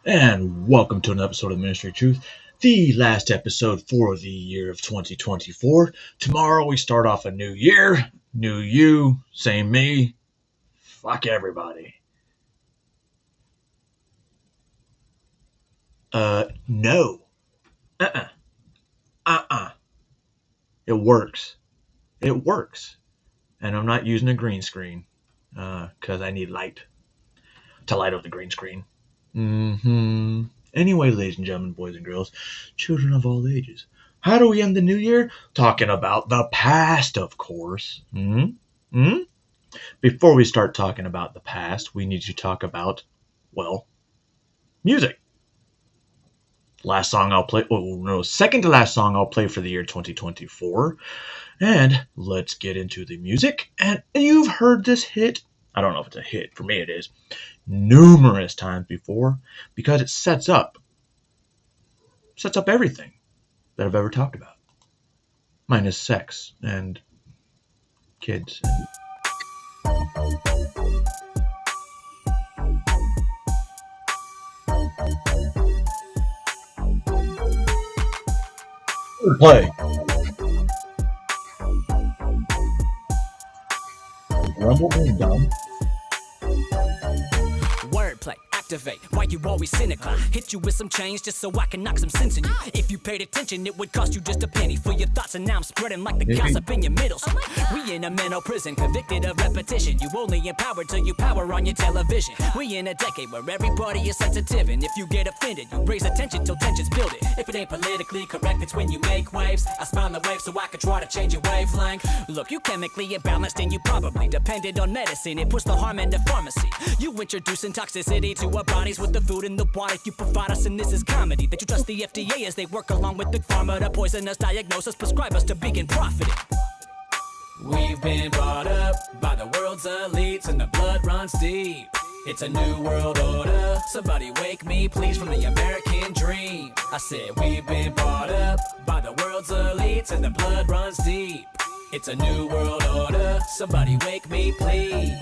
And welcome to an episode of Ministry of Truth, the last episode for the year of 2024. Tomorrow we start off a new year, new you, same me, fuck everybody. No. It works. It works. And I'm not using a green screen, because I need light to light up the green screen. Anyway, ladies and gentlemen, boys and girls, children of all ages, how do we end the new year? Talking about the past, of course. Before we start talking about the past, we need to talk about, well, music. Last song I'll play, second to last song I'll play for the year 2024. And let's get into the music. And you've heard this hit, I don't know if it's a hit, for me it is, numerous times before, because it sets up everything that I've ever talked about, minus sex and kids. Play. Rumble being dumb. Wordplay, activate. Why you always cynical? Hit you with some change just so I can knock some sense in you. If you paid attention, it would cost you just a penny for your thoughts, and now I'm spreading like the gossip in your middle school. We in a mental prison, convicted of repetition. You only empowered till you power on your television. We in a decade where everybody is sensitive, and if you get offended, you raise attention till tensions build it. If it ain't politically correct, it's when you make waves. I spawn the wave so I can try to change your wavelength. Look, you chemically imbalanced and you probably depended on medicine. It puts the harm into pharmacy. You introducing toxicity to our bodies with the food and the water you provide us, and this is comedy. That you trust the FDA as they work along with the pharma to poison us, diagnose us, prescribe us to begin profiting. We've been brought up by the world's elites and the blood runs deep. It's a new world order. Somebody wake me, please, from the American dream. I said we've been brought up by the world's elites and the blood runs deep. It's a new world order. Somebody wake me, please.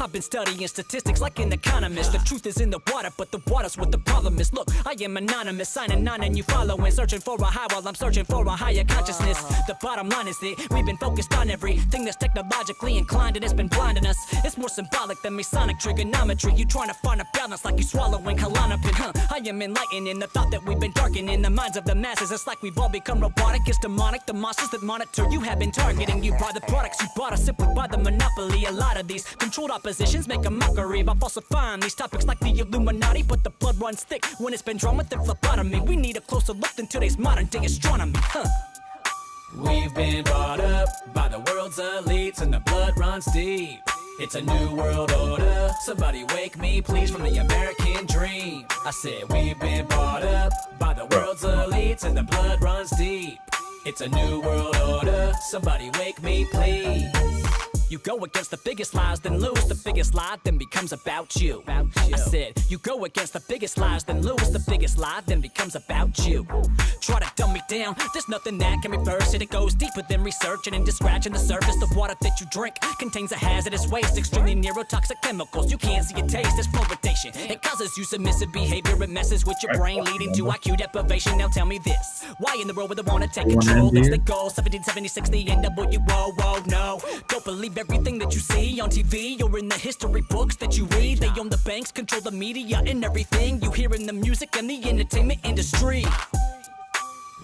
I've been studying statistics like an economist. The truth is in the water, but the water's what the problem is. Look, I am anonymous, signing on and you following. Searching for a high while I'm searching for a higher consciousness. The bottom line is that we've been focused on everything that's technologically inclined, and it's been blinding us. It's more symbolic than Masonic trigonometry. You trying to find a balance like you swallowing Klonopin, huh? I am enlightened in the thought that we've been darkening the minds of the masses. It's like we've all become robotic. It's demonic. The monsters that monitor you have been targeting you by the products you bought, or simply by the monopoly. A lot of these controlled oppositions make a mockery about falsifying these topics like the Illuminati, but the blood runs thick when it's been drawn with the phlebotomy. We need a closer look than today's modern day astronomy, huh? We've been brought up by the world's elites and the blood runs deep. It's a new world order. Somebody wake me, please, from the American dream. I said we've been brought up by the world's elites and the blood runs deep. It's a new world order. Somebody wake me, please. You go against the biggest lies, then lose. The biggest lie then becomes about you. I said, you go against the biggest lies, then lose. The biggest lie then becomes about you. Try to dumb me down, there's nothing that can reverse it. It goes deeper than researching and just scratching the surface. The water that you drink contains a hazardous waste, extremely neurotoxic chemicals. You can't see a taste, there's fluoridation. It causes you submissive behavior, it messes with your brain, leading to IQ deprivation. Now tell me this, why in the world would they want to take control? It's the goal, 1776, the NWO, no. Don't believe everything that you see on TV or in the history books that you read. They own the banks, control the media and everything you hear in the music and the entertainment industry.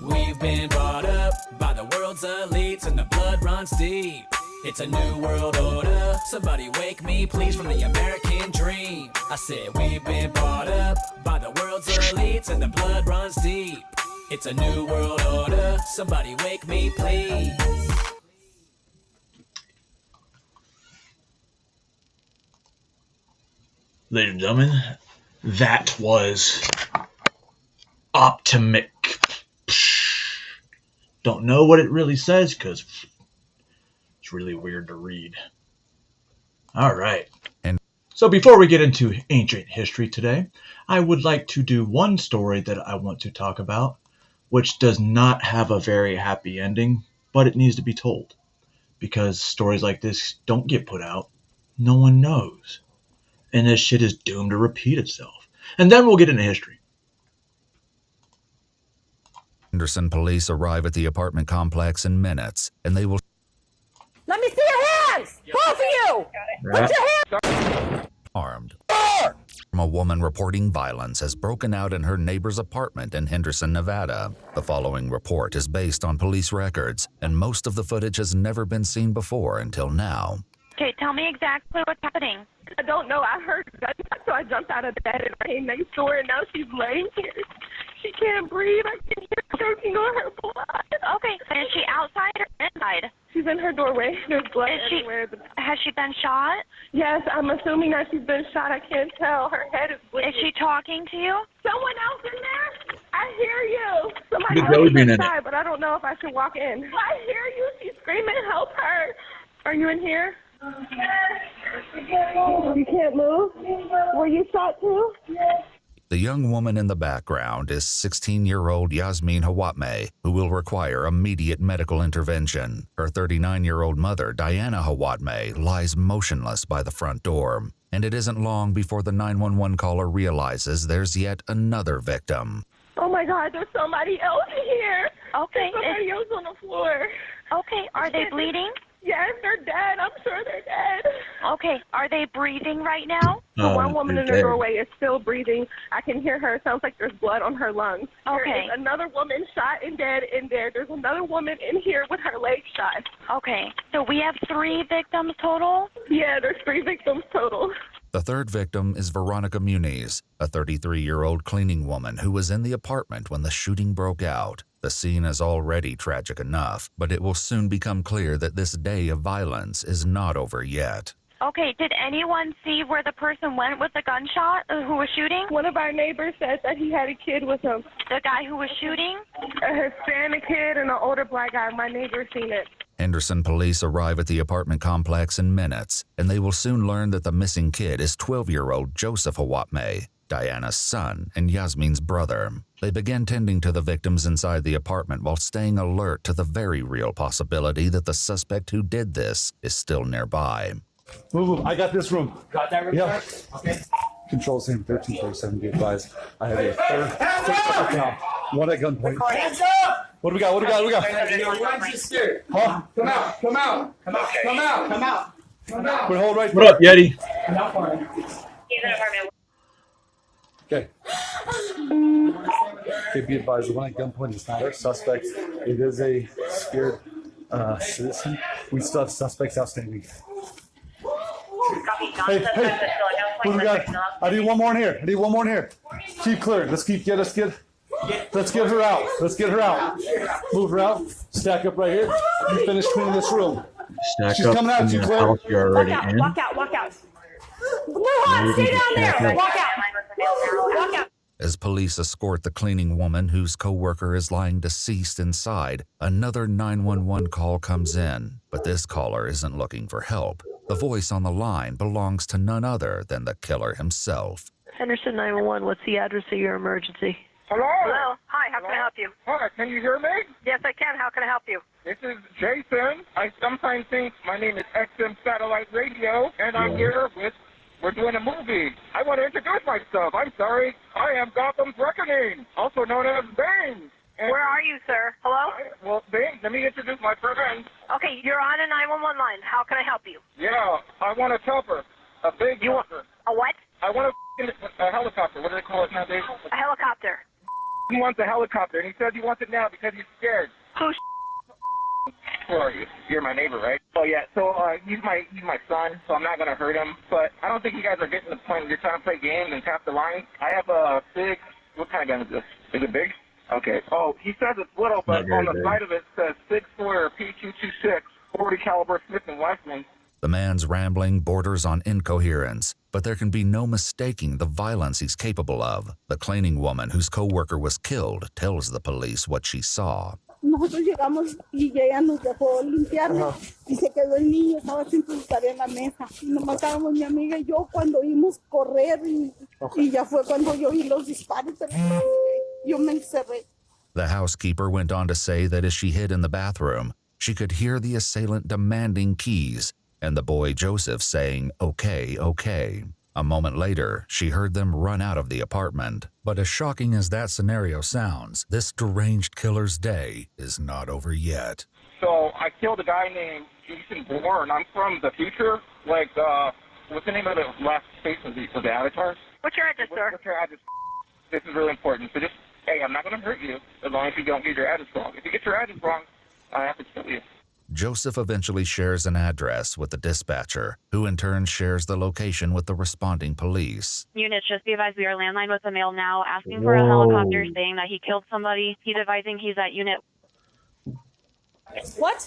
We've been brought up by the world's elites and the blood runs deep. It's a new world order. Somebody wake me, please, from the American dream. I said we've been brought up by the world's elites and the blood runs deep. It's a new world order. Somebody wake me, please. Ladies and gentlemen, that was Optimic. Don't know what it really says because it's really weird to read. All right. So before we get into ancient history today, I would like to do one story that I want to talk about, which does not have a very happy ending, but it needs to be told. Because stories like this don't get put out. No one knows. And this shit is doomed to repeat itself. And then we'll get into history. Henderson police arrive at the apartment complex in minutes, and they will Let me see your hands! Both of you! Put your hands armed. From a woman reporting violence has broken out in her neighbor's apartment in Henderson, Nevada. The following report is based on police records, and most of the footage has never been seen before until now. Okay, tell me exactly what's happening. I don't know. I heard gunshots, so I jumped out of bed and I came next door, and now she's laying here. She can't breathe. I can hear her choking on her blood. Okay, is she outside or inside? She's in her doorway. There's blood everywhere. Has she been shot? Yes, I'm assuming that she's been shot. I can't tell. Her head is bleeding. Is she talking to you? Someone else in there? I hear you. Somebody Big Joey else being is in it. inside, but I don't know if I should walk in. I hear you. She's screaming, help her. Are you in here? You can't move? Were you shot too? The young woman in the background is 16-year-old Yasmin Hawatmeh, who will require immediate medical intervention. Her 39-year-old mother, Diana Hawatmeh, lies motionless by the front door. And it isn't long before the 911 caller realizes there's yet another victim. Oh my God, there's somebody else here. Okay. There's somebody else on the floor. Okay, are they bleeding? Yes, they're dead. I'm sure they're dead. Okay, are they breathing right now? The one woman in the doorway is still breathing. I can hear her. It sounds like there's blood on her lungs. Okay. There is another woman shot and dead in there. There's another woman in here with her leg shot. Okay, so we have 3 victims total? Yeah, there's 3 victims total. The third victim is Veronica Muniz, a 33-year-old cleaning woman who was in the apartment when the shooting broke out. The scene is already tragic enough, but it will soon become clear that this day of violence is not over yet. Okay, did anyone see where the person went with the gunshot who was shooting? One of our neighbors said that he had a kid with him. The guy who was shooting? A Hispanic kid and an older black guy. My neighbor seen it. Henderson police arrive at the apartment complex in minutes, and they will soon learn that the missing kid is 12-year-old Joseph Hawatmeh, Diana's son and Yasmin's brother. They begin tending to the victims inside the apartment while staying alert to the very real possibility that the suspect who did this is still nearby. Move. I got this room. Got that room? Yeah. Okay. Control same 1347. Be advised. I have a third now. One at gunpoint. Hands up! What do we got? What do we got? What do we got? Why are you scared? Huh? Come out! Come out! Come out! Come out! Come out! Come out! Wait, hold right What up, Yeti? Come out for me. Okay. Okay, be advised. The one at gunpoint is not our suspect. It is a scared citizen. We still have suspects outstanding. Hey, what do we got? I need one more in here. I need one more in here. Keep clearing. Let's get her out. Let's get her out. Move her out. Stack up right here. You finish cleaning this room. Stack She's up coming out, in you the clear? house you're already in. Walk out. No, stay down there. Walk out. As police escort the cleaning woman whose co-worker is lying deceased inside, another 911 call comes in, but this caller isn't looking for help. The voice on the line belongs to none other than the killer himself. Henderson 911, what's the address of your emergency? Hello? Hello. Hi, how can I help you? Hi, can you hear me? Yes, I can. How can I help you? This is Jason. I sometimes think my name is XM Satellite Radio, and I'm here with, we're doing a movie. I want to introduce myself. I'm sorry. I am Gotham's Reckoning, also known as Bane. And Where are you, sir? Hello? well, Bane, let me introduce my friend. Okay, you're on a 911 line. How can I help you? Yeah, I want a topper. A big You want topper. a what? I want a helicopter. What do they call it nowadays? A helicopter. He wants a helicopter, and he says he wants it now because he's scared. Who? Who are you? You're my neighbor, right? Oh yeah. So he's my son, so I'm not gonna hurt him. But I don't think you guys are getting the point. You're trying to play games and tap the line. I have a big. What kind of gun is this? Is it big? Okay. Oh, he says it's little, but on the side of it says 6.4 P226 40 caliber Smith and Wesson. The man's rambling borders on incoherence, but there can be no mistaking the violence he's capable of. The cleaning woman whose co-worker was killed tells the police what she saw. Nosotros llegamos y ella nos dejó limpiarle y se quedó el niño, estaba sin tarea en la mesa. Y nomás estábamos mi amiga y yo cuando oímos correr y ya fue cuando yo oí los disparos. Yo me encerré. The housekeeper went on to say that as she hid in the bathroom, she could hear the assailant demanding keys and the boy Joseph saying, "Okay, okay." A moment later, she heard them run out of the apartment. But as shocking as that scenario sounds, this deranged killer's day is not over yet. So I killed a guy named Jason Bourne. I'm from the future. Like, what's the name of the last face of the avatar? What's your address, sir? What's your address? This is really important. So just, hey, I'm not going to hurt you as long as you don't get your address wrong. If you get your address wrong, I have to kill you. Joseph eventually shares an address with the dispatcher, who in turn shares the location with the responding police. Units, just be advised we are landline with a male now asking for a helicopter saying that he killed somebody. He's advising he's at unit. What?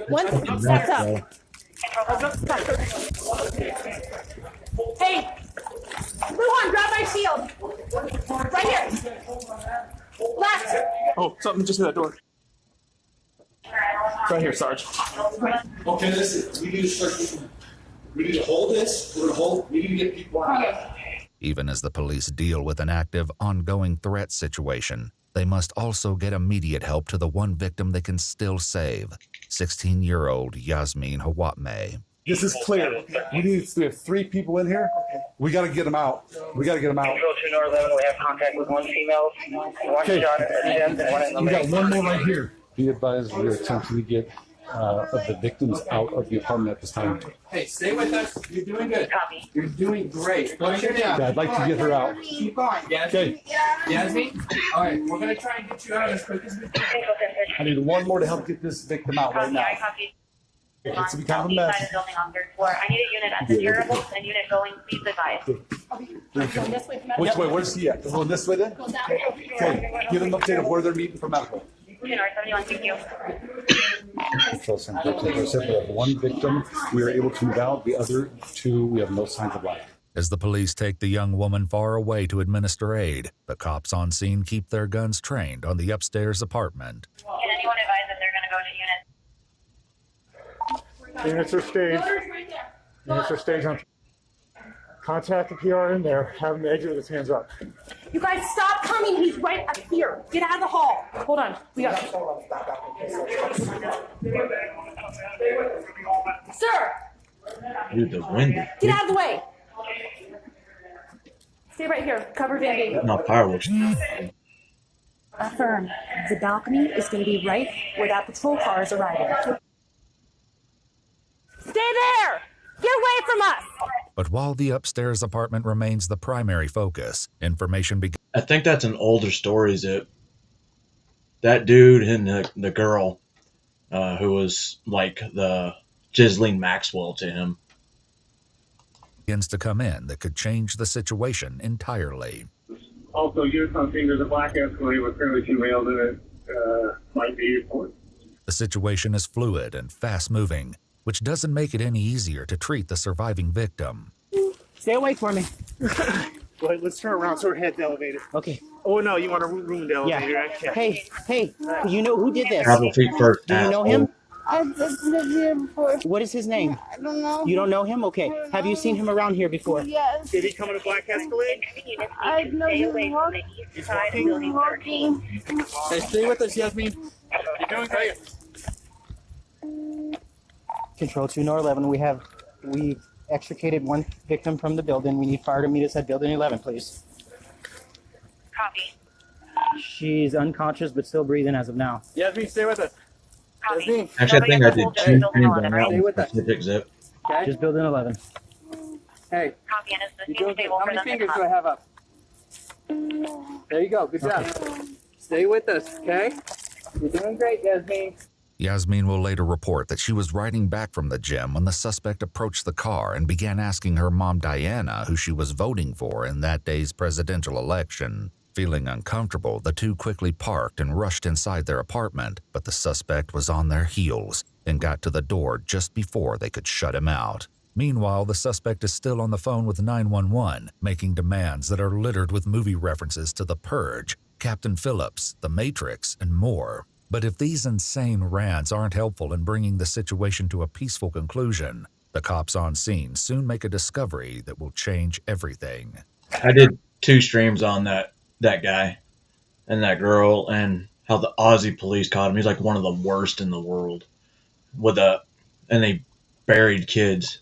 One, steps up. Hey, Luhan, grab my shield. Right here. Left. Oh, something just hit that door. Right here, Sarge. Okay, listen, we need to hold this. We need to get people out. Even as the police deal with an active, ongoing threat situation, they must also get immediate help to the one victim they can still save, 16-year-old Yasmin Hawatmeh. This is clear. We have 3 people in here. We got to get them out. Control 2 North 11, we have contact with 1 female, 1 Okay. shot at the chest and 1 in the We got leg. one more right here. Be advised, we are attempting to get of the victims out of the apartment at this time. Hey, stay with us. You're doing good. Copy. You're doing great. What's your name? Yeah, I'd like to get her out. Keep going. Yasmin? Yasmin? All right, we're going to try and get you out as quick as we can. I need one more to help get this victim out right now. Copy. It's become a East mess. side of the building on 3rd floor. I need a unit at the durables and unit going, please advise. Which way? Where's he at? Going this way then? Okay, give them an update of where they're meeting for medical. Unit 71, thank you. Control Center, we have 1 victim. We are able to move out. The other 2, we have no signs of life. As the police take the young woman far away to administer aid, the cops on scene keep their guns trained on the upstairs apartment. Can anyone advise if they're going to go to unit? Units are staged. Units are staged on. Contact the PR in there. Have him exit with his hands up. You guys stop coming. He's right up here. Get out of the hall. Hold on. We got. Sir, Dude, the wind. get out of the way. Stay right here. Cover Vandy. Not fireworks. Affirm. The balcony is going to be right where that patrol car is arriving. Stay there. Get away from us. But while the upstairs apartment remains the primary focus, information begins. I think that's an older story. Is it that dude and the girl who was like the Ghislaine Maxwell to him to come in that could change the situation entirely. Also, units on scene, there's a black Escalade with currently 2 males in it. Might be important. The situation is fluid and fast-moving, which doesn't make it any easier to treat the surviving victim. Stay away from me. Go ahead, let's turn around so her head's elevated. Okay. Oh no, you want to ruin the elevator, Yeah. right? Yeah. Hey, you know who did this? Travel feet first. Do you know him? I just lived here before. What is his name? I don't know. You don't know him? Okay. Have you seen him around here before? Yes. Did he come in a black Escalade? I know he's walking. He's walking. Hey, stay with us, Yasmin. You're doing great. Control 2 North 11. We extricated 1 victim from the building. We need fire to meet us at building 11, please. Copy. She's unconscious but still breathing as of now. Yasmin, stay with us. Copy. Actually, I think I did 2 streams on that Stay one with us. specific zip. Okay. Just building 11. Hey, Copy, and is the you scene doing good. stable How for many them to fingers come do I up? have up? There you go. Good job. Stay with us, okay? You're doing great, Yasmin. Yasmin will later report that she was riding back from the gym when the suspect approached the car and began asking her mom Diana who she was voting for in that day's presidential election. Feeling uncomfortable, the 2 quickly parked and rushed inside their apartment, but the suspect was on their heels and got to the door just before they could shut him out. Meanwhile, the suspect is still on the phone with 911, making demands that are littered with movie references to The Purge, Captain Phillips, The Matrix, and more. But if these insane rants aren't helpful in bringing the situation to a peaceful conclusion, the cops on scene soon make a discovery that will change everything. I did 2 streams on that guy and that girl and how the Aussie police caught him. He's like one of the worst in the world. And they buried kids.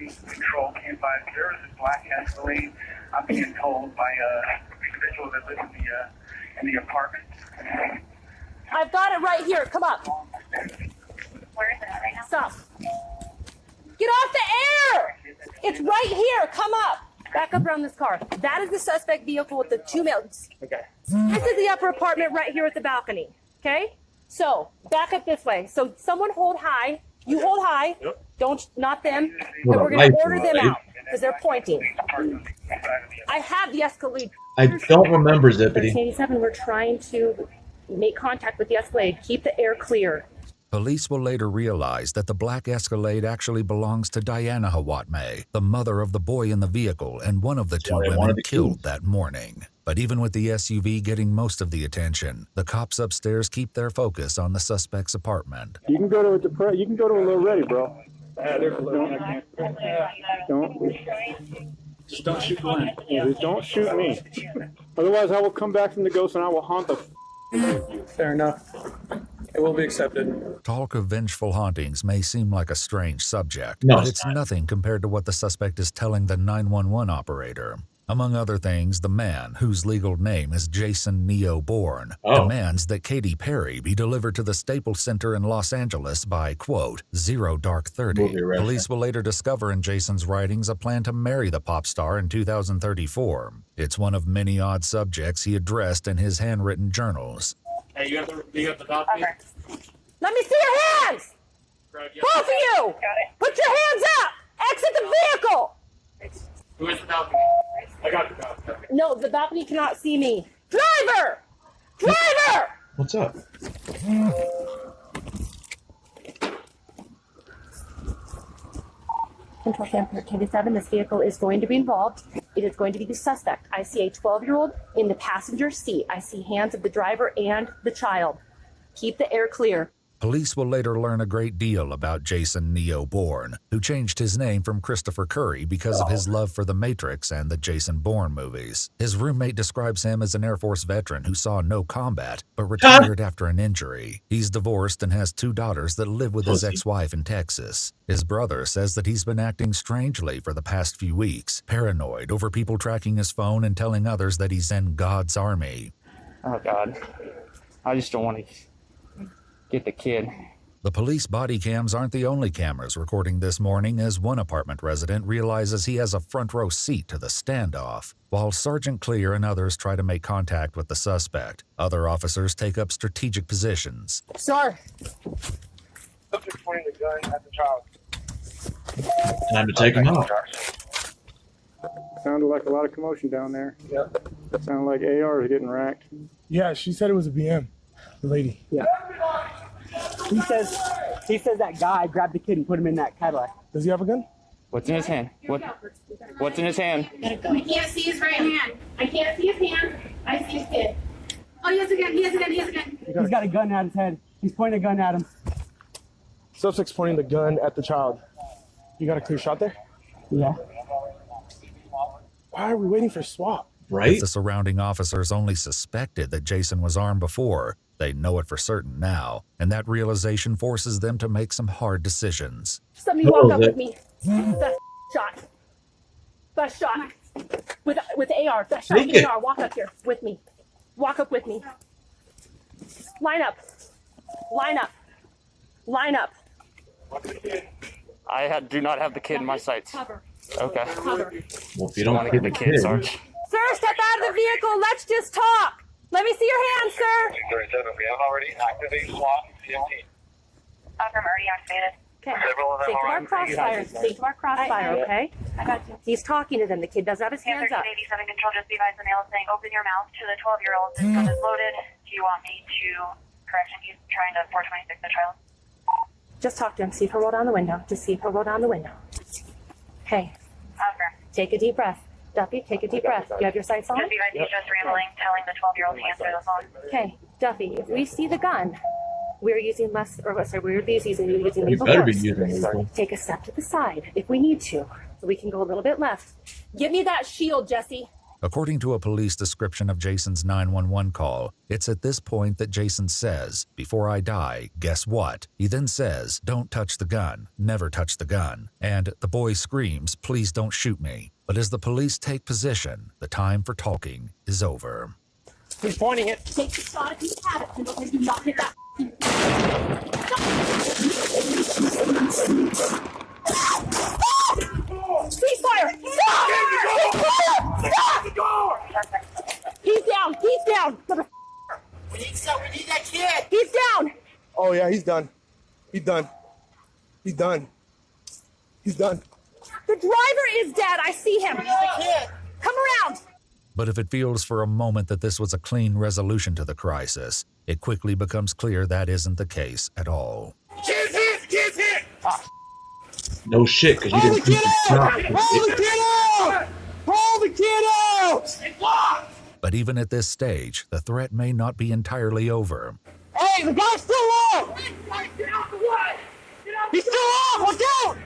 Control Camp 5. There is a black Escalade. I'm being told by individuals that live in the apartment. I've got it right here. Come up. Where is it at right now? Stop. Get off the air! It's right here. Come up. Back up around this car. That is the suspect vehicle with the 2 males. Okay. This is the upper apartment right here with the balcony. Okay? So, back up this way. So, someone hold high. You hold high. Yep. Don't, not them. And Well, we're going to right, order them right. out because they're pointing. I have the Escalade. I don't remember, Zippity. 1387, we're trying to make contact with the Escalade. Keep the air clear. Police will later realize that the black Escalade actually belongs to Diana Hawatmeh, the mother of the boy in the vehicle and one of the two women killed that morning. But even with the SUV getting most of the attention, the cops upstairs keep their focus on the suspect's apartment. You can go to a you can go to a little ready, bro. There's a little. Just don't shoot Glenn. Yeah, just don't shoot me. Otherwise, I will come back from the ghost and I will haunt the Fair enough. It will be accepted. Talk of vengeful hauntings may seem like a strange subject, No, but it's it's nothing compared to what the suspect is telling the 911 operator. Among other things, the man, whose legal name is Jason Neo Bourne, demands that Katy Perry be delivered to the Staples Center in Los Angeles by, quote, 0dark30. Police will later discover in Jason's writings a plan to marry the pop star in 2034. It's one of many odd subjects he addressed in his handwritten journals. Hey, you have the balcony? Let me see your hands! Both of you! Put your hands up! Exit the vehicle! Who is the balcony? I got the balcony. No, the balcony cannot see me. Driver! Driver! What's up? Control Camp 1387, this vehicle is going to be involved. It is going to be the suspect. I see a 12-year-old in the passenger seat. I see hands of the driver and the child. Keep the air clear. Police will later learn a great deal about Jason Neo Bourne, who changed his name from Christopher Curry because of his love for The Matrix and the Jason Bourne movies. His roommate describes him as an Air Force veteran who saw no combat, but retired after an injury. He's divorced and has 2 daughters that live with his ex-wife in Texas. His brother says that he's been acting strangely for the past few weeks, paranoid over people tracking his phone and telling others that he's in God's army. Oh, God. I just don't want to get the kid. The police body cams aren't the only cameras recording this morning, as one apartment resident realizes he has a front row seat to the standoff. While Sergeant Clear and others try to make contact with the suspect, other officers take up strategic positions. Sir. Subject pointing the gun at the child. Time to take him out. Sounded like a lot of commotion down there. Yep. Sounded like AR is getting racked. Yeah, she said it was a BM. The lady. Yeah. He says that guy grabbed the kid and put him in that Cadillac. Does he have a gun? What's in his hand? What's in his hand? I can't see his right hand. I can't see his hand. I see his kid. Oh, he has a gun. He has a gun. He has a gun. He's got a gun at his head. He's pointing a gun at him. Suspect's pointing the gun at the child. You got a clear shot there? Yeah. Why are we waiting for SWAT? If the surrounding officers only suspected that Jason was armed before, they know it for certain now, and that realization forces them to make some hard decisions. Somebody walk up with me. Best shot. Best shot. With AR. Best shot with AR. Walk up here with me. Walk up with me. Line up. Line up. Line up. I do not have the kid in my sights. Cover. Okay. Cover. Well, if you don't get the kid, Sarge. Sir, step out of the vehicle. Let's just talk. Let me see your hands, sir. 237, we have already activated SWAT 15. Affirm, already activated. Okay. Several of them Think of are our on crossfire. Think of our crossfire, okay? I got you. He's talking to them. The kid doesn't have his hands up. 1387 control, just be advised the male is saying, open your mouth to the 12-year-old. This gun is loaded. Do you want me to, correction, he's trying to 426 the child. Just talk to him. See if he'll roll down the window. Just see if he'll roll down the window. Hey. Affirm. Take a deep breath. Duffy, take a deep breath. You have your sights on? Just be advised, he's just rambling, telling the 12-year-old to answer the phone. Okay, Duffy, if we see the gun, we're using less, or sorry, we're using You lethal better be force. using lethal. Take a step to the side if we need to, so we can go a little bit left. Give me that shield, Jesse. According to a police description of Jason's 911 call, it's at this point that Jason says, "Before I die, guess what?" He then says, "Don't touch the gun, never touch the gun." And the boy screams, "Please don't shoot me." But as the police take position, the time for talking is over. He's pointing it. Take the shot if you have it, and do not hit that. Ceasefire! Stop! Stop! He's down! He's down! We need that kid. He's down! Oh yeah, he's done. He's done. He's done. He's done. The driver is dead. I see him. Come around. But if it feels for a moment that this was a clean resolution to the crisis, it quickly becomes clear that isn't the case at all. Kid's hit! Kid's hit! No shit, because you didn't keep the shot. Hold the kid out! Hold the kid out! It's locked! But even at this stage, the threat may not be entirely over. Hey, the guy's still on! Get out the way! He's still on! Watch out!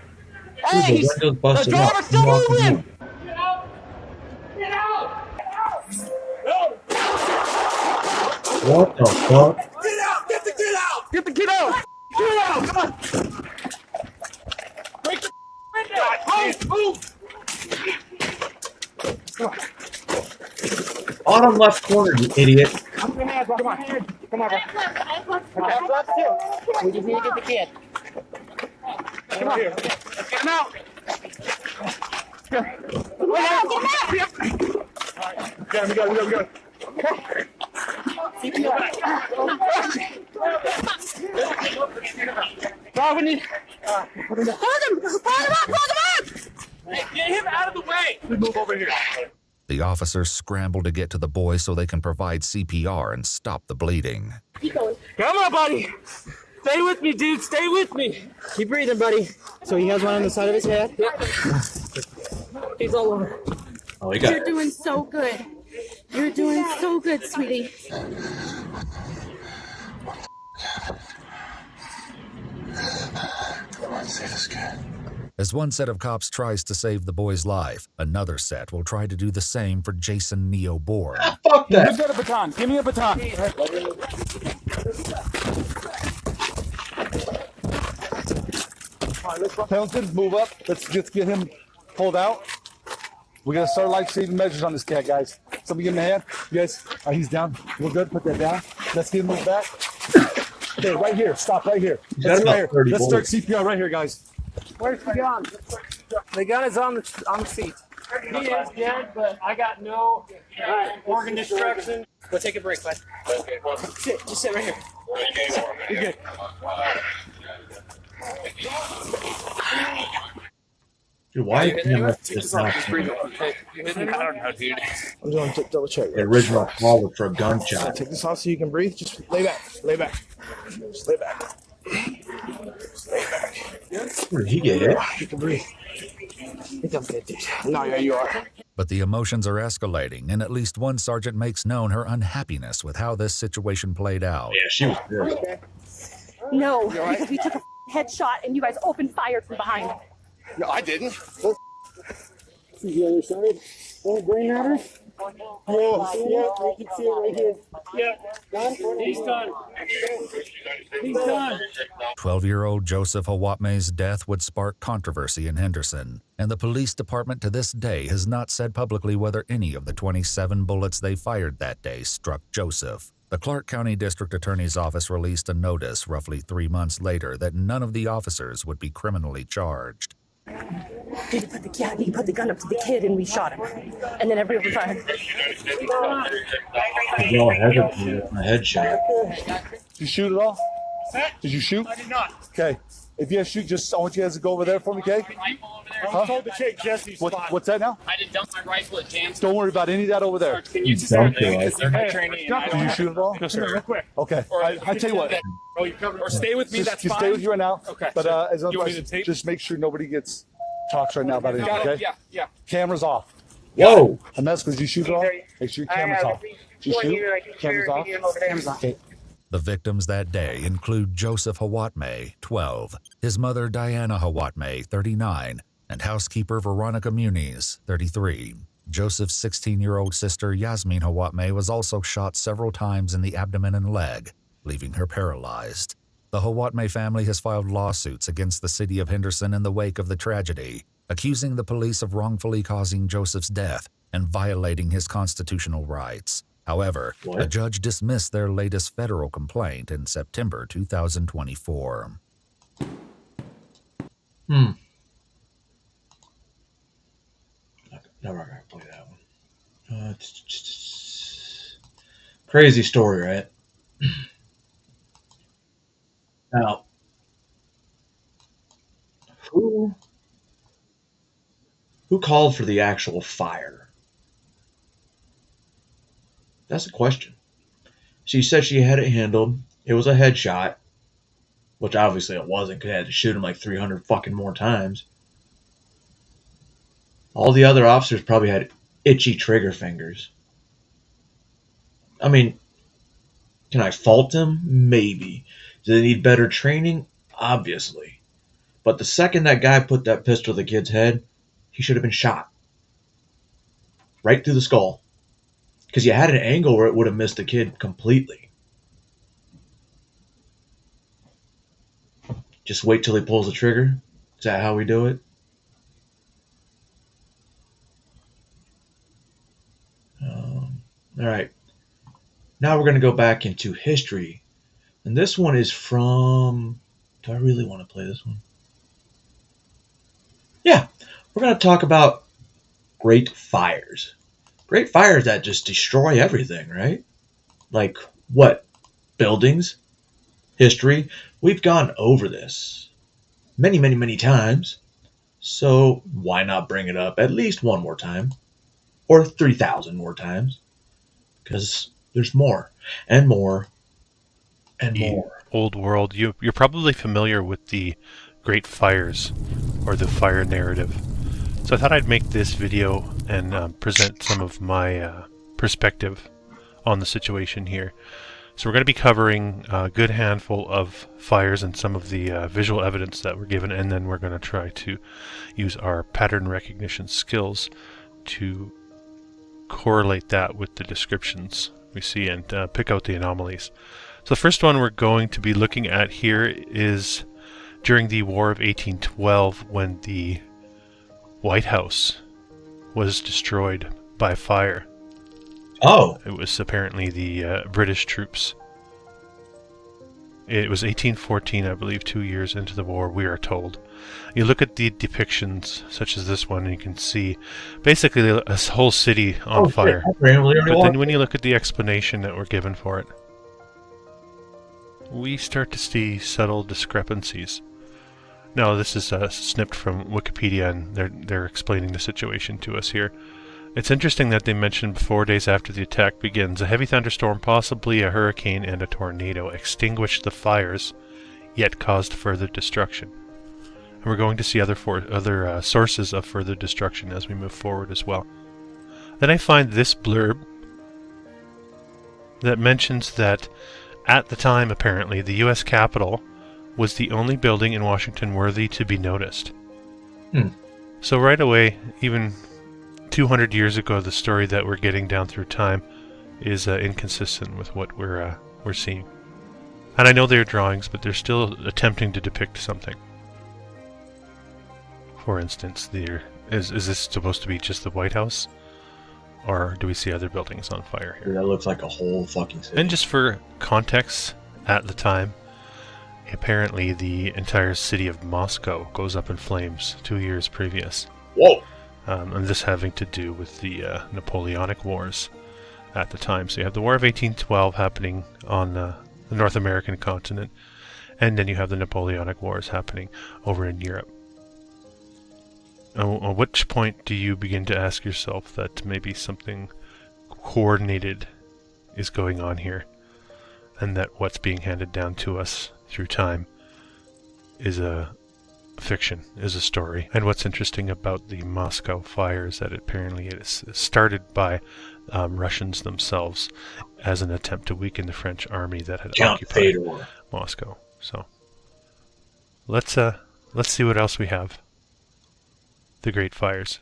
Hey, the driver's still moving! Get out! Get out! What the fuck? Get out! Get the kid out! Get the kid out! Get it out! Come on! Break the window! Move! Bottom left corner, you idiot. Come on. Come on. Come on. Left too. We just need to get the kid. Come on. Let's get him out. Get him out! We got him. We need. Hold him up! Get him out of the way. We move over here. The officers scramble to get to the boy so they can provide CPR and stop the bleeding. Keep going. Come on, buddy. Stay with me, dude. Stay with me. Keep breathing, buddy. So he has one on the side of his head? Yep. He's all over. Oh, he got You're doing so good. You're doing so good, sweetie. Come on, save this kid. As one set of cops tries to save the boy's life, another set will try to do the same for Jason Neo Bourne. Fuck that. Who's got a baton? Give me a baton. All right, let's Pendleton, move up. Let's just get him pulled out. We're gonna start life-saving measures on this cat, guys. Somebody give him a hand. You guys, he's down. We're good. Put that down. Let's get him moved back. Okay, right here. Stop right here. Let's start CPR right here, guys. Where's the gun? The gun is on the seat. He is dead, but I got no organ destruction. We'll take a break, bud. Just sit right here. You're good. Dude, why can't I let this not I don't know, dude. I'm going to double check. the original call was for a gunshot? Take this off so you can breathe. Just lay back. Lay back. Just lay back. Just lay back. Where did he get hit? You can breathe. I think I'm good, dude. No, yeah, you are. But the emotions are escalating, and at least one sergeant makes known her unhappiness with how this situation played out. Yeah, she was good. No, because we took a headshot and you guys opened fire from behind. No, I didn't. This is the other side. Oh, brain matter? Oh, Yeah, I can see it right here. Yeah. Done? He's done. He's done. 12-year-old Joseph Hawatme's death would spark controversy in Henderson, and the police department to this day has not said publicly whether any of the 27 bullets they fired that day struck Joseph. The Clark County District Attorney's Office released a notice roughly 3 months later that none of the officers would be criminally charged. He put the gun up to the kid and we shot him. And then everyone fired. Y'all hesitated on a headshot. Did you shoot at all? Did you shoot? I did not. Okay. If you guys shoot, I want you guys to go over there for me, okay? I was told to take Jesse's spot. What's that now? I did dump my rifle at James. Don't worry about any of that over there. Can you just dumped your rifle? Did you shoot at all? No, sir. Real quick. Okay. I tell you what. Oh, you covered. Or stay with me. Just, That's just fine. stay with you right now. Okay. But as You want me to tape? just make sure nobody talks right now about anything, Got it. okay? Yeah. Cameras off. Whoa! And that's because you shoot it off. Make sure your camera's off. Did you shoot? Cameras off. Cameras off. Okay. The victims that day include Joseph Hawatme, 12, his mother Diana Hawatme, 39, and housekeeper Veronica Muniz, 33. Joseph's 16-year-old sister Yasmin Hawatmeh was also shot several times in the abdomen and leg, leaving her paralyzed. The Hawatmeh family has filed lawsuits against the city of Henderson in the wake of the tragedy, accusing the police of wrongfully causing Joseph's death and violating his constitutional rights. However, a judge dismissed their latest federal complaint in September 2024. Never gonna play that one. Crazy story, right? Now, who called for the actual fire? That's the question. She said she had it handled. It was a headshot, which obviously it wasn't because I had to shoot him like 300 fucking more times. All the other officers probably had itchy trigger fingers. I mean, can I fault them? Maybe. Do they need better training? Obviously. But the second that guy put that pistol to the kid's head, he should have been shot. Right through the skull. Because you had an angle where it would have missed the kid completely. Just wait till he pulls the trigger? Is that how we do it? Alright. Now we're going to go back into history. And this one is from... Do I really want to play this one? Yeah. We're going to talk about great fires. Great fires that just destroy everything, right? Like what? Buildings? History? We've gone over this many, many, many times. So why not bring it up at least one more time? Or 3,000 more times? Because there's more and more and more. Old world. You're probably familiar with the Great Fires or the fire narrative. So I thought I'd make this video and present some of my perspective on the situation here. So we're going to be covering a good handful of fires and some of the visual evidence that were given, and then we're going to try to use our pattern recognition skills to correlate that with the descriptions we see and pick out the anomalies. So the first one we're going to be looking at here is during the War of 1812, when the White House was destroyed by fire. Oh! It was apparently the British troops. It was 1814, I believe, 2 years into the war, we are told. You look at the depictions, such as this one, and you can see basically a whole city on fire. But then when you look at the explanation that were given for it, we start to see subtle discrepancies. Now, this is snipped from Wikipedia, and they're explaining the situation to us here. It's interesting that they mentioned 4 days after the attack begins, a heavy thunderstorm, possibly a hurricane and a tornado, extinguished the fires, yet caused further destruction. And we're going to see other sources of further destruction as we move forward as well. Then I find this blurb that mentions that at the time, apparently, the U.S. Capitol was the only building in Washington worthy to be noticed. So right away, even 200 years ago, the story that we're getting down through time is inconsistent with what we're seeing. And I know they're drawings, but they're still attempting to depict something. For instance, is this supposed to be just the White House? Or do we see other buildings on fire here? That looks like a whole fucking city. And just for context, at the time, apparently the entire city of Moscow goes up in flames 2 years previous. Whoa! And this having to do with the Napoleonic Wars at the time. So you have the War of 1812 happening on the North American continent, and then you have the Napoleonic Wars happening over in Europe. At which point do you begin to ask yourself that maybe something coordinated is going on here, and that what's being handed down to us through time is a fiction, is a story? And what's interesting about the Moscow fire is that apparently it is started by Russians themselves as an attempt to weaken the French army that had occupied Moscow. So let's see what else we have. The Great Fires.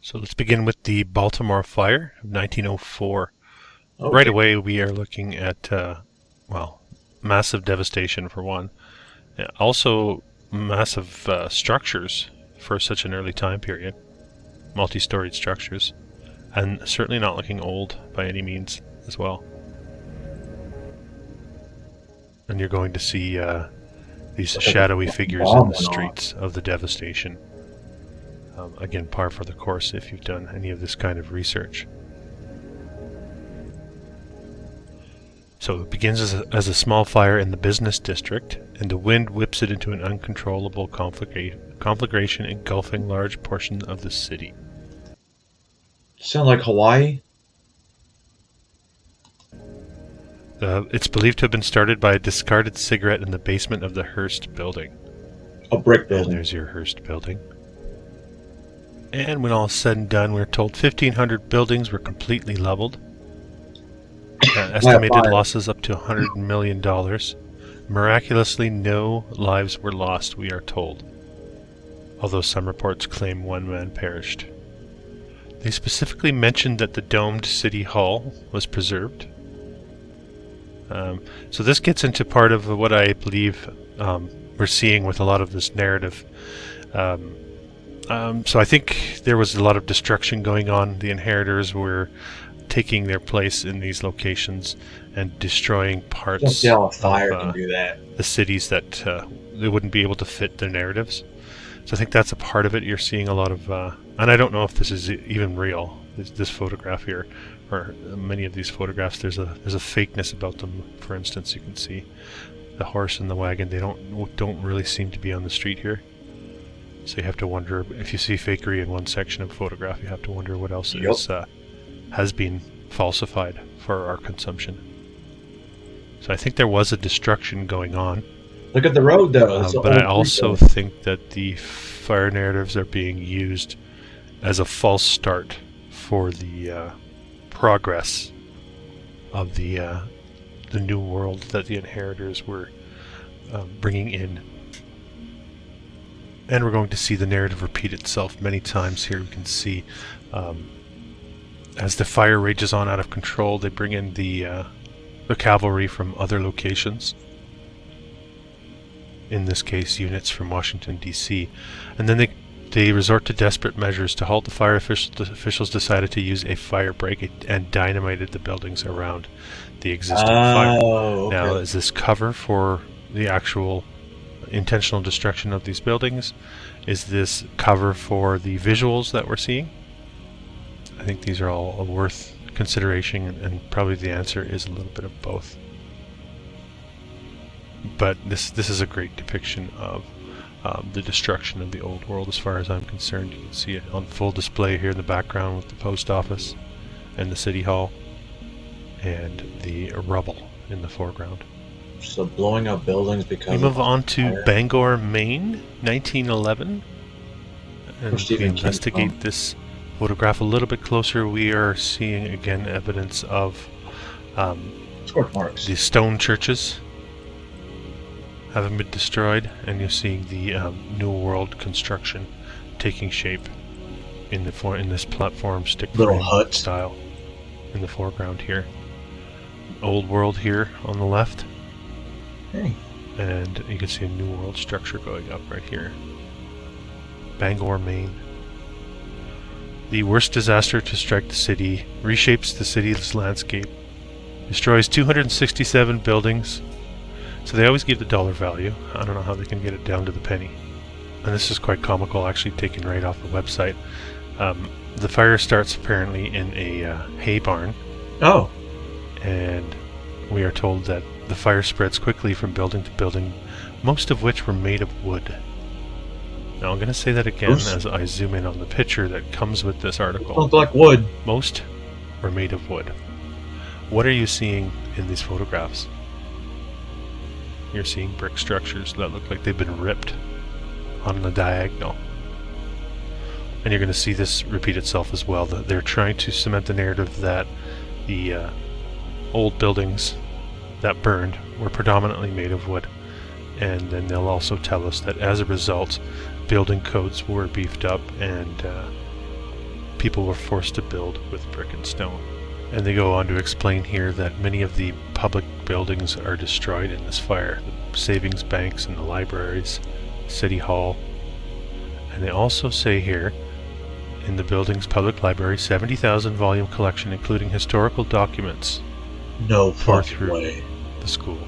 So let's begin with the Baltimore fire of 1904. Okay. Right away, we are looking at, well, massive devastation for one. Also, massive structures for such an early time period. Multi-storied structures. And certainly not looking old by any means as well. And you're going to see these shadowy figures in the streets of the devastation. Again, par for the course if you've done any of this kind of research. So it begins as a small fire in the business district, and the wind whips it into an uncontrollable conflagration engulfing large portions of the city. Sound like Hawaii? It's believed to have been started by a discarded cigarette in the basement of the Hearst building. A brick building. And there's your Hearst building. And when all is said and done, we're told 1,500 buildings were completely leveled. Estimated losses up to $100 million. Miraculously, no lives were lost, we are told. Although some reports claim one man perished. They specifically mentioned that the domed City Hall was preserved. So this gets into part of what I believe we're seeing with a lot of this narrative. So I think there was a lot of destruction going on. The inheritors were taking their place in these locations and destroying parts of can do that. The cities that they wouldn't be able to fit their narratives. So I think that's a part of it. You're seeing a lot of, and I don't know if this is even real. This photograph here, or many of these photographs, there's a fakeness about them. For instance, you can see the horse and the wagon. They don't really seem to be on the street here. So you have to wonder, if you see fakery in one section of a photograph, you have to wonder what else has been falsified for our consumption. So I think there was a destruction going on. Look at the road, though. But I also think that the fire narratives are being used as a false start for the progress of the new world that the inheritors were bringing in. And we're going to see the narrative repeat itself many times here. We can see as the fire rages on out of control, they bring in the cavalry from other locations. In this case, units from Washington, D.C. And then they resort to desperate measures to halt the fire. Officials decided to use a fire break and dynamited the buildings around the existing fire. Okay. Now, is this cover for the actual intentional destruction of these buildings? Is this cover for the visuals that we're seeing? I think these are all worth consideration, and probably the answer is a little bit of both. But this is a great depiction of the destruction of the old world as far as I'm concerned. You can see it on full display here in the background with the post office and the city hall and the rubble in the foreground. So blowing up buildings because we move on to Bangor, Maine, 1911. And we investigate this photograph a little bit closer. We are seeing again evidence of marks. The stone churches having been destroyed, and you're seeing the New World construction taking shape in this platform stick frame hut style in the foreground here. Old World here on the left. Hey. And you can see a New World structure going up right here. Bangor, Maine. The worst disaster to strike the city reshapes the city's landscape, destroys 267 buildings. So they always give the dollar value. I don't know how they can get it down to the penny. And this is quite comical, actually taken right off the website. The fire starts apparently in a hay barn. Oh. And we are told that the fire spreads quickly from building to building, most of which were made of wood. Now I'm going to say that again as I zoom in on the picture that comes with this article. Sounds like wood. Most were made of wood. What are you seeing in these photographs? You're seeing brick structures that look like they've been ripped on the diagonal. And you're going to see this repeat itself as well. They're trying to cement the narrative that the old buildings that burned were predominantly made of wood. And then they'll also tell us that as a result, building codes were beefed up and people were forced to build with brick and stone. And they go on to explain here that many of the public buildings are destroyed in this fire. The savings banks and the libraries, City Hall. And they also say here, in the building's public library, 70,000 volume collection including historical documents. No tore fucking through way. the school,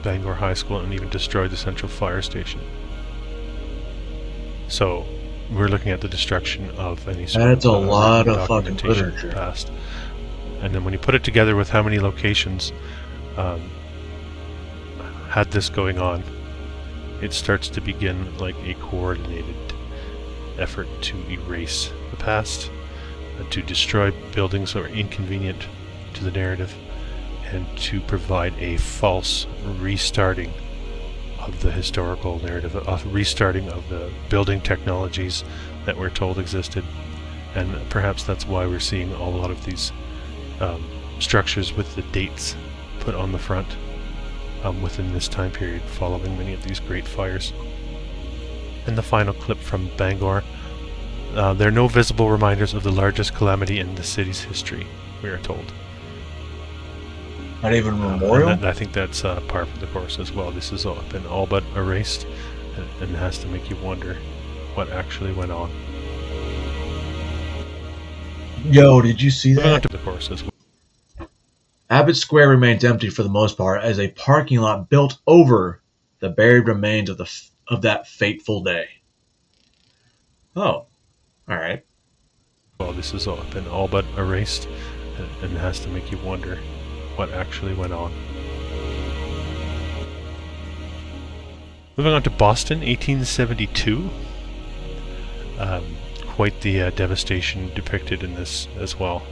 Bangor High School, and even destroyed the central fire station. So we're looking at the destruction of any sort That's a lot of fucking documentation literature. past. And then when you put it together with how many locations had this going on, it starts to begin like a coordinated effort to erase the past, to destroy buildings that are inconvenient to the narrative, and to provide a false restarting of the historical narrative, a restarting of the building technologies that we're told existed. And perhaps that's why we're seeing a lot of these structures with the dates put on the front within this time period following many of these great fires. And the final clip from Bangor. There are no visible reminders of the largest calamity in the city's history, we are told. Not even a memorial? And I think that's par for the course as well. This has been all but erased, and has to make you wonder what actually went on. Yo, did you see that? To the course as well. Abbott Square remains empty for the most part as a parking lot built over the buried remains of that fateful day. Oh, all right. Well, this has been all but erased, and has to make you wonder what actually went on. Moving on to Boston, 1872. Quite the devastation depicted in this as well.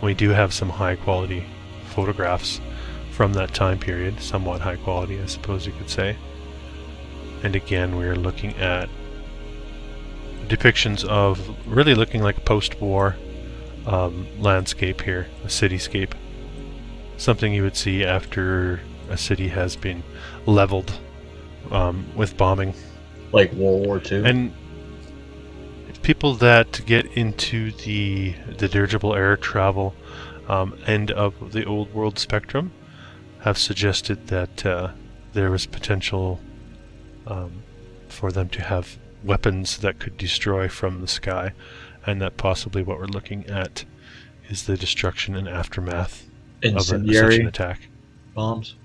We do have some high quality photographs from that time period, somewhat high quality, I suppose you could say. And again, we are looking at depictions of really looking like a post-war landscape here, a cityscape. Something you would see after a city has been leveled with bombing. Like World War II? And people that get into the dirigible air travel end of the old world spectrum have suggested that there was potential for them to have weapons that could destroy from the sky, and that possibly what we're looking at is the destruction and aftermath of such an attack. Bombs.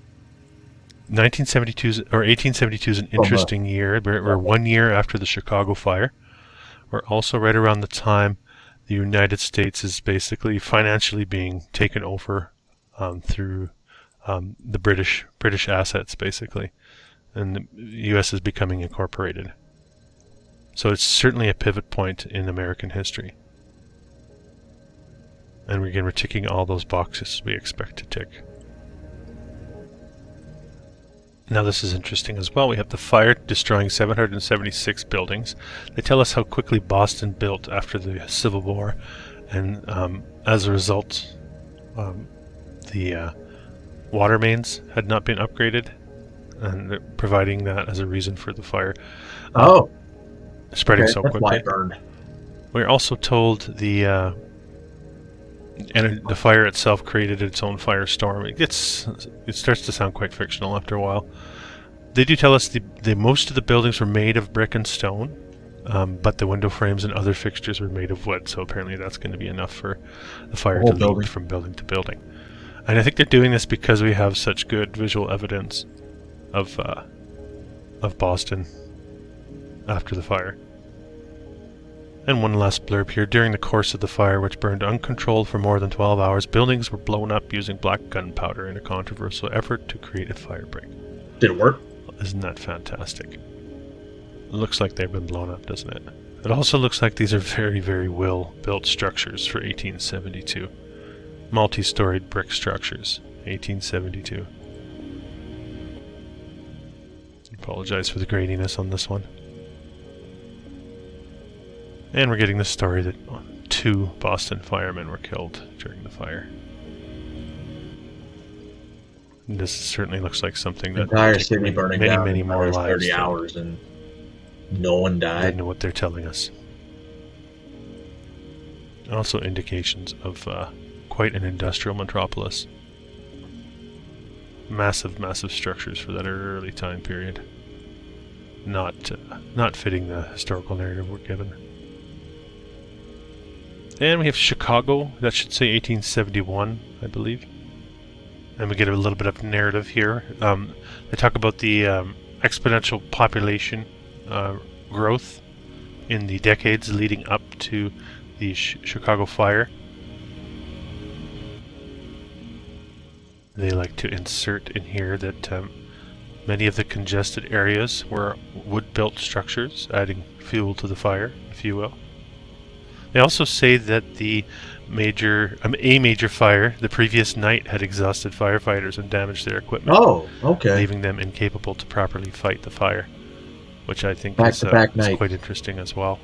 1872 is an interesting year. We're 1 year after the Chicago fire. We're also right around the time the United States is basically financially being taken over through the British assets, basically, and the U.S. is becoming incorporated. So it's certainly a pivot point in American history. And we're ticking all those boxes we expect to tick. Now this is interesting as well. We have the fire destroying 776 buildings. They tell us how quickly Boston built after the Civil War, and as a result, the water mains had not been upgraded, and they're providing that as a reason for the fire spreading so quickly. We're also told the fire itself created its own firestorm. It starts to sound quite fictional after a while. They do tell us the most of the buildings were made of brick and stone, but the window frames and other fixtures were made of wood. So apparently that's going to be enough for the fire to leap from building to building. And I think they're doing this because we have such good visual evidence of Boston after the fire. And one last blurb here. During the course of the fire, which burned uncontrolled for more than 12 hours, buildings were blown up using black gunpowder in a controversial effort to create a fire break. Did it work? Isn't that fantastic? It looks like they've been blown up, doesn't it? It also looks like these are very, very well-built structures for 1872. Multi-storied brick structures, 1872. Apologize for the graininess on this one. And we're getting the story that 2 Boston firemen were killed during the fire. And this certainly looks like something that entire city burning down many more lives. 30 hours and no one died. I don't know what they're telling us. Also indications of quite an industrial metropolis. Massive, massive structures for that early time period. Not fitting the historical narrative we're given. And we have Chicago. That should say 1871, I believe. And we get a little bit of narrative here. They talk about the exponential population growth in the decades leading up to the Chicago fire. They like to insert in here that many of the congested areas were wood-built structures, adding fuel to the fire, if you will. They also say that a major fire the previous night had exhausted firefighters and damaged their equipment. Oh, okay. Leaving them incapable to properly fight the fire, which I think is quite interesting as well.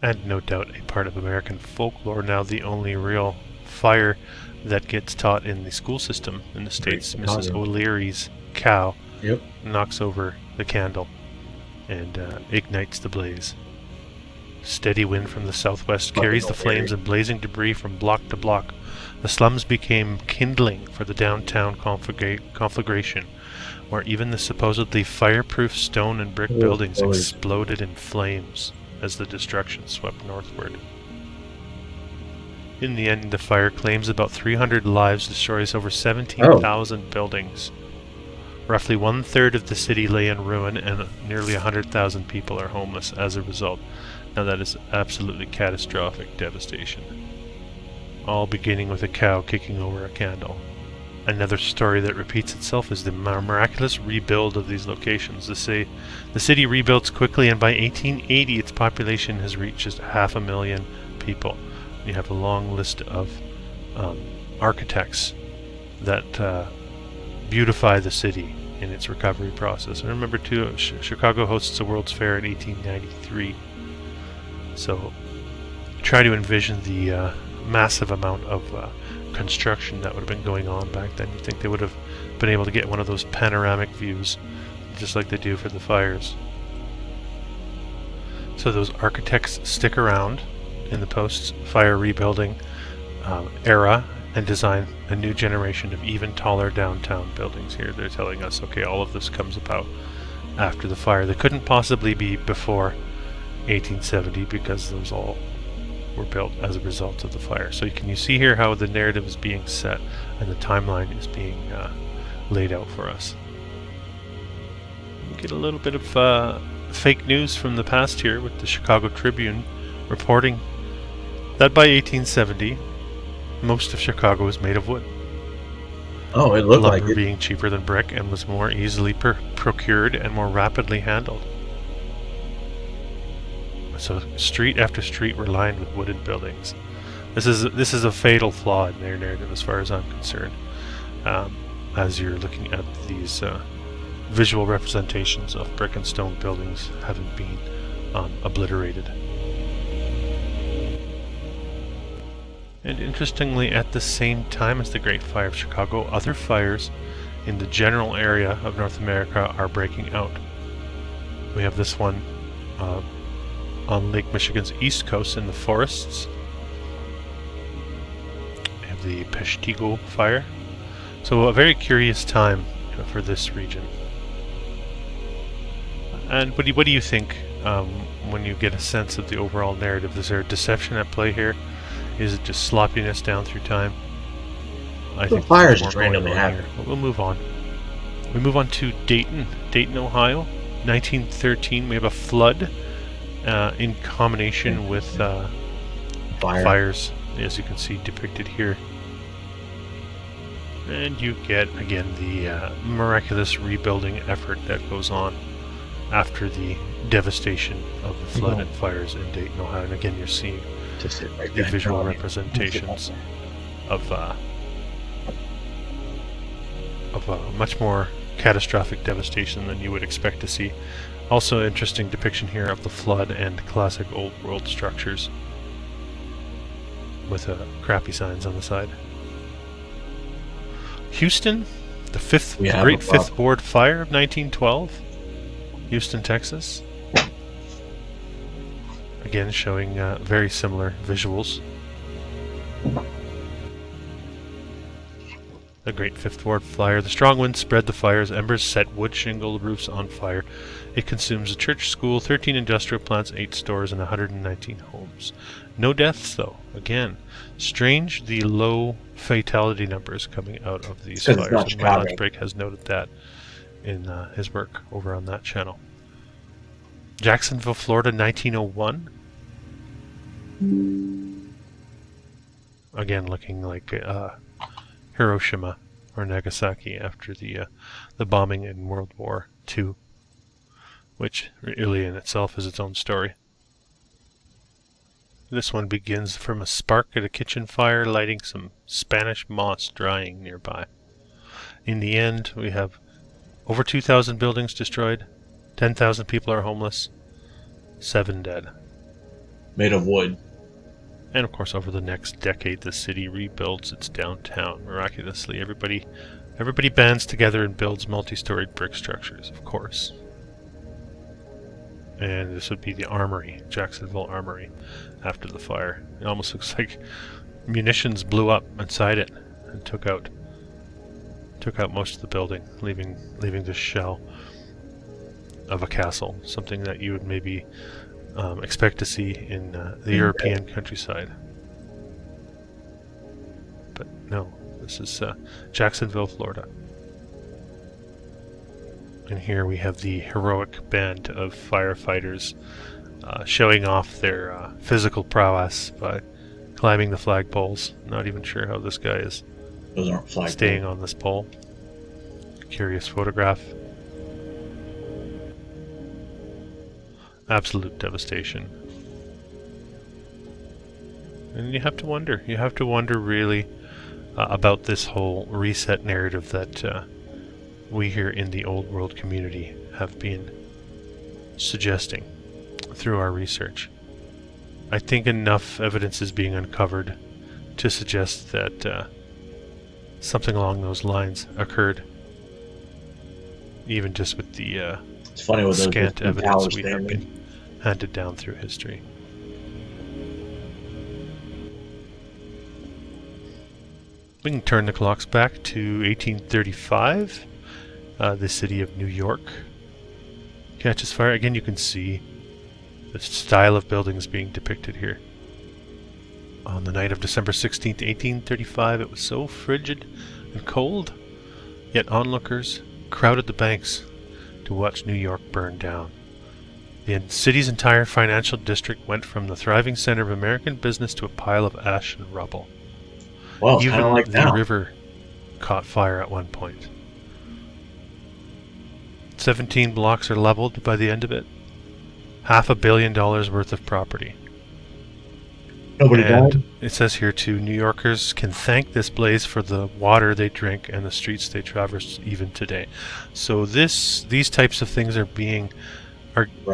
And no doubt a part of American folklore. Now the only real fire that gets taught in the school system in the States, Mrs. O'Leary's cow knocks over the candle and ignites the blaze. Steady wind from the southwest carries the flames and blazing debris from block to block. The slums became kindling for the downtown conflagration, where even the supposedly fireproof stone and brick buildings exploded in flames as the destruction swept northward. In the end, the fire claims about 300 lives, destroys over 17,000 buildings. Roughly 1/3 of the city lay in ruin, and nearly 100,000 people are homeless as a result. Now that is absolutely catastrophic devastation. All beginning with a cow kicking over a candle. Another story that repeats itself is the miraculous rebuild of these locations. The city rebuilds quickly, and by 1880 its population has reached just 500,000 people. You have a long list of architects that beautify the city in its recovery process. And remember too, Chicago hosts the World's Fair in 1893. So try to envision the massive amount of construction that would have been going on back then. You'd think they would have been able to get one of those panoramic views just like they do for the fires. So those architects stick around in the post-fire rebuilding era and design a new generation of even taller downtown buildings here. They're telling us, okay, all of this comes about after the fire. They couldn't possibly be before 1870 because those all were built as a result of the fire. So you see here how the narrative is being set and the timeline is being laid out for us. We get a little bit of fake news from the past here with the Chicago Tribune reporting that by 1870 most of Chicago was made of wood. Oh, it looked like it. Lumber being cheaper than brick and was more easily procured and more rapidly handled. So street after street were lined with wooden buildings. This is a fatal flaw in their narrative as far as I'm concerned. As you're looking at these visual representations of brick and stone buildings having been obliterated. And interestingly, at the same time as the Great Fire of Chicago, other fires in the general area of North America are breaking out. We have this one on Lake Michigan's east coast in the forests. We have the Peshtigo fire. So a very curious time for this region. And what do you think when you get a sense of the overall narrative? Is there a deception at play here? Is it just sloppiness down through time? I think fires just randomly happen. But we'll move on. We move on to Dayton, Ohio. 1913, we have a flood in combination with fires, as you can see depicted here. And you get, again, the miraculous rebuilding effort that goes on after the devastation of the flood and fires in Dayton, Ohio. And again, you're seeing the visual representations of a much more catastrophic devastation than you would expect to see. Also, interesting depiction here of the flood and classic old world structures with crappy signs on the side. Houston, the Great Fifth Ward Fire of 1912, Houston, Texas. Again, showing very similar visuals. A great Fifth Ward flyer. The strong winds spread the fires. Embers set wood shingle roofs on fire. It consumes a church, school, 13 industrial plants, 8 stores, and 119 homes. No deaths, though. Again, strange the low fatality numbers coming out of these fires. And Mylands Break has noted that in his work over on that channel. Jacksonville, Florida, 1901. Again, looking like Hiroshima or Nagasaki after the bombing in World War II, which really in itself is its own story. This one begins from a spark at a kitchen fire, lighting some Spanish moss drying nearby. In the end, we have over 2,000 buildings destroyed, 10,000 people are homeless, 7 dead. Made of wood. And of course, over the next decade, the city rebuilds its downtown. Miraculously, everybody bands together and builds multi-storied brick structures, of course. And this would be the Armory, Jacksonville Armory, after the fire. It almost looks like munitions blew up inside it and took out most of the building, leaving the shell of a castle, something that you would maybe expect to see in the European countryside. But no, this is Jacksonville, Florida. And here we have the heroic band of firefighters showing off their physical prowess by climbing the flagpoles. Not even sure how this guy is staying on this pole. Curious photograph. Absolute devastation. And you have to wonder really about this whole reset narrative that we here in the Old World community have been suggesting through our research. I think enough evidence is being uncovered to suggest that something along those lines occurred, even just with the it's funny with scant evidence we have been handed down through history. We can turn the clocks back to 1835. The city of New York catches fire. Again, you can see the style of buildings being depicted here. On the night of December 16th, 1835, it was so frigid and cold, yet onlookers crowded the banks to watch New York burn down. The city's entire financial district went from the thriving center of American business to a pile of ash and rubble. Well, even like the now. river caught fire at one point. 17 blocks are leveled by the end of it. $500 million worth of property. Nobody died. It says here too, New Yorkers can thank this blaze for the water they drink and the streets they traverse even today. So these types of things are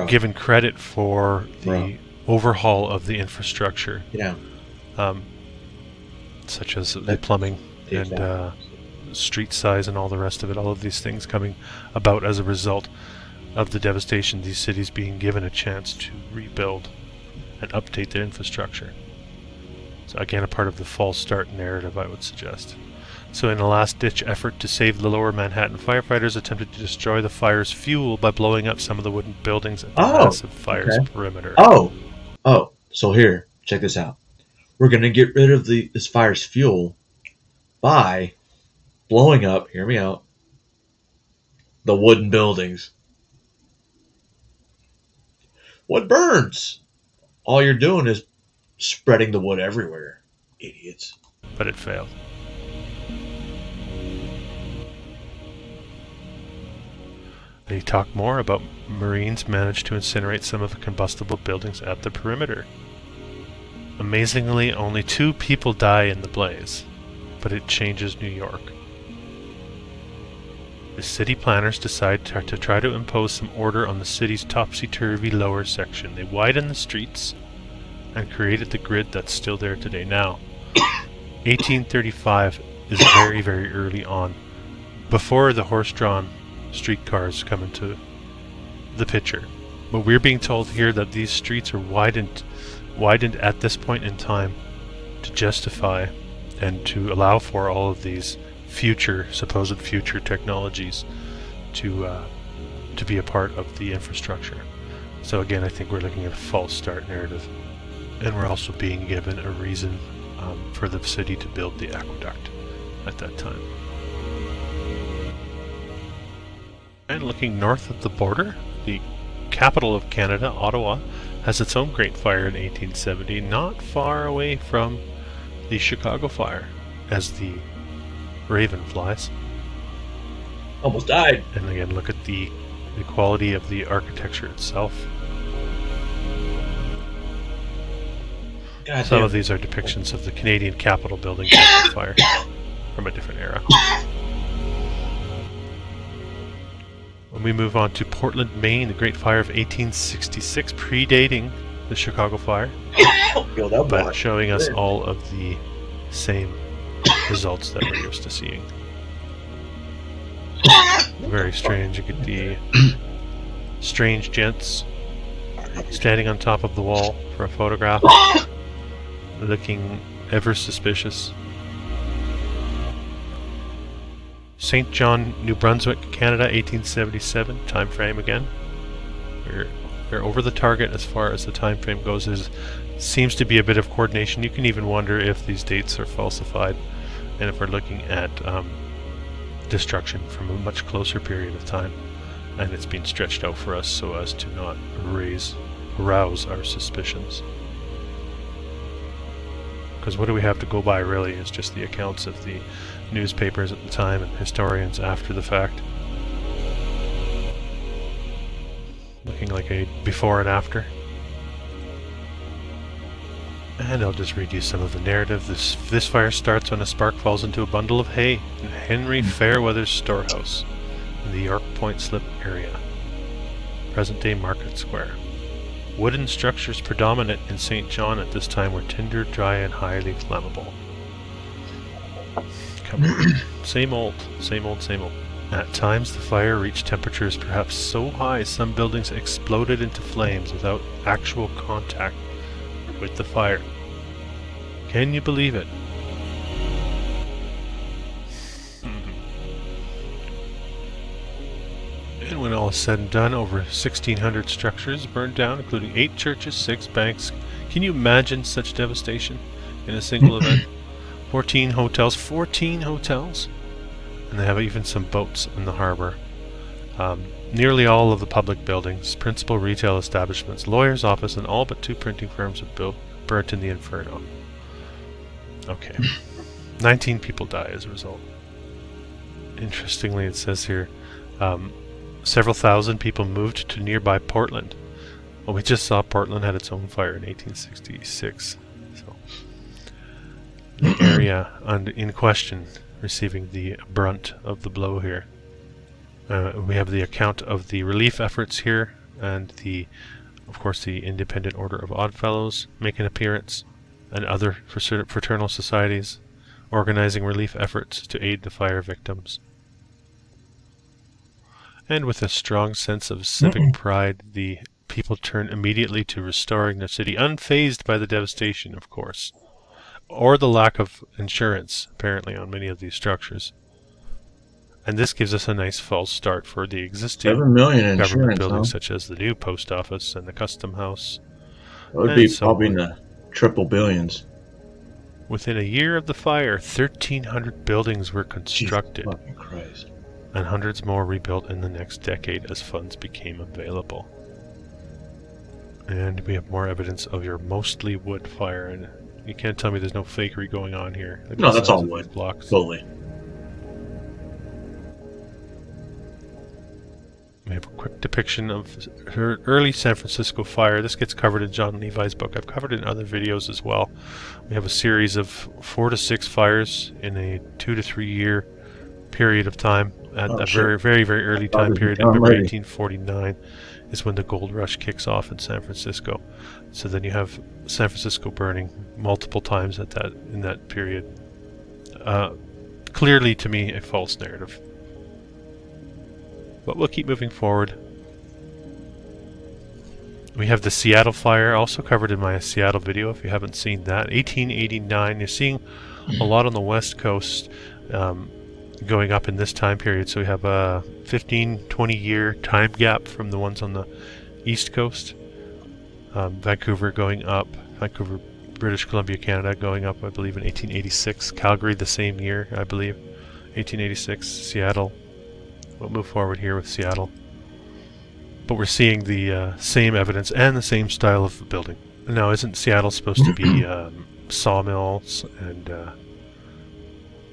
given credit for the overhaul of the infrastructure. Yeah. Such as the plumbing and street size and all the rest of it. All of these things coming about as a result of the devastation, these cities being given a chance to rebuild and update their infrastructure. So again, a part of the false start narrative, I would suggest. So in a last-ditch effort to save the lower Manhattan, firefighters attempted to destroy the fire's fuel by blowing up some of the wooden buildings at the massive fire's perimeter. So here, check this out. We're going to get rid of this fire's fuel by blowing up, hear me out, the wooden buildings. Wood burns. All you're doing is spreading the wood everywhere. Idiots. But it failed. They talk more about Marines managed to incinerate some of the combustible buildings at the perimeter. Amazingly, only 2 people die in the blaze, but it changes New York. The city planners decide to try to impose some order on the city's topsy-turvy lower section. They widened the streets and created the grid that's still there today. Now, 1835 is very, very early on, before the horse-drawn streetcars come into the picture. But we're being told here that these streets are widened at this point in time to justify and to allow for all of these supposed future technologies to be a part of the infrastructure. So again, I think we're looking at a false start narrative, and we're also being given a reason for the city to build the aqueduct at that time. And looking north of the border, the capital of Canada, Ottawa, has its own Great Fire in 1870, not far away from the Chicago Fire, as the raven flies. Almost died. And again, look at the quality of the architecture itself. Some of these are depictions of the Canadian Capitol building fire from a different era. When we move on to Portland, Maine, the Great Fire of 1866, predating the Chicago Fire, but showing us all of the same results that we're used to seeing. Very strange. You get the strange gents standing on top of the wall for a photograph, looking ever suspicious. St. John, New Brunswick, Canada, 1877, time frame again. We're over the target as far as the time frame goes. There seems to be a bit of coordination. You can even wonder if these dates are falsified, and if we're looking at destruction from a much closer period of time, and it's been stretched out for us so as to not arouse our suspicions. Because what do we have to go by really is just the accounts of the newspapers at the time and historians after the fact. Looking like a before and after. And I'll just read you some of the narrative. This fire starts when a spark falls into a bundle of hay in Henry Fairweather's storehouse in the York Point Slip area, present-day Market Square. Wooden structures predominant in St. John at this time were tinder, dry, and highly flammable. Come on. Same old, same old, same old. At times the fire reached temperatures perhaps so high some buildings exploded into flames without actual contact with the fire. Can you believe it? And when all is said and done, over 1,600 structures burned down, including 8 churches, 6 banks. Can you imagine such devastation in a single event? 14 hotels, and they have even some boats in the harbor. Nearly all of the public buildings, principal retail establishments, lawyers' office, and all but 2 printing firms have burnt in the inferno. Okay. 19 people die as a result. Interestingly, it says here, several thousand people moved to nearby Portland. Well, we just saw Portland had its own fire in 1866. So, the area in question receiving the brunt of the blow here. We have the account of the relief efforts here, and of course, the Independent Order of Oddfellows make an appearance, and other fraternal societies organizing relief efforts to aid the fire victims. And with a strong sense of civic pride, the people turn immediately to restoring their city, unfazed by the devastation, of course, or the lack of insurance, apparently, on many of these structures. And this gives us a nice false start for the existing government buildings, such as the new post office and the custom house. That would be probably in the triple billions. Within a year of the fire, 1,300 buildings were constructed. Jesus fucking Christ. And hundreds more rebuilt in the next decade as funds became available. And we have more evidence of your mostly wood fire, and you can't tell me there's no fakery going on here. No, that's all wood. Blocks. Totally. We have a quick depiction of her early San Francisco fire. This gets covered in John Levi's book. I've covered it in other videos as well. We have a series of 4 to 6 fires in a 2 to 3 year period of time. At a very, very, very early time period, November 1849 is when the gold rush kicks off in San Francisco. So then you have San Francisco burning multiple times in that period. Clearly, to me, a false narrative. But we'll keep moving forward. We have the Seattle fire, also covered in my Seattle video if you haven't seen that. 1889, you're seeing a lot on the West Coast going up in this time period. So we have a 15-20 year time gap from the ones on the East Coast. Vancouver going up, Vancouver, British Columbia, Canada going up, I believe, in 1886. Calgary the same year, I believe, 1886. Seattle, we'll move forward here with Seattle. But we're seeing the same evidence and the same style of building. Now, isn't Seattle supposed to be sawmills? And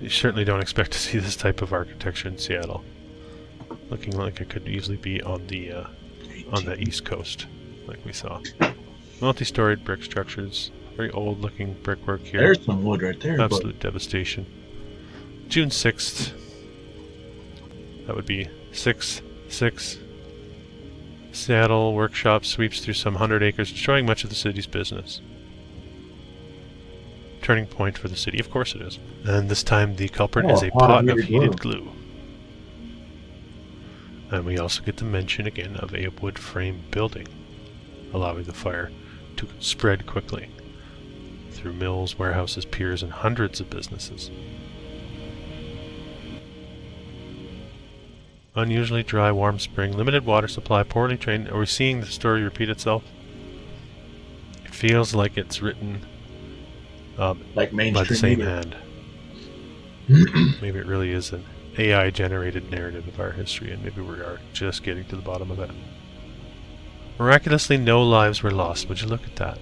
you certainly don't expect to see this type of architecture in Seattle. Looking like it could easily be on the East Coast, like we saw. Multi-storied brick structures, very old-looking brickwork here. There's some wood right there. Absolute devastation. June 6th. That would be 6/6. Seattle workshop sweeps through some 100 acres, destroying much of the city's business. Turning point for the city, of course it is. And this time the culprit is a pot of heated glue. And we also get the mention again of a wood frame building, allowing the fire to spread quickly through mills, warehouses, piers, and hundreds of businesses. Unusually dry, warm spring, limited water supply, poorly trained. Are we seeing the story repeat itself? It feels like it's written like by the same hand. Maybe it really is an AI-generated narrative of our history, and maybe we are just getting to the bottom of it. Miraculously, no lives were lost. Would you look at that?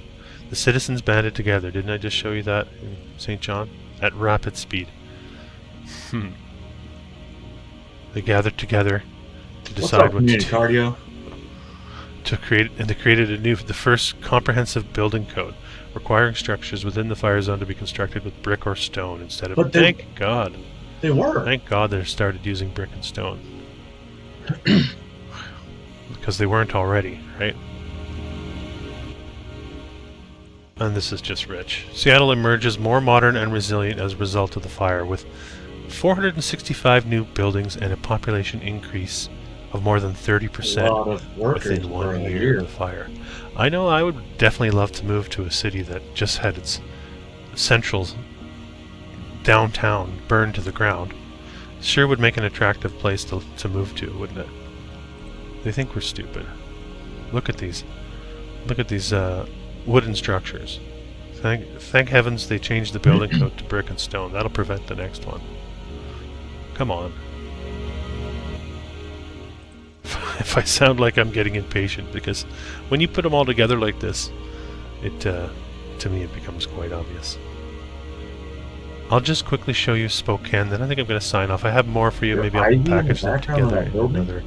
The citizens banded together. Didn't I just show you that in St. John? At rapid speed. They gathered together to decide what to do. Cardio? They created the first comprehensive building code, requiring structures within the fire zone to be constructed with brick or stone instead of. Thank God. They were. Thank God they started using brick and stone. Because they weren't already, right? And this is just rich. Seattle emerges more modern and resilient as a result of the fire, with 465 new buildings and a population increase of more than 30% within 1 year of the fire. I know I would definitely love to move to a city that just had its central downtown burned to the ground. Sure would make an attractive place to move to, wouldn't it? They think we're stupid. Look at these. Look at these wooden structures. Thank heavens they changed the building code to brick and stone. That'll prevent the next one. Come on. If I sound like I'm getting impatient, because when you put them all together like this, it to me it becomes quite obvious. I'll just quickly show you Spokane, then I think I'm going to sign off. I have more for you. Maybe I'll package them together in another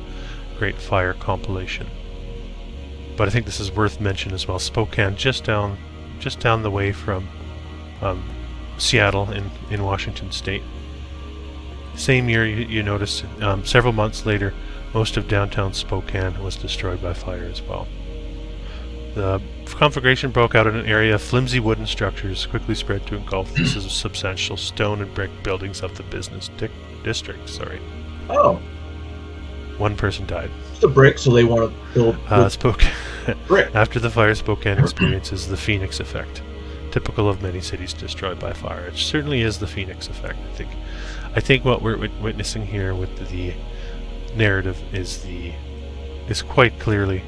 Great Fire compilation. But I think this is worth mentioning as well. Spokane, just down the way from Seattle in Washington State. Same year, you notice several months later, most of downtown Spokane was destroyed by fire as well. The conflagration broke out in an area of flimsy wooden structures, quickly spread to engulf the substantial stone and brick buildings of the business district. Sorry. Oh. One person died. It's the brick, so they want to build Spokane. brick. After the fire, Spokane experiences the Phoenix effect, typical of many cities destroyed by fire. It certainly is the Phoenix effect, I think what we're witnessing here with the narrative is quite clearly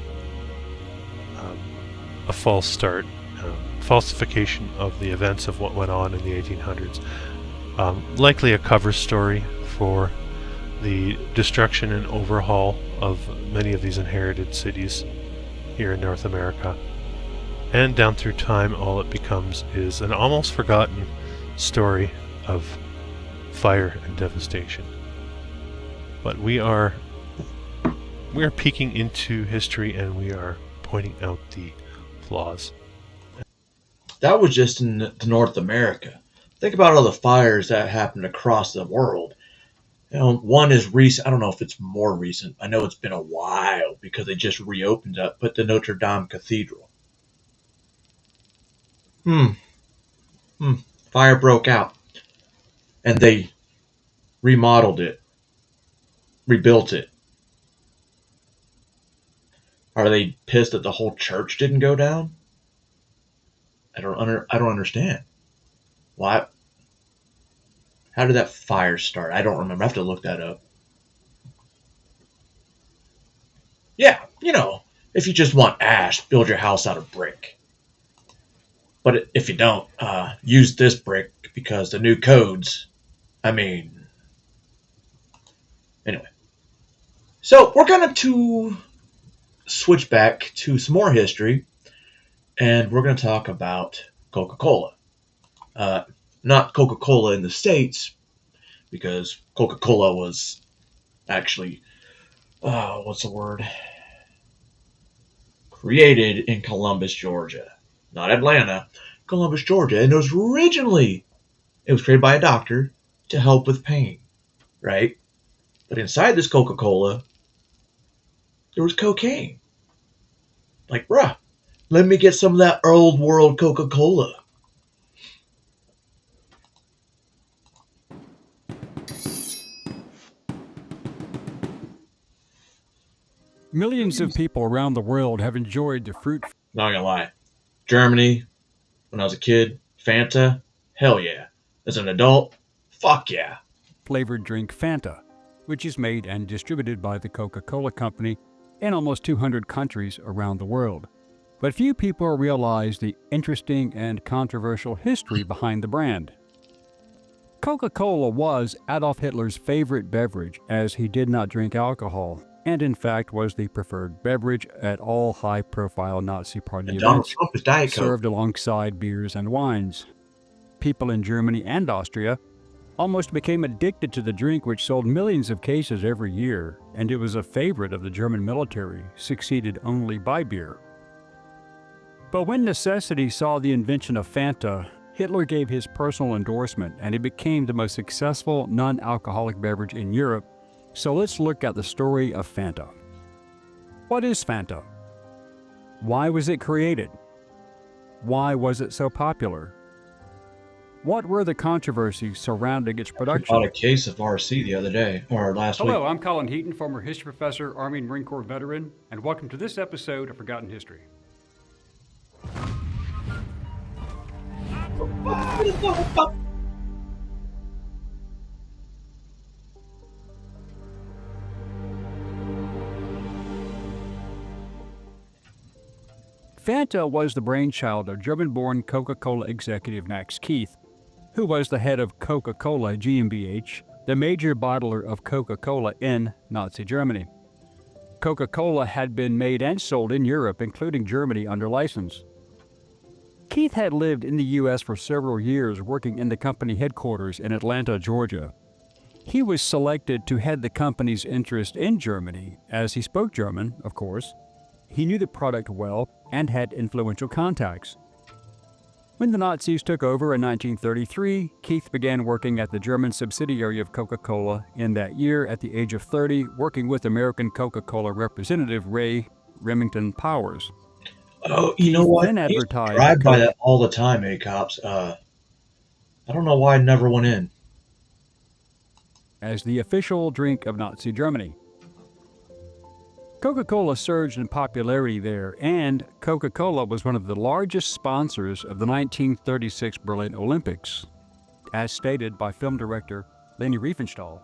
a false start, falsification of the events of what went on in the 1800s. Likely a cover story for the destruction and overhaul of many of these inherited cities here in North America. And down through time, all it becomes is an almost forgotten story of fire and devastation. But we are peeking into history, and we are pointing out the flaws. That was just in North America. Think about all the fires that happened across the world. You know, one is recent. I don't know if it's more recent. I know it's been a while because they just reopened up, but the Notre Dame Cathedral. Fire broke out. And they remodeled it, rebuilt it. Are they pissed that the whole church didn't go down? I don't understand. Why? How did that fire start? I don't remember. I have to look that up. Yeah, you know, if you just want ash, build your house out of brick. But if you don't, use this brick because the new codes, I mean... Anyway. So, we're going to switch back to some more history, and we're going to talk about Coca-Cola. Not Coca-Cola in the States, because Coca-Cola was actually, what's the word? Created in Columbus, Georgia. Not Atlanta, Columbus, Georgia. And it was created by a doctor to help with pain, right? But inside this Coca-Cola, there was cocaine. Like, bruh, let me get some of that old world Coca-Cola. Millions of people around the world have enjoyed the fruit. Not gonna lie. Germany, when I was a kid, Fanta, hell yeah. As an adult, fuck yeah. Flavored drink Fanta, which is made and distributed by the Coca-Cola Company in almost 200 countries around the world. But few people realize the interesting and controversial history behind the brand. Coca-Cola was Adolf Hitler's favorite beverage, as he did not drink alcohol, and in fact was the preferred beverage at all high-profile Nazi Party events, served alongside beers and wines. People in Germany and Austria almost became addicted to the drink, which sold millions of cases every year, and it was a favorite of the German military, succeeded only by beer. But when necessity saw the invention of Fanta, Hitler gave his personal endorsement, and it became the most successful non-alcoholic beverage in Europe. So let's look at the story of Fanta. What is Fanta? Why was it created? Why was it so popular? What were the controversies surrounding its production? I bought a case of RC the other day, or last week. Hello, I'm Colin Heaton, former history professor, Army and Marine Corps veteran, and welcome to this episode of Forgotten History. Fanta was the brainchild of German-born Coca-Cola executive Max Keith, who was the head of Coca-Cola GmbH, the major bottler of Coca-Cola in Nazi Germany. Coca-Cola had been made and sold in Europe, including Germany, under license. Keith had lived in the U.S. for several years, working in the company headquarters in Atlanta, Georgia. He was selected to head the company's interest in Germany, as he spoke German, of course. He knew the product well and had influential contacts. When the Nazis took over in 1933, Keith began working at the German subsidiary of Coca-Cola in that year at the age of 30, working with American Coca-Cola representative Ray Remington Powers. Oh, you know what? I drive by that all the time, cops. I don't know why I never went in. As the official drink of Nazi Germany. Coca-Cola surged in popularity there, and Coca-Cola was one of the largest sponsors of the 1936 Berlin Olympics, as stated by film director Leni Riefenstahl.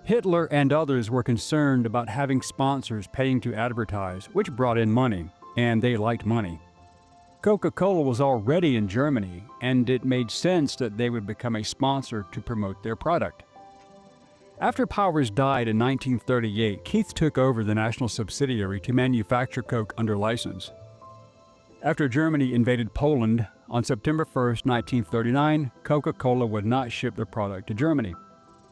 Hitler and others were concerned about having sponsors paying to advertise, which brought in money, and they liked money. Coca-Cola was already in Germany, and it made sense that they would become a sponsor to promote their product. After Powers died in 1938, Keith took over the national subsidiary to manufacture Coke under license. After Germany invaded Poland on September 1, 1939, Coca-Cola would not ship the product to Germany,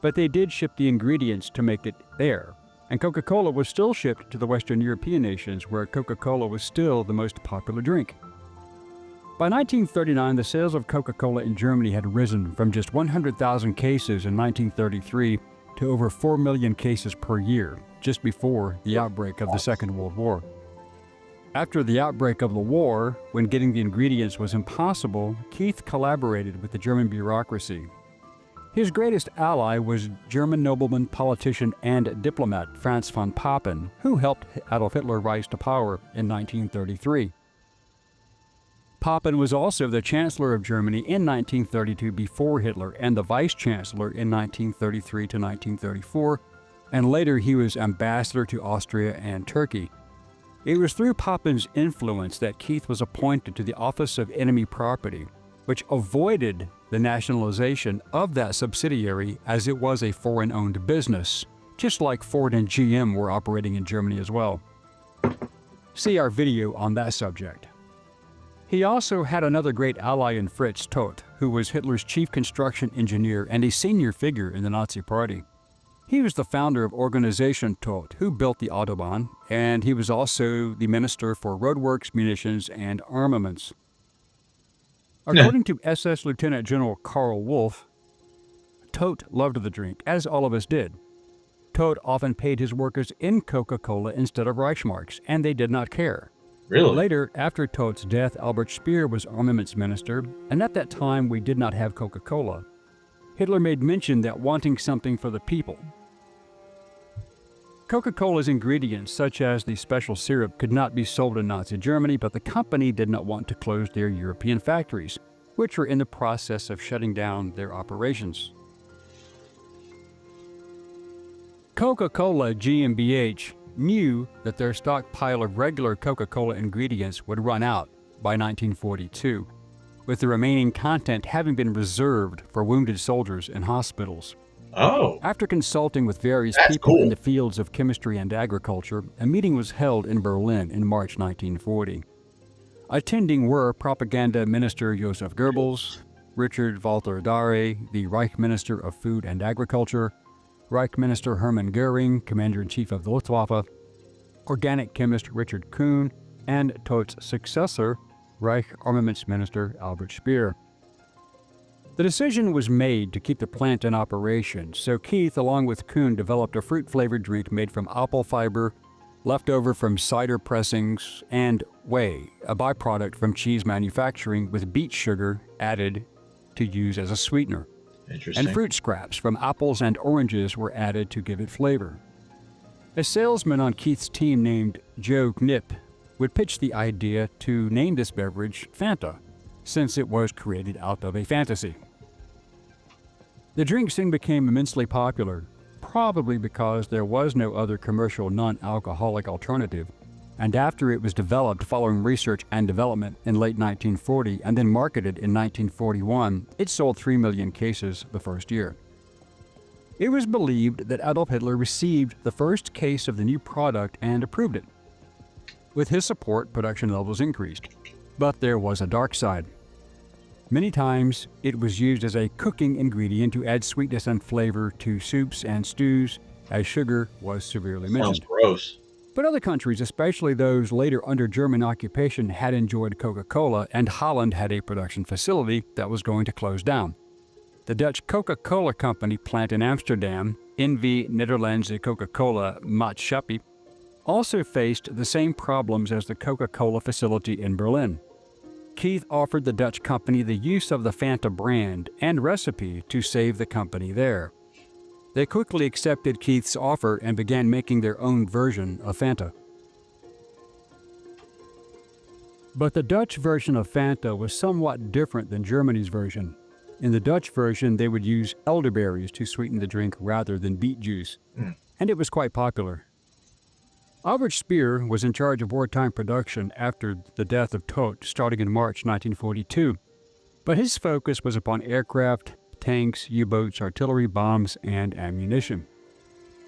but they did ship the ingredients to make it there, and Coca-Cola was still shipped to the Western European nations, where Coca-Cola was still the most popular drink. By 1939, the sales of Coca-Cola in Germany had risen from just 100,000 cases in 1933 to over 4 million cases per year, just before the outbreak of the Second World War. After the outbreak of the war, when getting the ingredients was impossible, Keith collaborated with the German bureaucracy. His greatest ally was German nobleman, politician, and diplomat Franz von Papen, who helped Adolf Hitler rise to power in 1933. Papen was also the Chancellor of Germany in 1932 before Hitler and the Vice Chancellor in 1933 to 1934, and later he was ambassador to Austria and Turkey. It was through Papen's influence that Keith was appointed to the Office of Enemy Property, which avoided the nationalization of that subsidiary as it was a foreign-owned business, just like Ford and GM were operating in Germany as well. See our video on that subject. He also had another great ally in Fritz Todt, who was Hitler's chief construction engineer and a senior figure in the Nazi Party. He was the founder of Organisation Todt, who built the Autobahn, and he was also the minister for roadworks, munitions, and armaments. According to SS Lieutenant General Karl Wolff, Todt loved the drink, as all of us did. Todt often paid his workers in Coca-Cola instead of Reichsmarks, and they did not care. Really? Later, after Todt's death, Albert Speer was armaments minister, and at that time we did not have Coca-Cola. Hitler made mention that wanting something for the people. Coca-Cola's ingredients, such as the special syrup, could not be sold in Nazi Germany, but the company did not want to close their European factories, which were in the process of shutting down their operations. Coca-Cola GmbH knew that their stockpile of regular Coca-Cola ingredients would run out by 1942, with the remaining content having been reserved for wounded soldiers in hospitals. Oh. After consulting with various people in the fields of chemistry and agriculture, a meeting was held in Berlin in March 1940. Attending were Propaganda Minister Joseph Goebbels, Richard Walter Darre, the Reich Minister of Food and Agriculture, Reich Minister Hermann Goering, Commander-in-Chief of the Luftwaffe, Organic Chemist Richard Kuhn, and Todt's successor, Reich Armaments Minister Albert Speer. The decision was made to keep the plant in operation, so Keith, along with Kuhn, developed a fruit-flavored drink made from apple fiber, left over from cider pressings, and whey, a byproduct from cheese manufacturing with beet sugar added to use as a sweetener. Interesting. And fruit scraps from apples and oranges were added to give it flavor. A salesman on Keith's team named Joe Knipp would pitch the idea to name this beverage Fanta, since it was created out of a fantasy. The drink soon became immensely popular, probably because there was no other commercial non-alcoholic alternative, and after it was developed following research and development in late 1940 and then marketed in 1941, it sold 3 million cases the first year. It was believed that Adolf Hitler received the first case of the new product and approved it. With his support, production levels increased, but there was a dark side. Many times, it was used as a cooking ingredient to add sweetness and flavor to soups and stews, as sugar was severely mentioned. Sounds gross. But other countries, especially those later under German occupation, had enjoyed Coca-Cola, and Holland had a production facility that was going to close down. The Dutch Coca-Cola Company plant in Amsterdam, NV Nederlandse Coca-Cola Maatschappij, also faced the same problems as the Coca-Cola facility in Berlin. Keith offered the Dutch company the use of the Fanta brand and recipe to save the company there. They quickly accepted Keith's offer and began making their own version of Fanta. But the Dutch version of Fanta was somewhat different than Germany's version. In the Dutch version, they would use elderberries to sweeten the drink rather than beet juice, and it was quite popular. Albert Speer was in charge of wartime production after the death of Todt starting in March 1942, but his focus was upon aircraft, tanks, U-boats, artillery, bombs, and ammunition.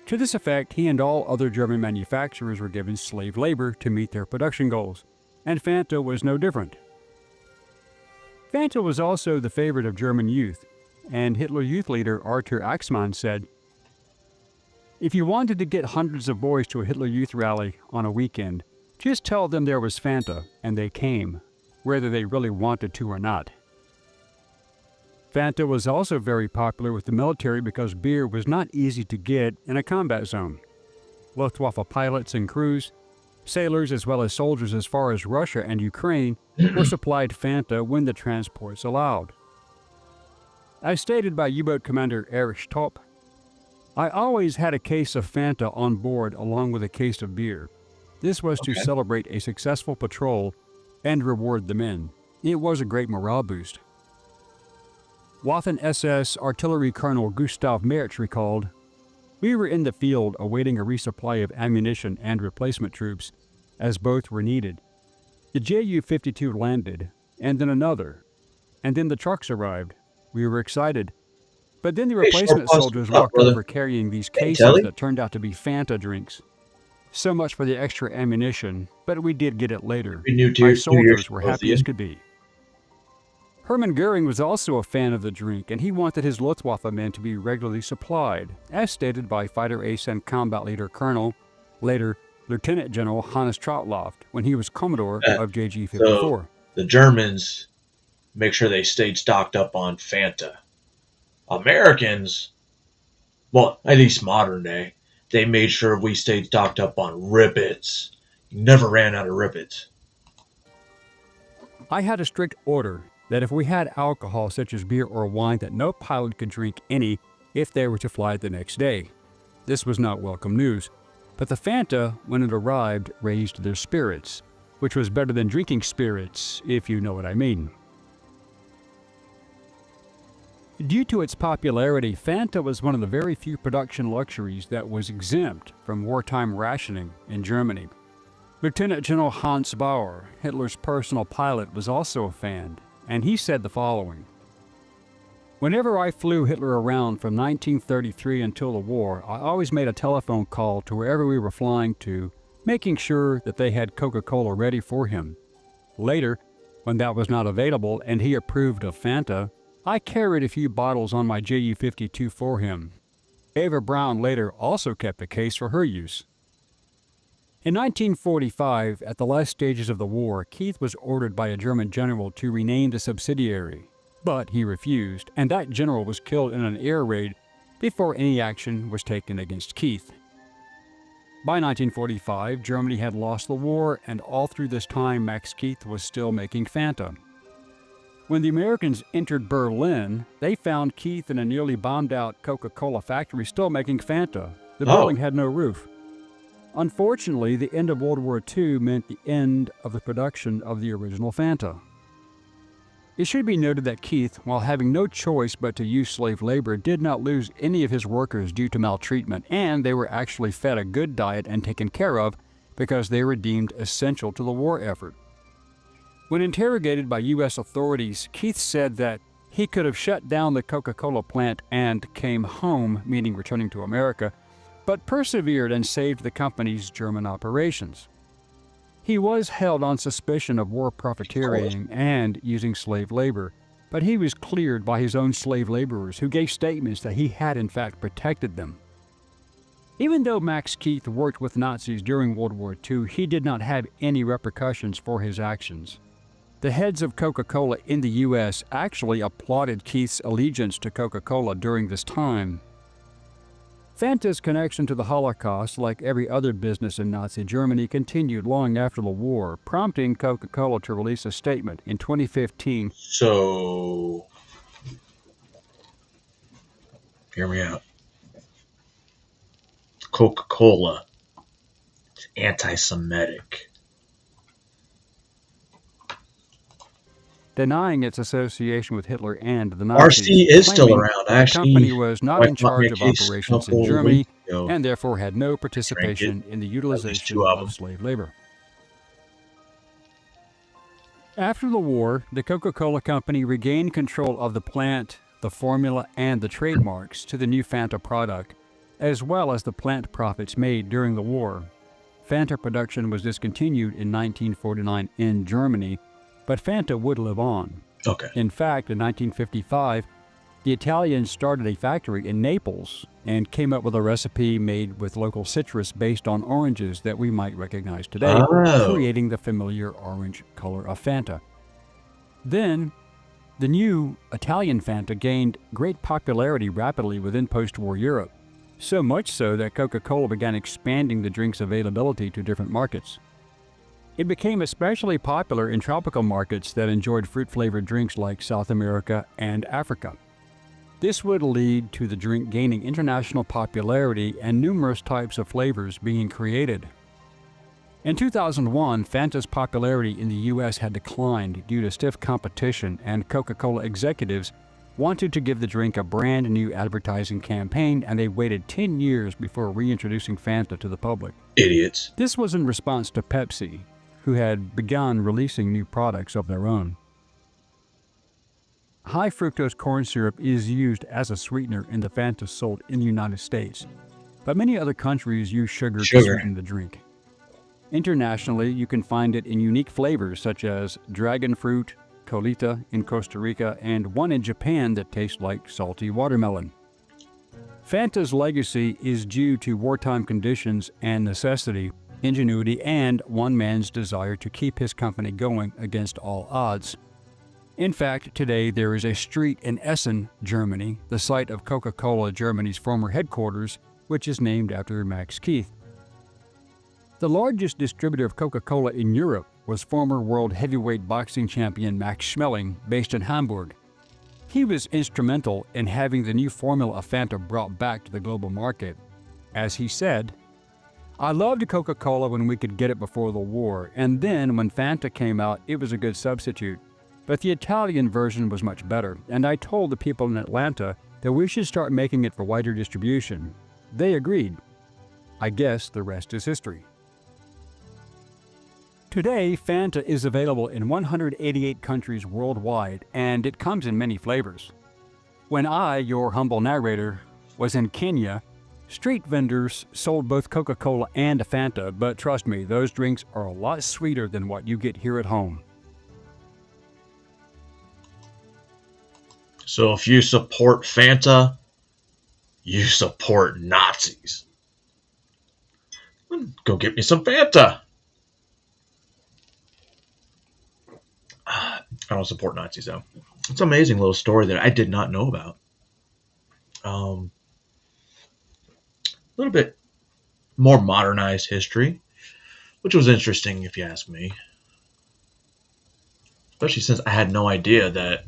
To this effect, he and all other German manufacturers were given slave labor to meet their production goals, and Fanta was no different. Fanta was also the favorite of German youth, and Hitler Youth leader Arthur Axmann said, "If you wanted to get hundreds of boys to a Hitler Youth rally on a weekend, just tell them there was Fanta, and they came, whether they really wanted to or not." Fanta was also very popular with the military because beer was not easy to get in a combat zone. Luftwaffe pilots and crews, sailors as well as soldiers as far as Russia and Ukraine were supplied Fanta when the transports allowed. As stated by U-boat Commander Erich Topp, I always had a case of Fanta on board along with a case of beer. This was to celebrate a successful patrol and reward the men. It was a great morale boost. Waffen SS Artillery Colonel Gustav Merch recalled, "We were in the field awaiting a resupply of ammunition and replacement troops, as both were needed. The Ju-52 landed, and then another, and then the trucks arrived. We were excited. But then the replacement soldiers walked over carrying these cases that turned out to be Fanta drinks. So much for the extra ammunition, but we did get it later. My soldiers were happy as could be." Hermann Goering was also a fan of the drink, and he wanted his Luftwaffe men to be regularly supplied, as stated by fighter ace and combat leader Colonel, later Lieutenant General Hannes Trautloft, when he was Commodore of JG-54. So the Germans make sure they stayed stocked up on Fanta. Americans, well, at least modern day, they made sure we stayed stocked up on Ribbits. You never ran out of Ribbits. I had a strict order that if we had alcohol such as beer or wine, that no pilot could drink any if they were to fly the next day. This was not welcome news, but the Fanta, when it arrived, raised their spirits, which was better than drinking spirits, if you know what I mean. Due to its popularity, Fanta was one of the very few production luxuries that was exempt from wartime rationing in Germany. Lieutenant General Hans Bauer, Hitler's personal pilot, was also a fan, and he said the following: "Whenever I flew Hitler around from 1933 until the war, I always made a telephone call to wherever we were flying to, making sure that they had Coca-Cola ready for him. Later, when that was not available and he approved of Fanta, I carried a few bottles on my Ju-52 for him." Eva Braun later also kept a case for her use. In 1945, at the last stages of the war, Keith was ordered by a German general to rename the subsidiary, but he refused, and that general was killed in an air raid before any action was taken against Keith. By 1945, Germany had lost the war, and all through this time, Max Keith was still making Fanta. When the Americans entered Berlin, they found Keith in a nearly bombed-out Coca-Cola factory still making Fanta. The building had no roof. Unfortunately, the end of World War II meant the end of the production of the original Fanta. It should be noted that Keith, while having no choice but to use slave labor, did not lose any of his workers due to maltreatment, and they were actually fed a good diet and taken care of because they were deemed essential to the war effort. When interrogated by U.S. authorities, Keith said that he could have shut down the Coca-Cola plant and came home, meaning returning to America, but persevered and saved the company's German operations. He was held on suspicion of war profiteering and using slave labor, but he was cleared by his own slave laborers who gave statements that he had in fact protected them. Even though Max Keith worked with Nazis during World War II, he did not have any repercussions for his actions. The heads of Coca-Cola in the U.S. actually applauded Keith's allegiance to Coca-Cola during this time. Fanta's connection to the Holocaust, like every other business in Nazi Germany, continued long after the war, prompting Coca-Cola to release a statement in 2015. So, hear me out. Coca-Cola is anti-Semitic. Denying its association with Hitler and the Nazis. RC is still around. Actually, the company was not in charge of operations in Germany and therefore had no participation in the utilization of slave labor. After the war, the Coca-Cola Company regained control of the plant, the formula, and the trademarks to the new Fanta product, as well as the plant profits made during the war. Fanta production was discontinued in 1949 in Germany, but Fanta would live on. In fact, in 1955, the Italians started a factory in Naples and came up with a recipe made with local citrus based on oranges that we might recognize today, creating the familiar orange color of Fanta. Then, the new Italian Fanta gained great popularity rapidly within post-war Europe, so much so that Coca-Cola began expanding the drink's availability to different markets. It became especially popular in tropical markets that enjoyed fruit-flavored drinks like South America and Africa. This would lead to the drink gaining international popularity and numerous types of flavors being created. In 2001, Fanta's popularity in the US had declined due to stiff competition, and Coca-Cola executives wanted to give the drink a brand new advertising campaign, and they waited 10 years before reintroducing Fanta to the public. Idiots. This was in response to Pepsi, who had begun releasing new products of their own. High fructose corn syrup is used as a sweetener in the Fanta sold in the United States, but many other countries use sugar to sweeten the drink. Internationally, you can find it in unique flavors such as dragon fruit, colita in Costa Rica, and one in Japan that tastes like salty watermelon. Fanta's legacy is due to wartime conditions and necessity, ingenuity, and one man's desire to keep his company going against all odds. In fact, today there is a street in Essen, Germany, the site of Coca-Cola Germany's former headquarters, which is named after Max Keith. The largest distributor of Coca-Cola in Europe was former world heavyweight boxing champion Max Schmeling, based in Hamburg. He was instrumental in having the new formula of Fanta brought back to the global market. As he said, "I loved Coca-Cola when we could get it before the war, and then when Fanta came out, it was a good substitute. But the Italian version was much better, and I told the people in Atlanta that we should start making it for wider distribution. They agreed. I guess the rest is history." Today, Fanta is available in 188 countries worldwide, and it comes in many flavors. When I, your humble narrator, was in Kenya, street vendors sold both Coca-Cola and Fanta, but trust me, those drinks are a lot sweeter than what you get here at home. So if you support Fanta, you support Nazis. Go get me some Fanta. I don't support Nazis, though. It's an amazing little story that I did not know about. A little bit more modernized history, which was interesting if you ask me. Especially since I had no idea that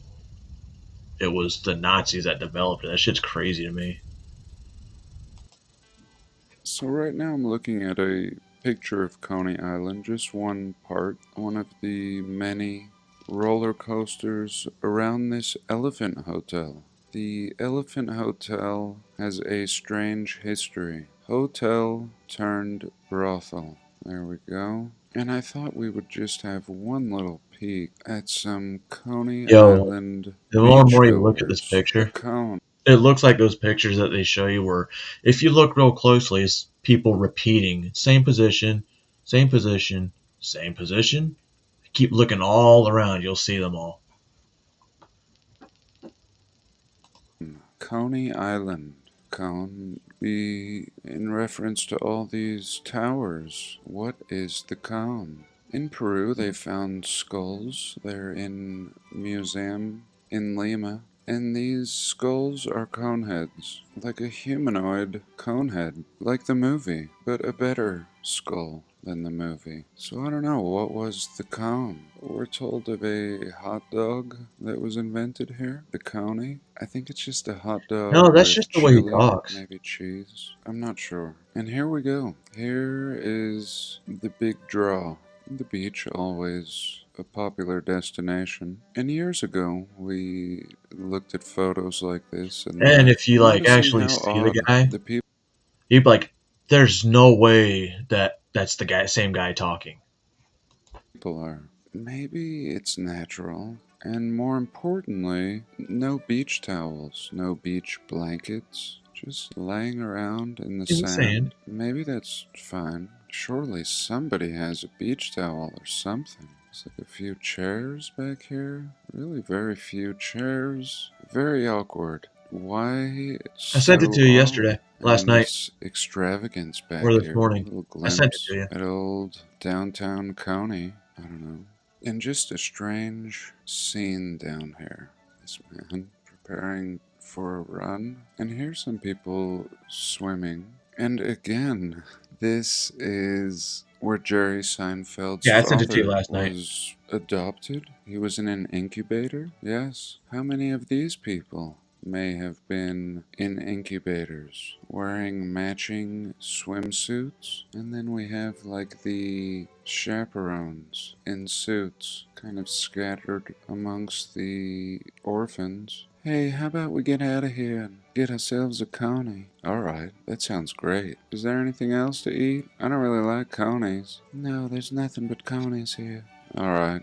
it was the Nazis that developed it. That shit's crazy to me. So right now I'm looking at a picture of Coney Island, just one part, one of the many roller coasters around this Elephant Hotel. The Elephant Hotel has a strange history. Hotel turned brothel. There we go. And I thought we would just have one little peek at some Coney Island. The more and more you look at this beachgoers. picture, The cone. it looks like those pictures that they show you where, if you look real closely, it's people repeating same position, same position, same position. Keep looking all around, you'll see them all. Coney Island. Cone be in reference to all these towers. What is the cone? In Peru, they found skulls. They're in museum in Lima. And these skulls are cone heads. Like a humanoid cone head. Like the movie, but a better skull than the movie. So I don't know, what was the cone? We're told of a hot dog that was invented here. The coney. I think it's just a hot dog. No, that's with just the way he chili, talks. Maybe cheese. I'm not sure. And here we go. Here is the big draw. The beach, always a popular destination. And years ago, we looked at photos like this. And if you like noticing actually how see the odd guy, the people you'd be like, there's no way that that's the guy, same guy talking. are. Maybe it's natural. And more importantly, no beach towels, no beach blankets, just laying around in the In the sand. Maybe that's fine. Surely somebody has a beach towel or something. There's like a few chairs back here. Really very few chairs. Very awkward. Why I sent it to you yesterday, last and night. this extravagance back Or this here. morning. A little I sent it glimpse to you. at old downtown Coney. I don't know. And just a strange scene down here. This man preparing for a run. And here's some people swimming. And again, this is where Jerry Seinfeld's Yeah, I sent it to you father last night. was adopted. He was in an incubator. Yes. How many of these people may have been in incubators, wearing matching swimsuits. And then we have like the chaperones in suits, kind of scattered amongst the orphans. Hey, how about we get out of here and get ourselves a coney? Alright, that sounds great. Is there anything else to eat? I don't really like conies. No, there's nothing but conies here. Alright.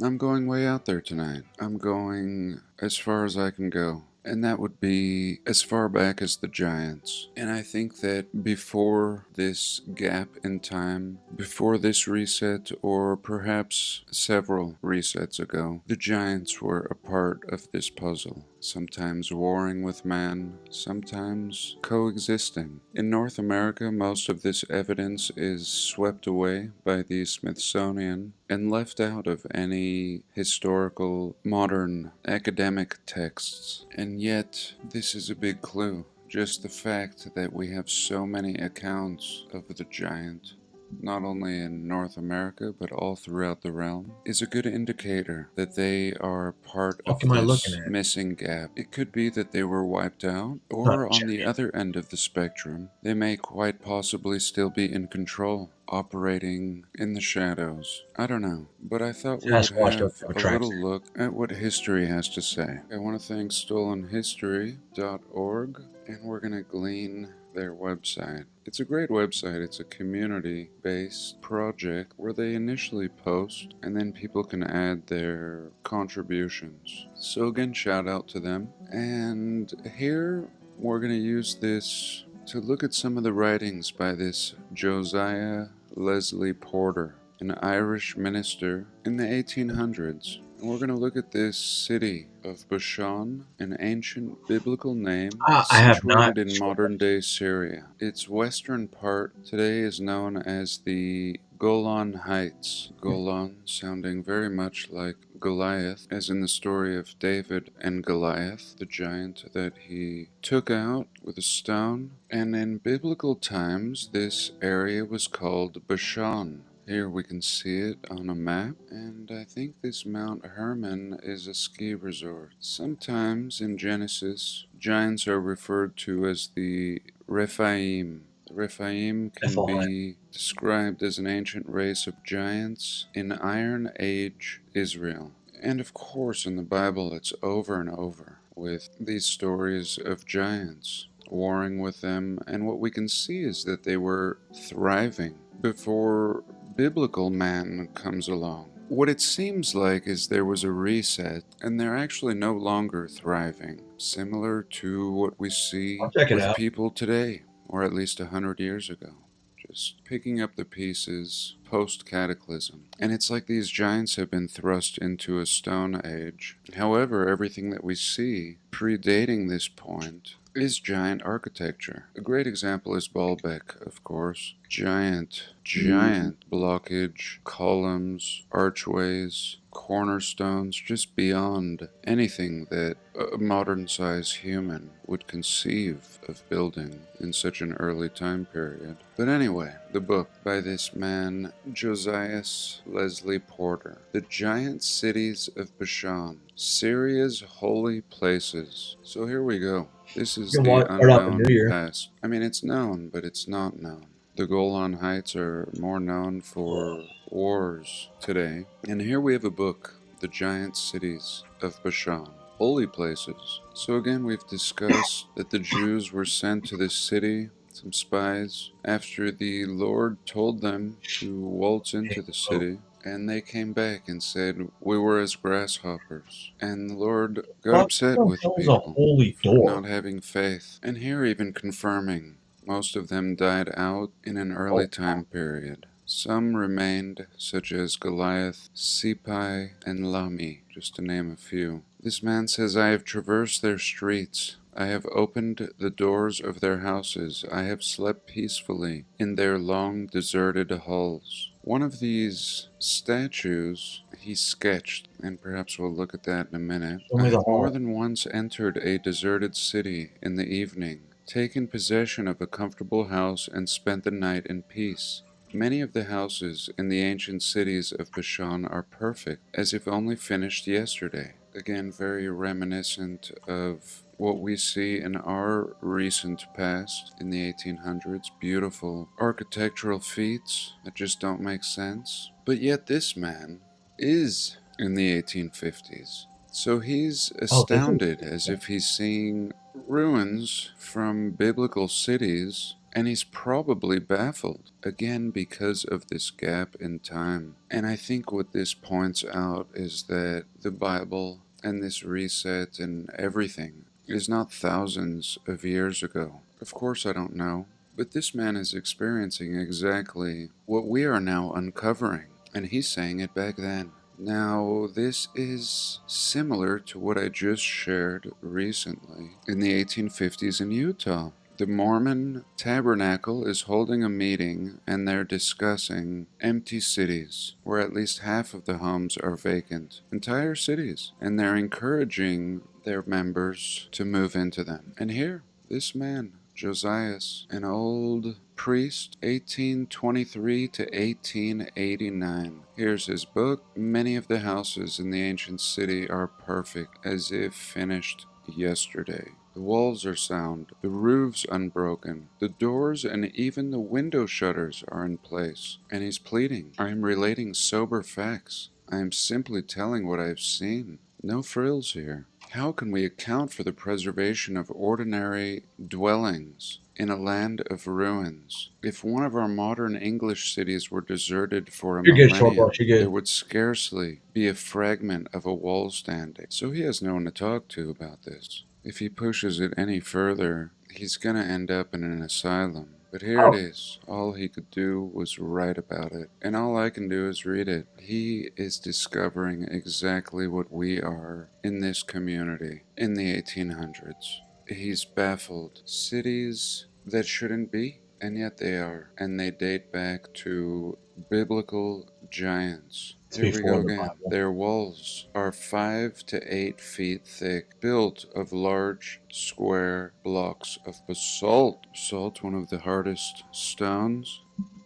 I'm going way out there tonight. I'm going as far as I can go. And that would be as far back as the Giants. And I think that before this gap in time, before this reset, or perhaps several resets ago, the Giants were a part of this puzzle. Sometimes warring with man, sometimes coexisting. In North America, most of this evidence is swept away by the Smithsonian and left out of any historical, modern, academic texts. And yet, this is a big clue. Just the fact that we have so many accounts of the giant, not only in North America, but all throughout the realm, is a good indicator that they are part of this missing gap. It could be that they were wiped out, or on the other end of the spectrum, they may quite possibly still be in control, operating in the shadows. I don't know, but I thought we would have a little look at what history has to say. I want to thank stolenhistory.org, and we're going to glean their website. It's a great website. It's a community-based project where they initially post and then people can add their contributions. So again, shout out to them. And here we're going to use this to look at some of the writings by this Josiah Leslie Porter, an Irish minister in the 1800s. And we're going to look at this city of Bashan, an ancient biblical name situated in modern-day Syria. Its western part today is known as the Golan Heights. Golan sounding very much like Goliath, as in the story of David and Goliath, the giant that he took out with a stone. And in biblical times, this area was called Bashan. Here we can see it on a map, and I think this Mount Hermon is a ski resort. Sometimes in Genesis, giants are referred to as the Rephaim. The Rephaim can be described as an ancient race of giants in Iron Age Israel. And of course in the Bible it's over and over with these stories of giants, warring with them, and what we can see is that they were thriving before biblical man comes along. What it seems like is there was a reset, and they're actually no longer thriving, similar to what we see with people today, or at least 100 years ago. Just picking up the pieces post-cataclysm. And it's like these giants have been thrust into a stone age. However, everything that we see predating this point is giant architecture. A great example is Baalbek, of course. Giant blockage, columns, archways, cornerstones, just beyond anything that a modern-sized human would conceive of building in such an early time period. But anyway, the book by this man, Josiah Leslie Porter, The Giant Cities of Bashan, Syria's Holy Places. So here we go. This is the unknown past. I mean, it's known, but it's not known. The Golan Heights are more known for wars today. And here we have a book, The Giant Cities of Bashan, Holy Places. So again, we've discussed that the Jews were sent to this city, some spies, after the Lord told them to waltz into the city. And they came back and said, we were as grasshoppers. And the Lord got upset with people for not having faith. And here even confirming, most of them died out in an early time period. Some remained, such as Goliath, Sipai, and Lami, just to name a few. This man says, I have traversed their streets. I have opened the doors of their houses. I have slept peacefully in their long deserted halls. One of these statues he sketched, and perhaps we'll look at that in a minute. I have more than once entered a deserted city in the evening, taken possession of a comfortable house, and spent the night in peace. Many of the houses in the ancient cities of Bashan are perfect, as if only finished yesterday. Again, very reminiscent of what we see in our recent past in the 1800s. Beautiful architectural feats that just don't make sense. But yet this man is in the 1850s. So he's astounded as if he's seeing ruins from biblical cities, and he's probably baffled, again because of this gap in time. And I think what this points out is that the Bible and this reset and everything is not thousands of years ago. Of course I don't know, but this man is experiencing exactly what we are now uncovering, and he's saying it back then. Now, this is similar to what I just shared recently in the 1850s in Utah. The Mormon Tabernacle is holding a meeting and they're discussing empty cities where at least half of the homes are vacant. Entire cities. And they're encouraging their members to move into them. And here, this man, Josias, an old priest, 1823 to 1889. Here's his book. Many of the houses in the ancient city are perfect, as if finished yesterday. The walls are sound, the roofs unbroken, the doors and even the window shutters are in place. And he's pleading, I am relating sober facts. I am simply telling what I have seen. No frills here. How can we account for the preservation of ordinary dwellings in a land of ruins? If one of our modern English cities were deserted for a millennium, there would scarcely be a fragment of a wall standing. So he has no one to talk to about this. If he pushes it any further, he's gonna end up in an asylum. But here it is. All he could do was write about it. And all I can do is read it. He is discovering exactly what we are in this community in the 1800s. He's baffled. Cities that shouldn't be, and yet they are. And they date back to biblical giants. Here we go again. Their walls are 5 to 8 feet thick, built of large square blocks of basalt. Basalt, one of the hardest stones,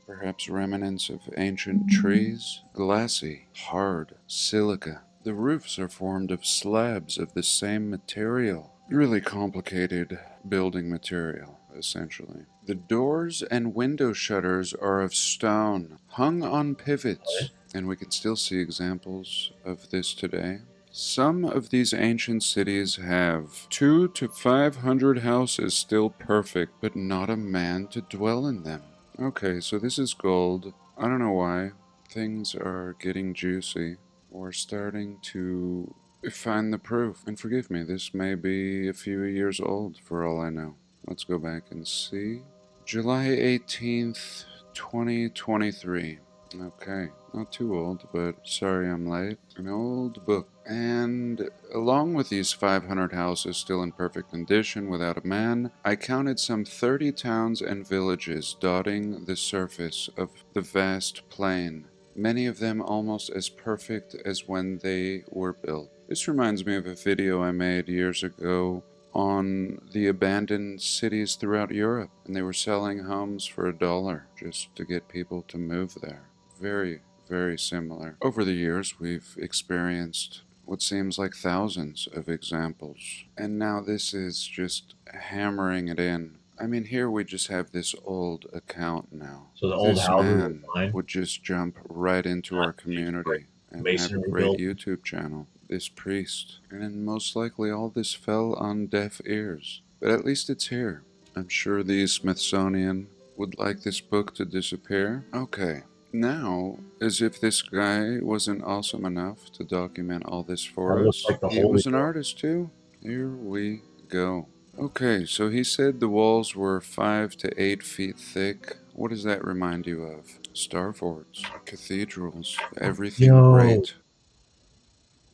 perhaps remnants of ancient trees. Glassy, hard, silica. The roofs are formed of slabs of the same material. Really complicated building material, essentially. The doors and window shutters are of stone, hung on pivots. And we can still see examples of this today. Some of these ancient cities have 200 to 500 houses still perfect, but not a man to dwell in them. Okay, so this is gold. I don't know why. Things are getting juicy. We're starting to find the proof. And forgive me, this may be a few years old for all I know. Let's go back and see. July 18th, 2023. Okay, not too old, but sorry I'm late. An old book. And along with these 500 houses still in perfect condition without a man, I counted some 30 towns and villages dotting the surface of the vast plain. Many of them almost as perfect as when they were built. This reminds me of a video I made years ago on the abandoned cities throughout Europe, and they were selling homes for $1 just to get people to move there. Very, very similar. Over the years, we've experienced what seems like thousands of examples. And now this is just hammering it in. I mean, here we just have this old account now. So the old man would just jump right into our community and have a great YouTube channel. This priest. And most likely all this fell on deaf ears. But at least it's here. I'm sure the Smithsonian would like this book to disappear. Okay. Now, as if this guy wasn't awesome enough to document all this for us, he was an artist too. Here we go. Okay, so he said the walls were 5 to 8 feet thick. What does that remind you of? Star forts, cathedrals, everything great.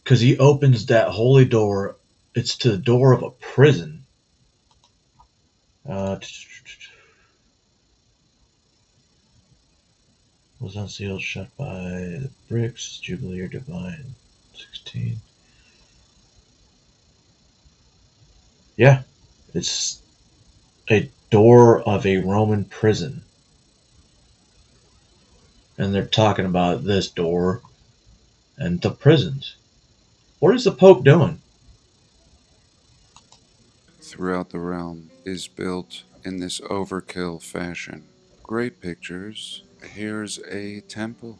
Because he opens that holy door, it's to the door of a prison. Was unsealed, shut by the bricks, Jubilee or Divine, 16. Yeah, it's a door of a Roman prison. And they're talking about this door and the prisons. What is the Pope doing? Throughout the realm is built in this overkill fashion. Great pictures. Here's a temple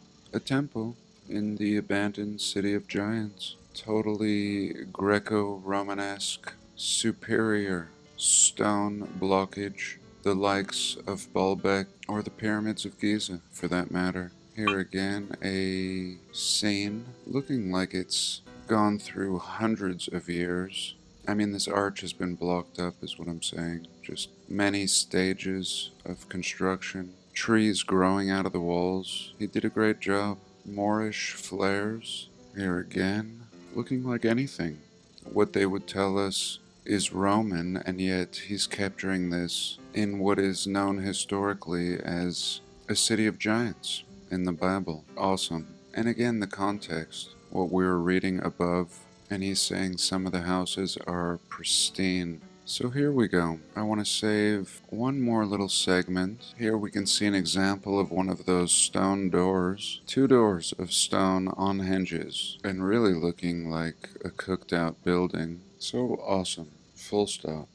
in the abandoned city of giants. Totally Greco-Romanesque, superior stone blockage, the likes of Baalbek or the pyramids of Giza for that matter. Here again, a scene looking like it's gone through hundreds of years. I mean, this arch has been blocked up is what I'm saying. Just many stages of construction. Trees growing out of the walls. He did a great job. Moorish flares. Here again, looking like anything. What they would tell us is Roman, and yet he's capturing this in what is known historically as a city of giants in the Bible. Awesome. And again, the context, what we were reading above, and he's saying some of the houses are pristine. So here we go. I want to save one more little segment. Here we can see an example of one of those stone doors. 2 doors of stone on hinges, and really looking like a cooked out building. So awesome. Full stop.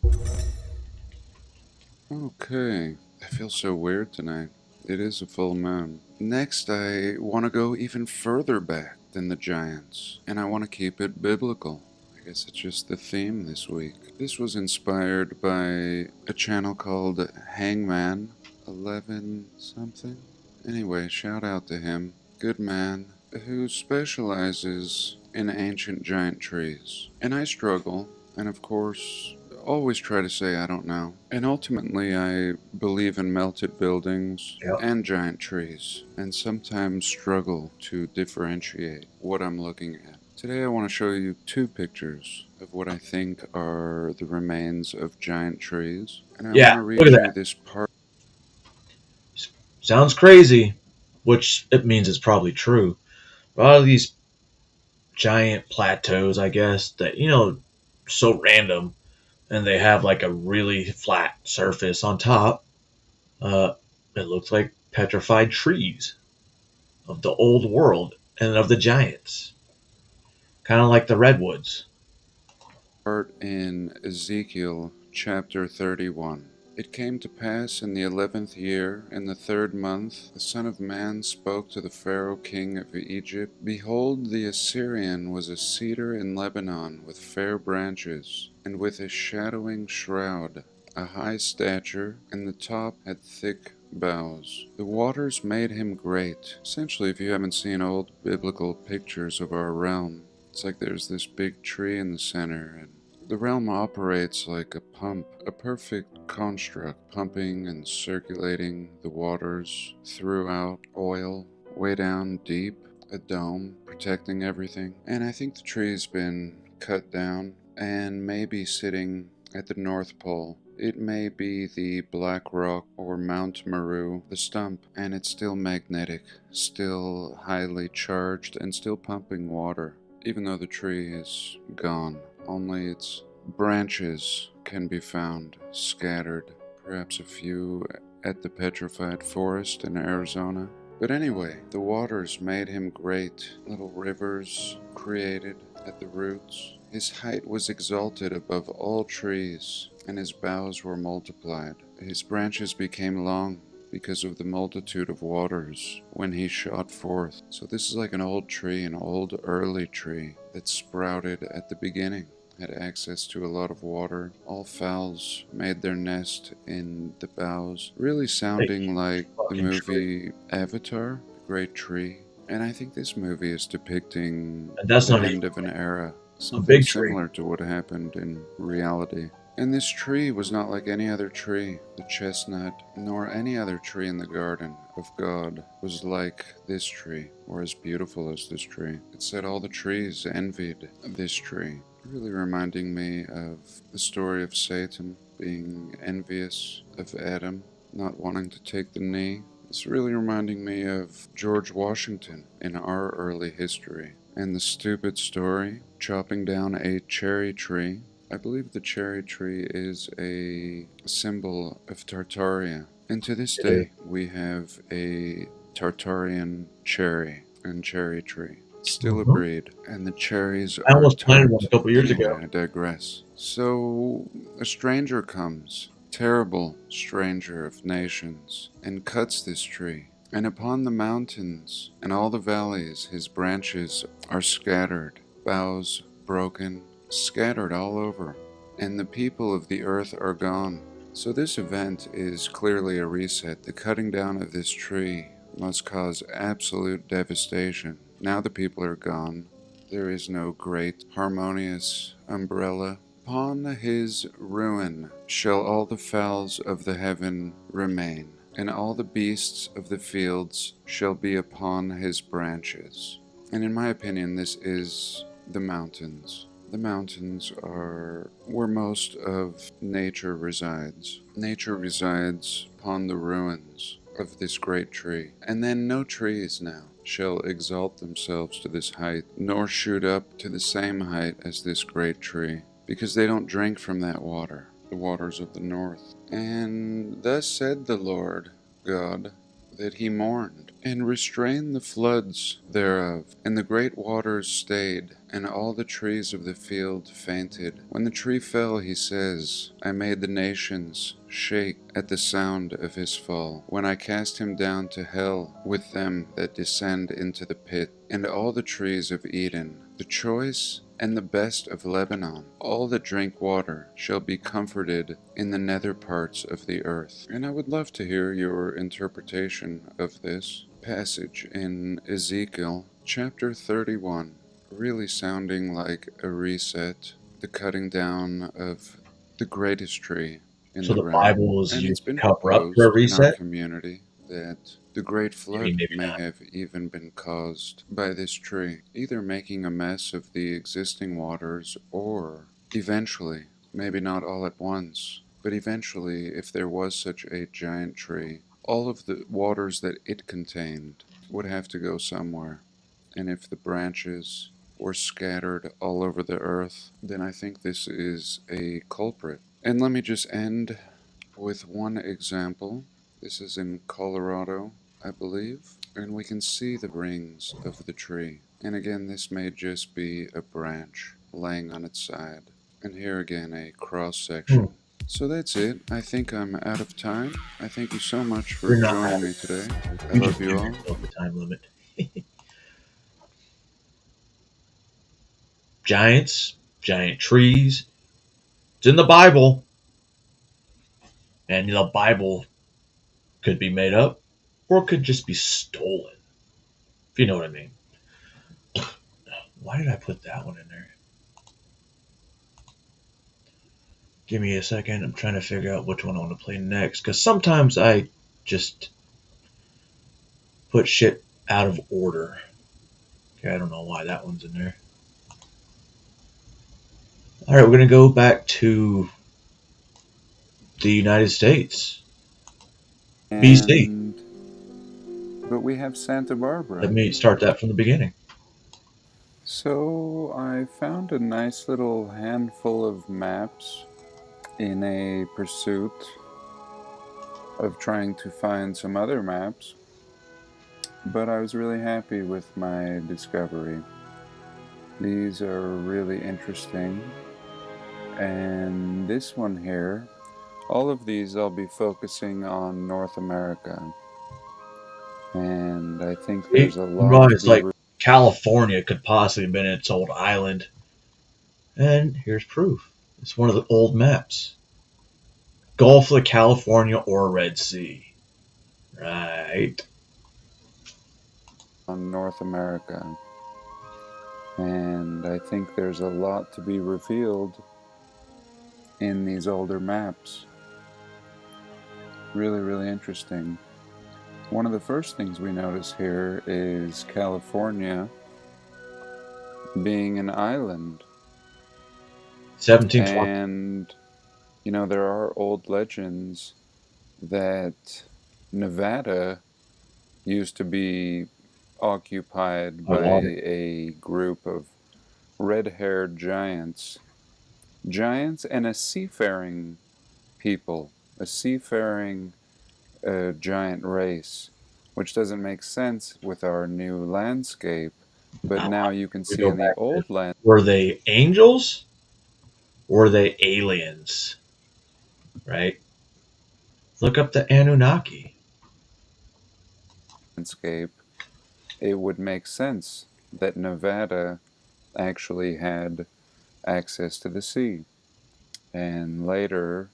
Okay. I feel so weird tonight. It is a full moon. Next, I want to go even further back than the giants, and I want to keep it biblical. I guess it's just the theme this week. This was inspired by a channel called Hangman 11 something. Anyway, shout out to him. Good man who specializes in ancient giant trees. And I struggle, and of course always try to say I don't know. And ultimately I believe in melted buildings and giant trees, and sometimes struggle to differentiate what I'm looking at. Today I want to show you 2 pictures of what I think are the remains of giant trees. And I want to read you this part. Sounds crazy, which it means it's probably true. A lot of these giant plateaus, I guess, that, you know, so random, and they have like a really flat surface on top. It looks like petrified trees of the old world and of the giants. Kind of like the redwoods. Part in Ezekiel chapter 31. It came to pass in the 11th year, in the 3rd month, the Son of Man spoke to the Pharaoh king of Egypt. Behold, the Assyrian was a cedar in Lebanon with fair branches, and with a shadowing shroud, a high stature, and the top had thick boughs. The waters made him great. Essentially, if you haven't seen old biblical pictures of our realm, it's like there's this big tree in the center, and the realm operates like a pump, a perfect construct, pumping and circulating the waters throughout, oil way down deep, a dome protecting everything. And I think the tree's been cut down and maybe sitting at the North Pole. It may be the Black Rock or Mount Meru, the stump, and it's still magnetic, still highly charged, and still pumping water. Even though the tree is gone, only its branches can be found scattered, perhaps a few at the Petrified Forest in Arizona. But anyway, the waters made him great, little rivers created at the roots. His height was exalted above all trees, and his boughs were multiplied. His branches became long, because of the multitude of waters when he shot forth. So this is like an old tree, an old early tree that sprouted at the beginning, had access to a lot of water. All fowls made their nest in the boughs, really sounding like the movie Avatar, The Great Tree. And I think this movie is depicting the end of an era, something similar to what happened in reality. And this tree was not like any other tree. The chestnut, nor any other tree in the garden of God, was like this tree, or as beautiful as this tree. It said all the trees envied this tree, really reminding me of the story of Satan being envious of Adam, not wanting to take the knee. It's really reminding me of George Washington in our early history, and the stupid story, chopping down a cherry tree. I believe the cherry tree is a symbol of Tartaria, and to this day we have a Tartarian cherry and cherry tree. still a breed, and the cherries I are almost planted one tart. a couple years Anyway, ago. I digress. So, a stranger comes, terrible stranger of nations, and cuts this tree. And upon the mountains and all the valleys his branches are scattered, boughs broken, scattered all over, and the people of the earth are gone. So this event is clearly a reset. The cutting down of this tree must cause absolute devastation. Now the people are gone. There is no great harmonious umbrella. Upon his ruin shall all the fowls of the heaven remain, and all the beasts of the fields shall be upon his branches. And in my opinion, this is the mountains. The mountains are where most of nature resides. Nature resides upon the ruins of this great tree. And then no trees now shall exalt themselves to this height, nor shoot up to the same height as this great tree, because they don't drink from that water, the waters of the north. And thus said the Lord God, that he mourned, and restrained the floods thereof, and the great waters stayed, and all the trees of the field fainted. When the tree fell, he says, I made the nations shake at the sound of his fall, when I cast him down to hell with them that descend into the pit. And all the trees of Eden, the choice and the best of Lebanon, all that drink water, shall be comforted in the nether parts of the earth. And I would love to hear your interpretation of this passage in Ezekiel chapter 31, really sounding like a reset, the cutting down of the greatest tree in So the the realm. Bible is And used it's to been cover up for a proposed in our reset? community that the great flood may have even been caused by this tree, either making a mess of the existing waters, or eventually, maybe not all at once, but eventually, if there was such a giant tree, all of the waters that it contained would have to go somewhere. And if the branches were scattered all over the earth, then I think this is a culprit. And let me just end with one example. This is in Colorado, I believe, and we can see the rings of the tree. And again, this may just be a branch laying on its side. And here again, a cross section. So that's it. I think I'm out of time. I thank you so much for You're not joining me out of today. I You love just you give all. yourself a time limit. Giants, giant trees. It's in the Bible. And the Bible could be made up, or it could just be stolen. If you know what I mean. Why did I put that one in there? Give me a second. I'm trying to figure out which one I want to play next. Because sometimes I just put shit out of order. Okay, I don't know why that one's in there. Alright, we're going to go back to the United States. BC. But we have Santa Barbara. Let me start that from the beginning. So I found a nice little handful of maps in a pursuit of trying to find some other maps, but I was really happy with my discovery. These are really interesting, and this one here, all of these I'll be focusing on North America, and I think there's a lot It's like California could possibly have been its old island. And here's proof. It's one of the old maps. Gulf of California or Red Sea. Right. On North America. And I think there's a lot to be revealed in these older maps. Really, really interesting. One of the first things we notice here is California being an island. 1720. And, you know, there are old legends that Nevada used to be occupied by a group of red-haired giants. Giants and a seafaring people, a seafaring giant race, which doesn't make sense with our new landscape, But now you can We see go in the back old land. Were they angels? Or were they aliens? Right? Look up the Anunnaki. Landscape, it would make sense that Nevada actually had access to the sea. And later,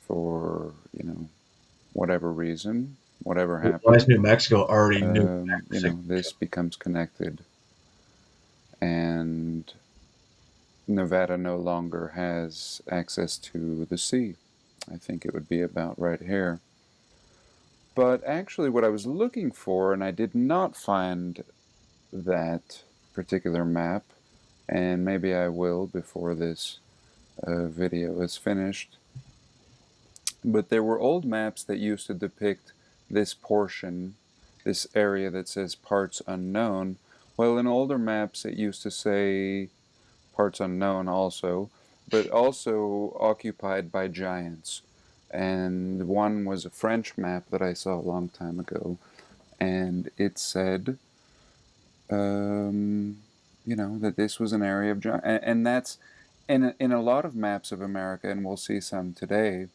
for, you know, whatever reason, whatever Why is happened, New Mexico already New you Mexico? know, this becomes connected. And Nevada no longer has access to the sea. I think it would be about right here. But actually what I was looking for, and I did not find that particular map, and maybe I will before this video is finished, but there were old maps that used to depict this portion, this area that says parts unknown. Well, in older maps it used to say parts unknown also, but also occupied by giants. And one was a French map that I saw a long time ago, and it said, you know, that this was an area of giants. And that's in a lot of maps of America, and we'll see some today.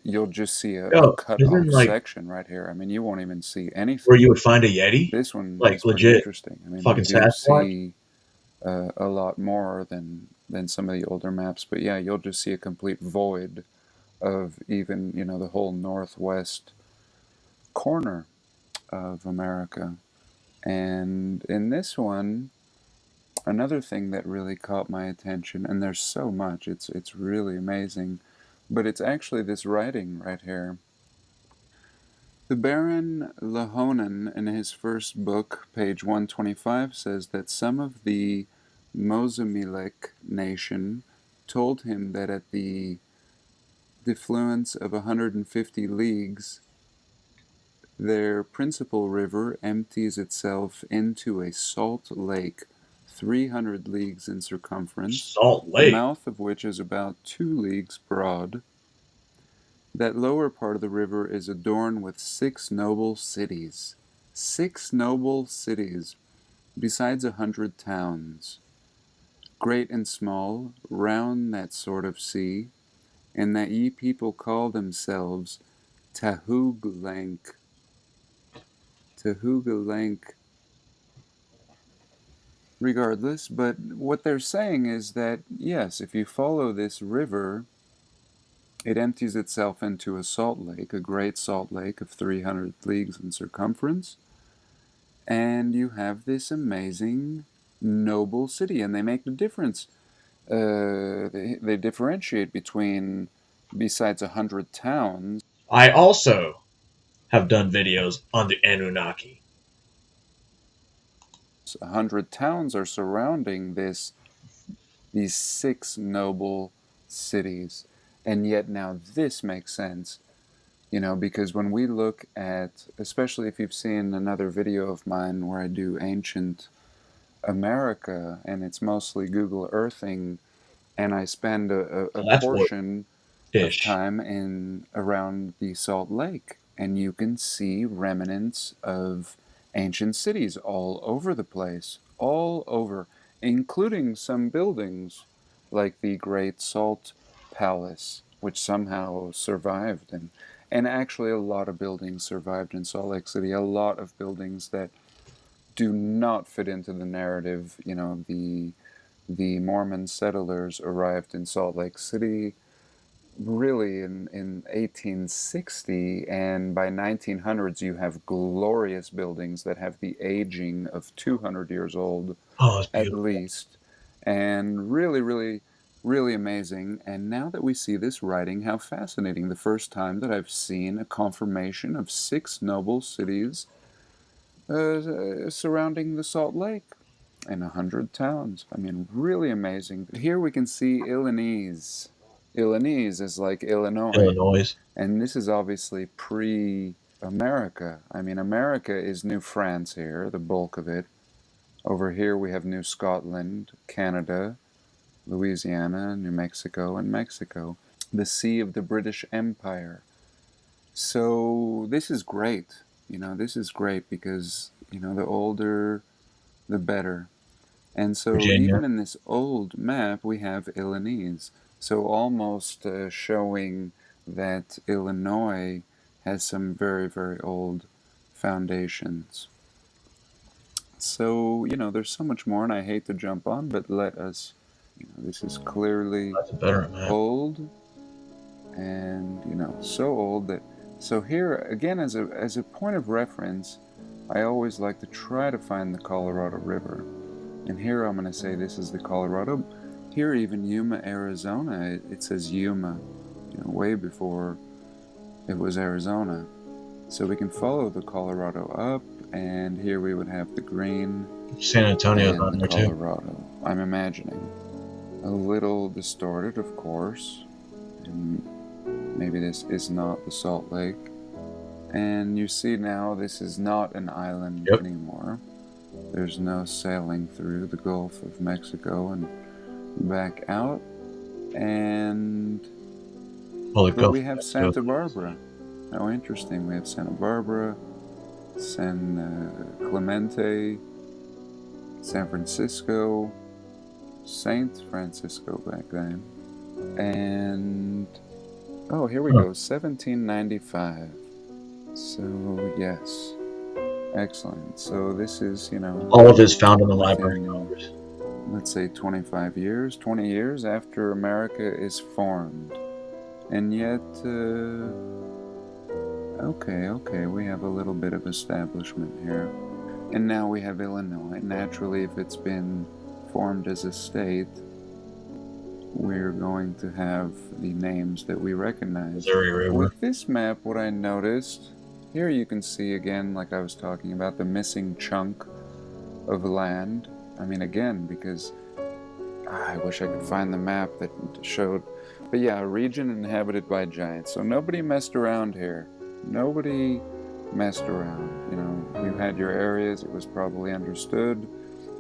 You'll just see a cut-off section right here. I mean, you won't even see anything. Where you would find a Yeti? This one like is pretty legit interesting. I mean, fucking you do Sasquatch? see a lot more than some of the older maps. But yeah, you'll just see a complete void of even, you know, the whole northwest corner of America. And in this one, another thing that really caught my attention, and there's so much, it's really amazing, but it's actually this writing right here. The Baron Lahonen, in his first book, page 125, says that some of the Mozambique nation told him that at the defluence of 150 leagues, their principal river empties itself into a salt lake 300 leagues in circumference, Salt the Lake? mouth of which is about 2 leagues broad. That lower part of the river is adorned with 6 noble cities. 6 noble cities, besides 100 towns, great and small, round that sort of sea, and that ye people call themselves Tahugalank. Tahugalank. Regardless, but what they're saying is that, yes, if you follow this river, it empties itself into a salt lake, a great salt lake of 300 leagues in circumference, and you have this amazing, noble city, and they make the difference. They differentiate between, besides 100 towns. I also have done videos on the Anunnaki. 100 towns are surrounding these 6 noble cities. And yet now this makes sense, you know, because when we look at, especially if you've seen another video of mine where I do ancient America, and it's mostly Google Earthing, and I spend a portion of time in around the Salt Lake, and you can see remnants of ancient cities all over the place, all over, including some buildings like the Great Salt Palace, which somehow survived, and actually a lot of buildings survived in Salt Lake City, a lot of buildings that do not fit into the narrative. You know, the Mormon settlers arrived in Salt Lake City really in 1860, and by 1900s you have glorious buildings that have the aging of 200 years old at least, and really, really, really amazing. And now that we see this writing, how fascinating. The first time that I've seen a confirmation of 6 noble cities surrounding the Salt Lake and 100 towns. I mean, really amazing. Here we can see Illinois. Illinois is like Illinois. And this is obviously pre-America. I mean, America is New France here, the bulk of it. Over here we have New Scotland, Canada, Louisiana, New Mexico, and Mexico. The Sea of the British Empire. So this is great. You know, this is great because, you know, the older the better. And so Virginia. even in this old map, we have Illinois. So almost showing that Illinois has some very, very old foundations. So, you know, there's so much more, and I hate to jump on, but let us, you know, this is clearly old, and, you know, so old that, so here, again, as a point of reference, I always like to try to find the Colorado River. And here I'm going to say this is the Colorado. Here, even Yuma, Arizona, it says Yuma, you know, way before it was Arizona. So we can follow the Colorado up, and here we would have the green. San Antonio's on there too. Colorado. I'm imagining. A little distorted, of course. And maybe this is not the Salt Lake. And you see now this is not an island anymore. There's no sailing through the Gulf of Mexico and back out. And but we have Santa Barbara. How interesting. We have Santa Barbara, San Clemente, San Francisco, Saint Francisco back then. And oh, here we go, 1795. So yes, excellent. So this is, you know, all of this found in the Library of Congress. Let's say 25 years, 20 years after America is formed. And yet, okay, we have a little bit of establishment here. And now we have Illinois. Naturally, if it's been formed as a state, we're going to have the names that we recognize. Missouri River. With this map, what I noticed, here you can see again, like I was talking about, the missing chunk of land. I mean, again, because I wish I could find the map that showed. But yeah, a region inhabited by giants. So nobody messed around here. Nobody messed around. You know, you had your areas. It was probably understood.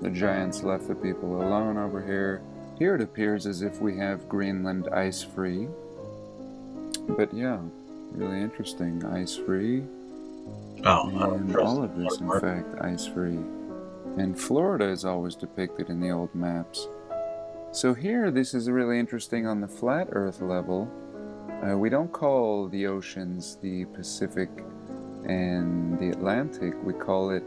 The giants left the people alone over here. Here it appears as if we have Greenland ice-free. But yeah, really interesting. Ice-free. Oh, and all of this, in fact, ice-free. And Florida is always depicted in the old maps. So here, this is really interesting on the flat Earth level. We don't call the oceans the Pacific and the Atlantic. We call it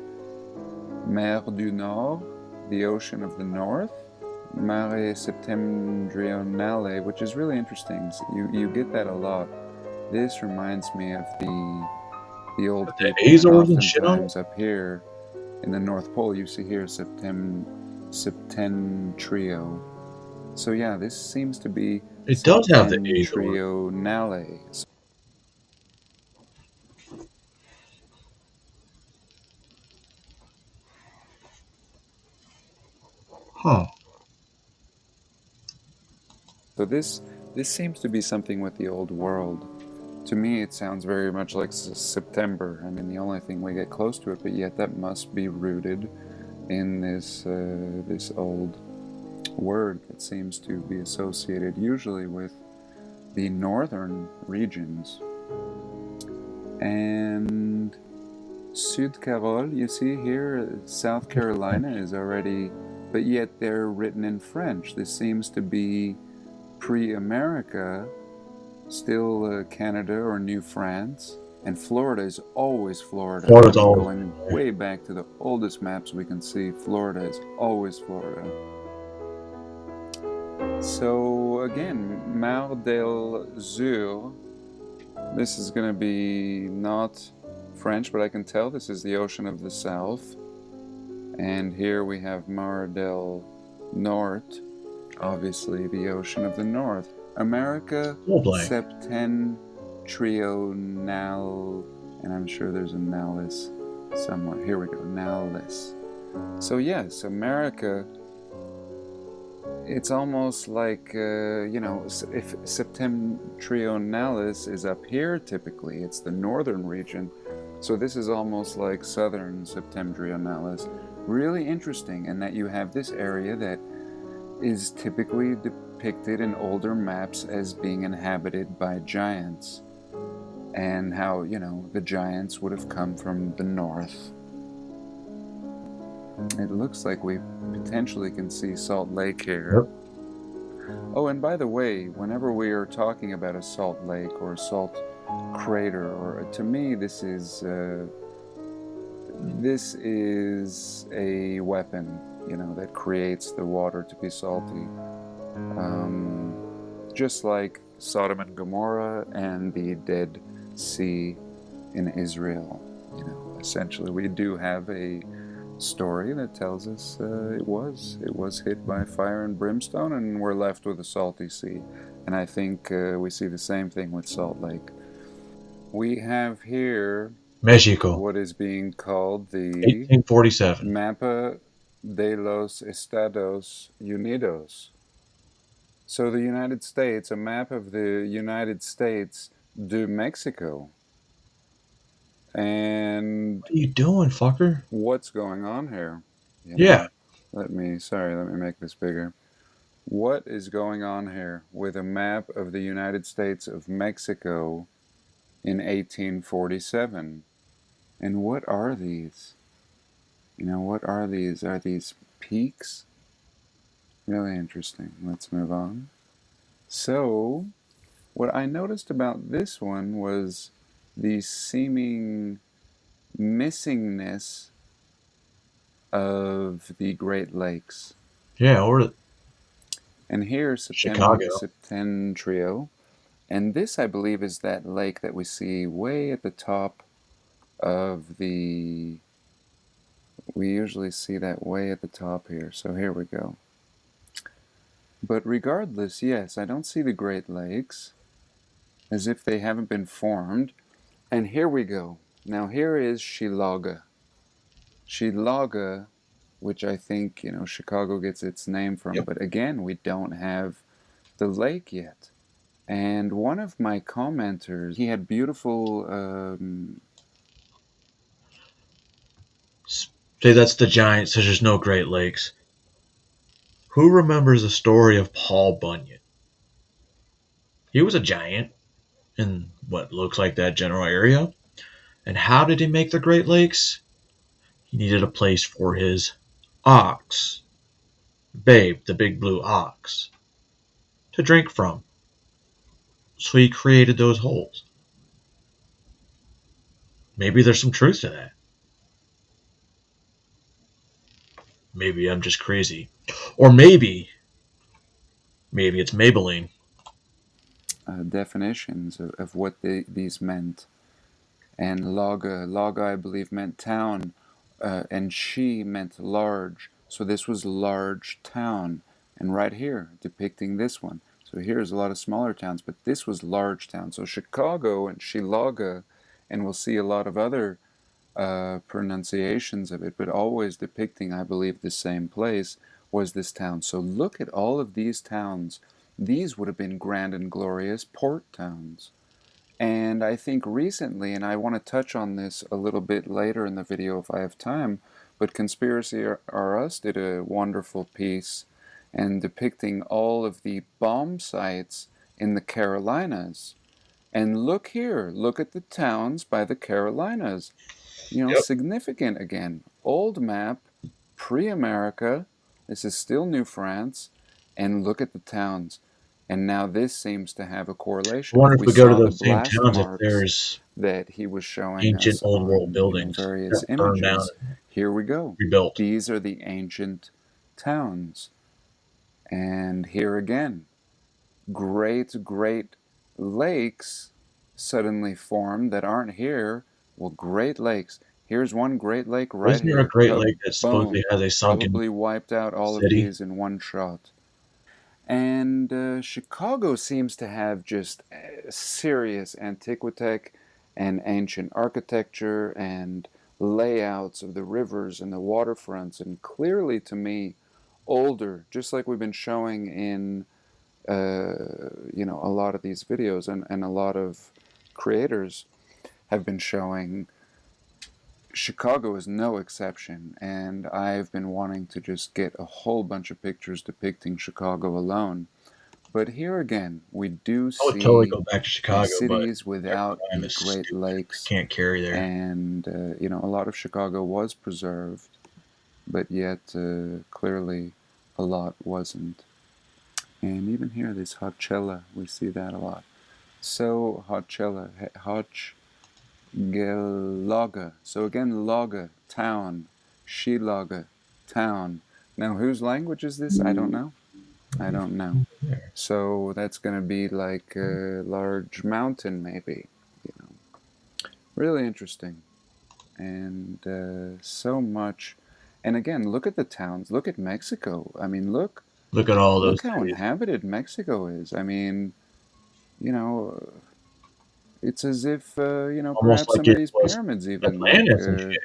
Mer du Nord, the ocean of the north. Mare Septentrionale, which is really interesting. So you get that a lot. This reminds me of the old people. Oftentimes up here in the North Pole, you see here Septentrio. So yeah, this seems to be. It does have the Septentrionale. Huh. So this seems to be something with the old world. To me, it sounds very much like September. I mean, the only thing we get close to it, but yet that must be rooted in this this old word that seems to be associated usually with the northern regions. And Sud Carol, you see here, South Carolina is already, but yet they're written in French. This seems to be pre-America, still Canada or New France, and Florida is always Florida. Florida's always going way back to the oldest maps we can see. Florida is always Florida. So again, Mar del Sur. This is going to be not French, but I can tell this is the ocean of the south. And here we have Mar del Norte. Obviously, the ocean of the north. America Septentrional, and I'm sure there's a Nalis somewhere. Here we go, Nalis. So yes, America, it's almost like, you know, if Septentrionalis is up here typically, it's the northern region. So this is almost like southern Septentrionalis. Really interesting in that you have this area that is typically depicted in older maps as being inhabited by giants, and how, you know, the giants would have come from the north. It looks like we potentially can see Salt Lake here. Yep. Oh, and by the way, whenever we are talking about a salt lake or a salt crater, or to me, this is a weapon, you know, that creates the water to be salty. Just like Sodom and Gomorrah and the Dead Sea in Israel. You know, essentially, we do have a story that tells us it was hit by fire and brimstone, and we're left with a salty sea. And I think we see the same thing with Salt Lake. We have here Mexico, what is being called the 1847 Mapa de los Estados Unidos. So the United States, a map of the United States de Mexico. And what are you doing, fucker? What's going on here? You know, yeah. Let me make this bigger. What is going on here with a map of the United States of Mexico in 1847? And what are these? You know, what are these? Are these peaks? Really interesting. Let's move on. So, what I noticed about this one was the seeming missingness of the Great Lakes. Yeah, or and here's Chicago. Septentrio. And this, I believe, is that lake that we see way at the top of the... We usually see that way at the top here. So here we go. But regardless, yes, I don't see the Great Lakes, as if they haven't been formed. And here we go. Now here is Shilaga. Shilaga, which I think, you know, Chicago gets its name from. Yep. But again, we don't have the lake yet. And one of my commenters, he had beautiful... Say that's the giant, says there's no Great Lakes. Who remembers the story of Paul Bunyan? He was a giant in what looks like that general area. And how did he make the Great Lakes? He needed a place for his ox, Babe, the big blue ox, to drink from. So he created those holes. Maybe there's some truth to that. Maybe I'm just crazy. Or maybe it's Maybelline. Definitions of what these meant. And Laga I believe meant town, and she meant large. So this was large town. And right here, depicting this one. So here's a lot of smaller towns, but this was large town. So Chicago and Shilaga, and we'll see a lot of other pronunciations of it, but always depicting, I believe, the same place, was this town. So look at all of these towns. These would have been grand and glorious port towns. And I think recently, and I want to touch on this a little bit later in the video if I have time, but Conspiracy R Us did a wonderful piece and depicting all of the bomb sites in the Carolinas. And look here, look at the towns by the Carolinas. You know, significant again. Old map, pre-America, this is still New France, and look at the towns. And now this seems to have a correlation. I wonder if we go to those same towns if there's that he was showing ancient us old world buildings, various burned down, images. Here we go. Rebuilt. These are the ancient towns. And here again, great lakes suddenly formed that aren't here. Well, Great Lakes. Here's one Great Lake right Isn't there here. a Great Lake that supposedly has a sunken Probably wiped out all city? of these in one shot. And Chicago seems to have just serious antiquitech and ancient architecture and layouts of the rivers and the waterfronts, and clearly to me older, just like we've been showing in you know, a lot of these videos, and a lot of creators have been showing. Chicago is no exception, and I've been wanting to just get a whole bunch of pictures depicting Chicago alone. But here again, we do see I would totally go back to Chicago, cities but without the Great Lakes. Can't carry there. And you know, a lot of Chicago was preserved. but yet clearly a lot wasn't. And even here, this Hotchella, we see that a lot. So Hotchella, Hotchgelaga. So again, Laga, town. Shilaga, town. Now, whose language is this? I don't know. I don't know. So that's going to be like a large mountain, maybe. You know, really interesting, and so much. And again, look at the towns. Look at Mexico. I mean, look at all those. Look how inhabited Mexico is. I mean, you know, it's as if you know, Almost perhaps like some of it these was pyramids even Atlantis and shit.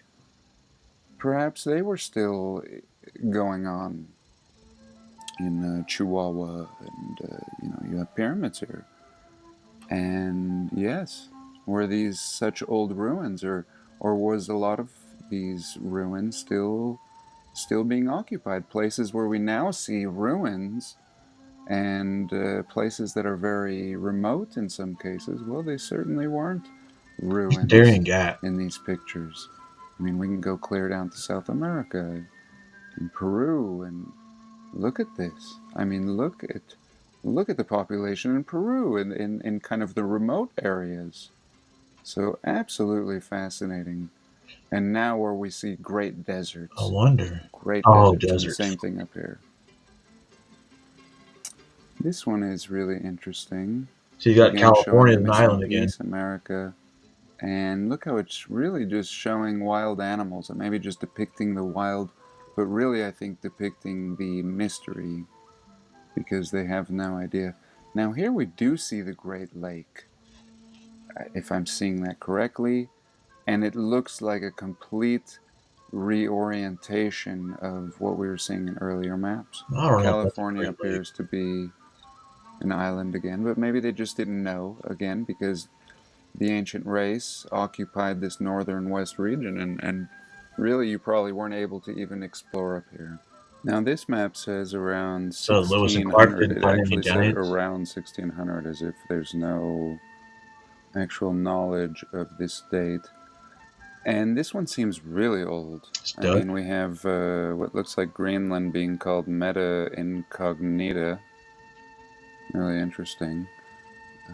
perhaps they were still going on in Chihuahua, and you know, you have pyramids here. And yes, were these such old ruins, or was a lot of these ruins still being occupied? Places where we now see ruins, and places that are very remote in some cases, well, they certainly weren't ruins Darien Gap. in these pictures. I mean, we can go clear down to South America, in Peru, and look at this. I mean, look at the population in Peru, in kind of the remote areas. So absolutely fascinating. And now where we see great deserts. I wonder. Great Oh, deserts. And deserts. same thing up here. This one is really interesting. So you got again, California as showing an the island missing again. piece, America. And look how it's really just showing wild animals, and maybe just depicting the wild, but really I think depicting the mystery, because they have no idea. Now here we do see the Great Lake, if I'm seeing that correctly, and it looks like a complete reorientation of what we were seeing in earlier maps. I don't know if that's a California Great Lake. appears to be an island again, but maybe they just didn't know, again, because the ancient race occupied this northern west region, and really you probably weren't able to even explore up here. Now this map says around So Lewis and Clark 1600. didn't It find any actually said giants? around 1600, as if there's no actual knowledge of this date. And this one seems really old. I Stuck. mean, we have what looks like Greenland being called Meta Incognita. Really interesting.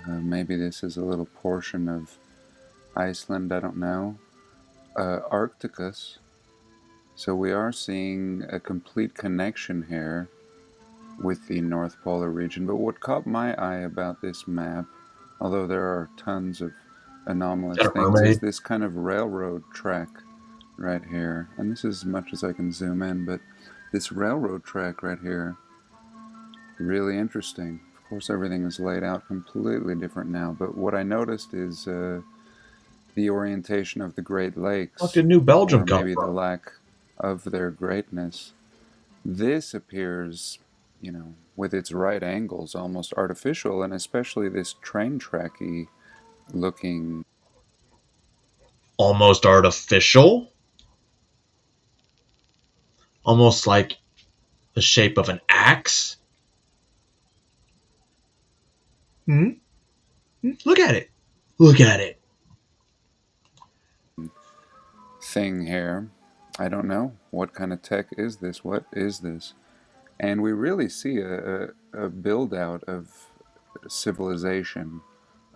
Maybe this is a little portion of Iceland, I don't know. Arcticus. So we are seeing a complete connection here with the North Polar region. But what caught my eye about this map, although there are tons of anomalous Is that a things, mermaid? is this kind of railroad track right here. And this is as much as I can zoom in, but this railroad track right here, really interesting. Of course, everything is laid out completely different now, but what I noticed is the orientation of the Great Lakes, What did New Belgium or come maybe the from? lack of their greatness. This appears, you know, with its right angles, almost artificial, and especially this train tracky looking. Almost artificial? Almost like the shape of an axe? Hmm? Look at it. Look at it. Thing here. I don't know. What kind of tech is this? What is this? And we really see a build out of civilization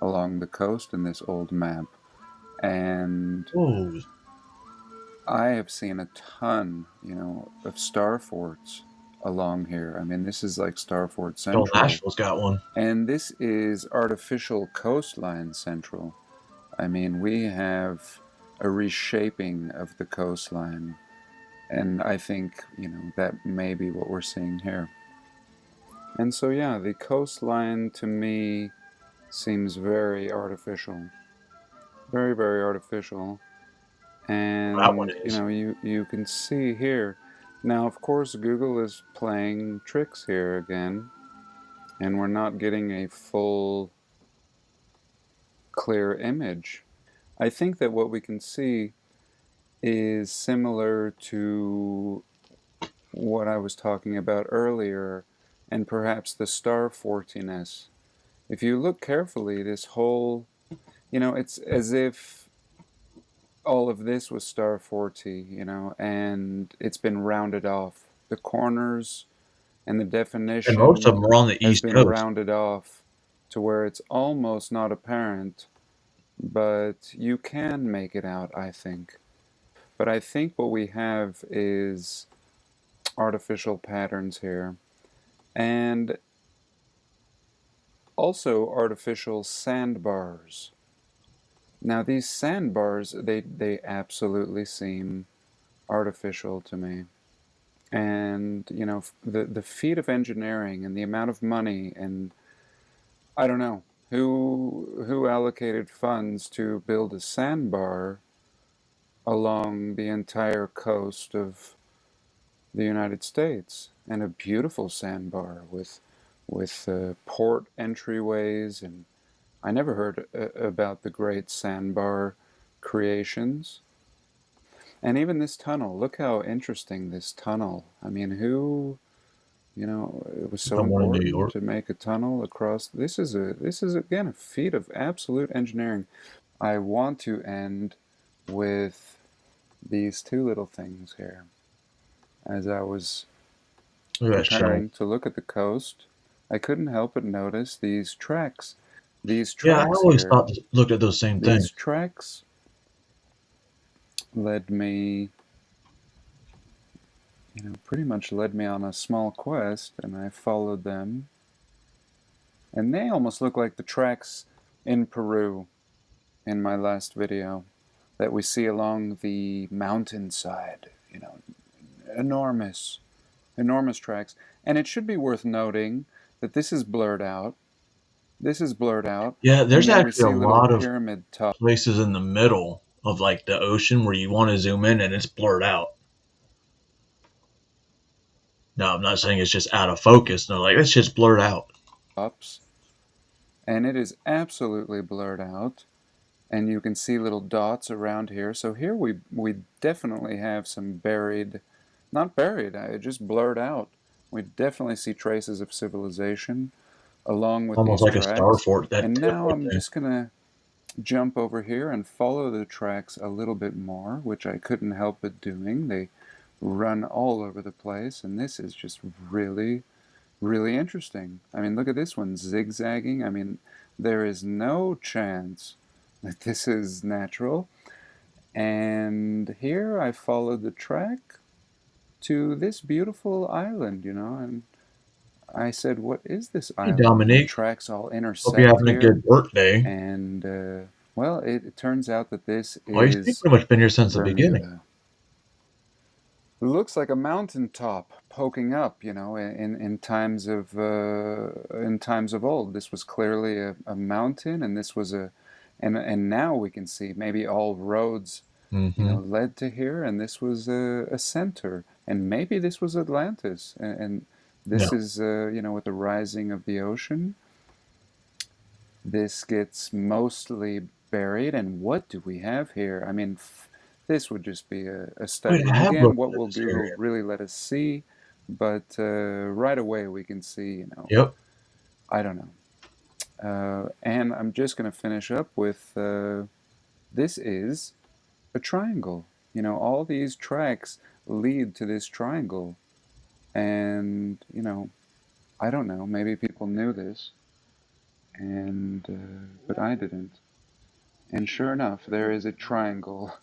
along the coast in this old map. And Whoa. I have seen a ton, you know, of star forts along here. I mean, this is like Starfort Central. Nashville's got one. And this is artificial coastline central. I mean, we have a reshaping of the coastline. And I think, you know, that may be what we're seeing here. And so, yeah, the coastline to me seems very artificial. Very, very artificial. And, That one you is. know, you can see here. Now, of course, Google is playing tricks here again. And we're not getting a full, clear image. I think that what we can see is similar to what I was talking about earlier, and perhaps the star fortiness. If you look carefully, this whole, you know, it's as if all of this was Star 40, you know, and it's been rounded off. The corners and the definition And most of them are on the has East been Coast. rounded off to where it's almost not apparent, but you can make it out, I think. But I think what we have is artificial patterns here, and also artificial sandbars. Now these sandbars, they absolutely seem artificial to me. And, you know, the feat of engineering and the amount of money, and I don't know, who allocated funds to build a sandbar along the entire coast of the United States, and a beautiful sandbar with port entryways, and I never heard about the great sandbar creations. And even this tunnel, look how interesting this tunnel. I mean, who, you know, it was so important to make a tunnel across. This is again a feat of absolute engineering. I want to end with these two little things here. As I was preparing to look at the coast, I couldn't help but notice these tracks. These tracks. Yeah, I always thought to look at those same things. These tracks led me, you know, pretty much led me on a small quest, and I followed them. And they almost look like the tracks in Peru in my last video that we see along the mountainside, you know, enormous tracks. And it should be worth noting that this is blurred out. This is blurred out. Yeah, there's actually a lot of pyramid top places in the middle of like the ocean where you want to zoom in and it's blurred out. No, I'm not saying it's just out of focus. No, like it's just blurred out. And it is absolutely blurred out. And you can see little dots around here. So here we definitely have some buried, not buried, just blurred out. We definitely see traces of civilization along with almost these like tracks. A star fort. And now I'm just going to jump over here and follow the tracks a little bit more, which I couldn't help but doing. They run all over the place, and this is just really, really interesting. I mean, look at this one, zigzagging. I mean, there is no chance that this is natural. And here I followed the track to this beautiful island, you know, and I said, what is this island? Hey, Dominique. The tracks all intersect. Hope you're having here. a good work day. And, well, it turns out that this well, is he's pretty much been here since Bermuda. the beginning. It looks like a mountaintop poking up, you know, in times of old. This was clearly a mountain, and this was and now we can see maybe all roads, you know, led to here, and this was a center, and maybe this was Atlantis, and this is you know, with the rising of the ocean, this gets mostly buried. And what do we have here? I mean, this would just be a study. Again, what will Google really let us see? But right away we can see, you know. Yep. I don't know. And I'm just going to finish up with this is a triangle. You know, all these tracks lead to this triangle. And, you know, I don't know. Maybe people knew this, and but I didn't. And sure enough, there is a triangle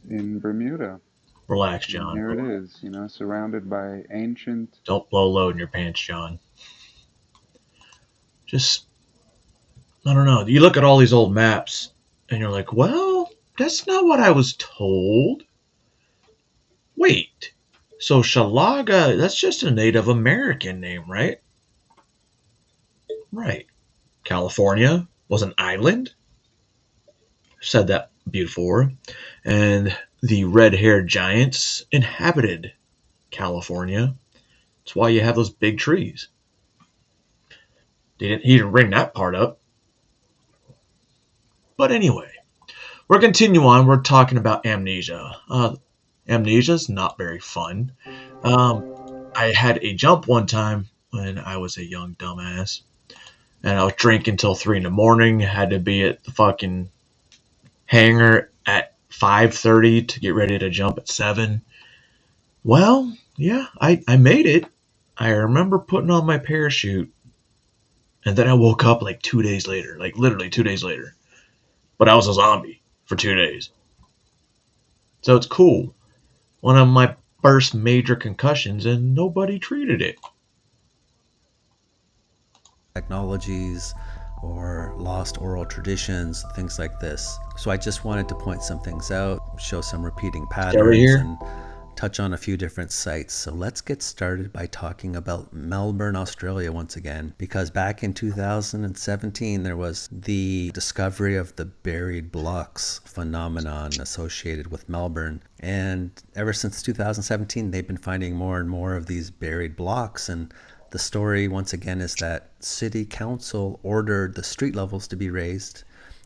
in Bermuda. Relax, John. And here it is, you know, surrounded by ancient... Don't blow load in your pants, John. Just, I don't know. You look at all these old maps, and you're like, well, that's not what I was told. Wait. So Shalaga, that's just a Native American name, right? Right. California was an island. Said that before. And the red-haired giants inhabited California. That's why you have those big trees. He didn't bring that part up. But anyway, we're continuing on. We're talking about amnesia. Amnesia's not very fun. I had a jump one time when I was a young dumbass. And I was drinking till 3 in the morning. Had to be at the fucking hangar at 5:30 to get ready to jump at 7. Well, yeah, I made it. I remember putting on my parachute, and then I woke up like 2 days later, like literally 2 days later. But I was a zombie for 2 days. So it's cool. One of my first major concussions, and nobody treated it. Technologies or lost oral traditions, things like this. So I just wanted to point some things out, show some repeating patterns, and touch on a few different sites. So let's get started by talking about Melbourne, Australia once again, because back in 2017 there was the discovery of the buried blocks phenomenon associated with Melbourne, and ever since 2017 they've been finding more and more of these buried blocks. And the story once again is that City Council ordered the street levels to be raised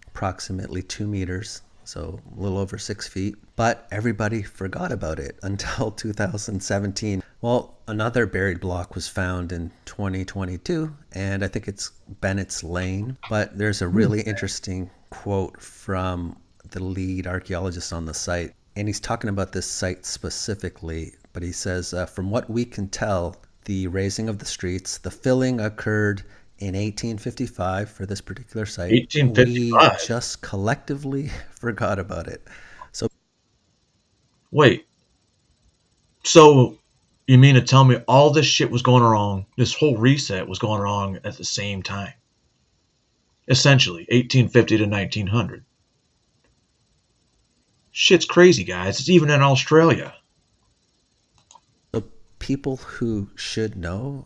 approximately 2 meters, so a little over 6 feet, but everybody forgot about it until 2017. Well, another buried block was found in 2022, and I think it's Bennett's Lane, but there's a really interesting quote from the lead archaeologist on the site, and he's talking about this site specifically, but he says, from what we can tell, the raising of the streets, the filling occurred in 1855 for this particular site. 1855? We just collectively forgot about it. So, wait. So, you mean to tell me all this shit was going wrong, this whole reset was going wrong at the same time? Essentially, 1850 to 1900. Shit's crazy, guys. It's even in Australia. People who should know,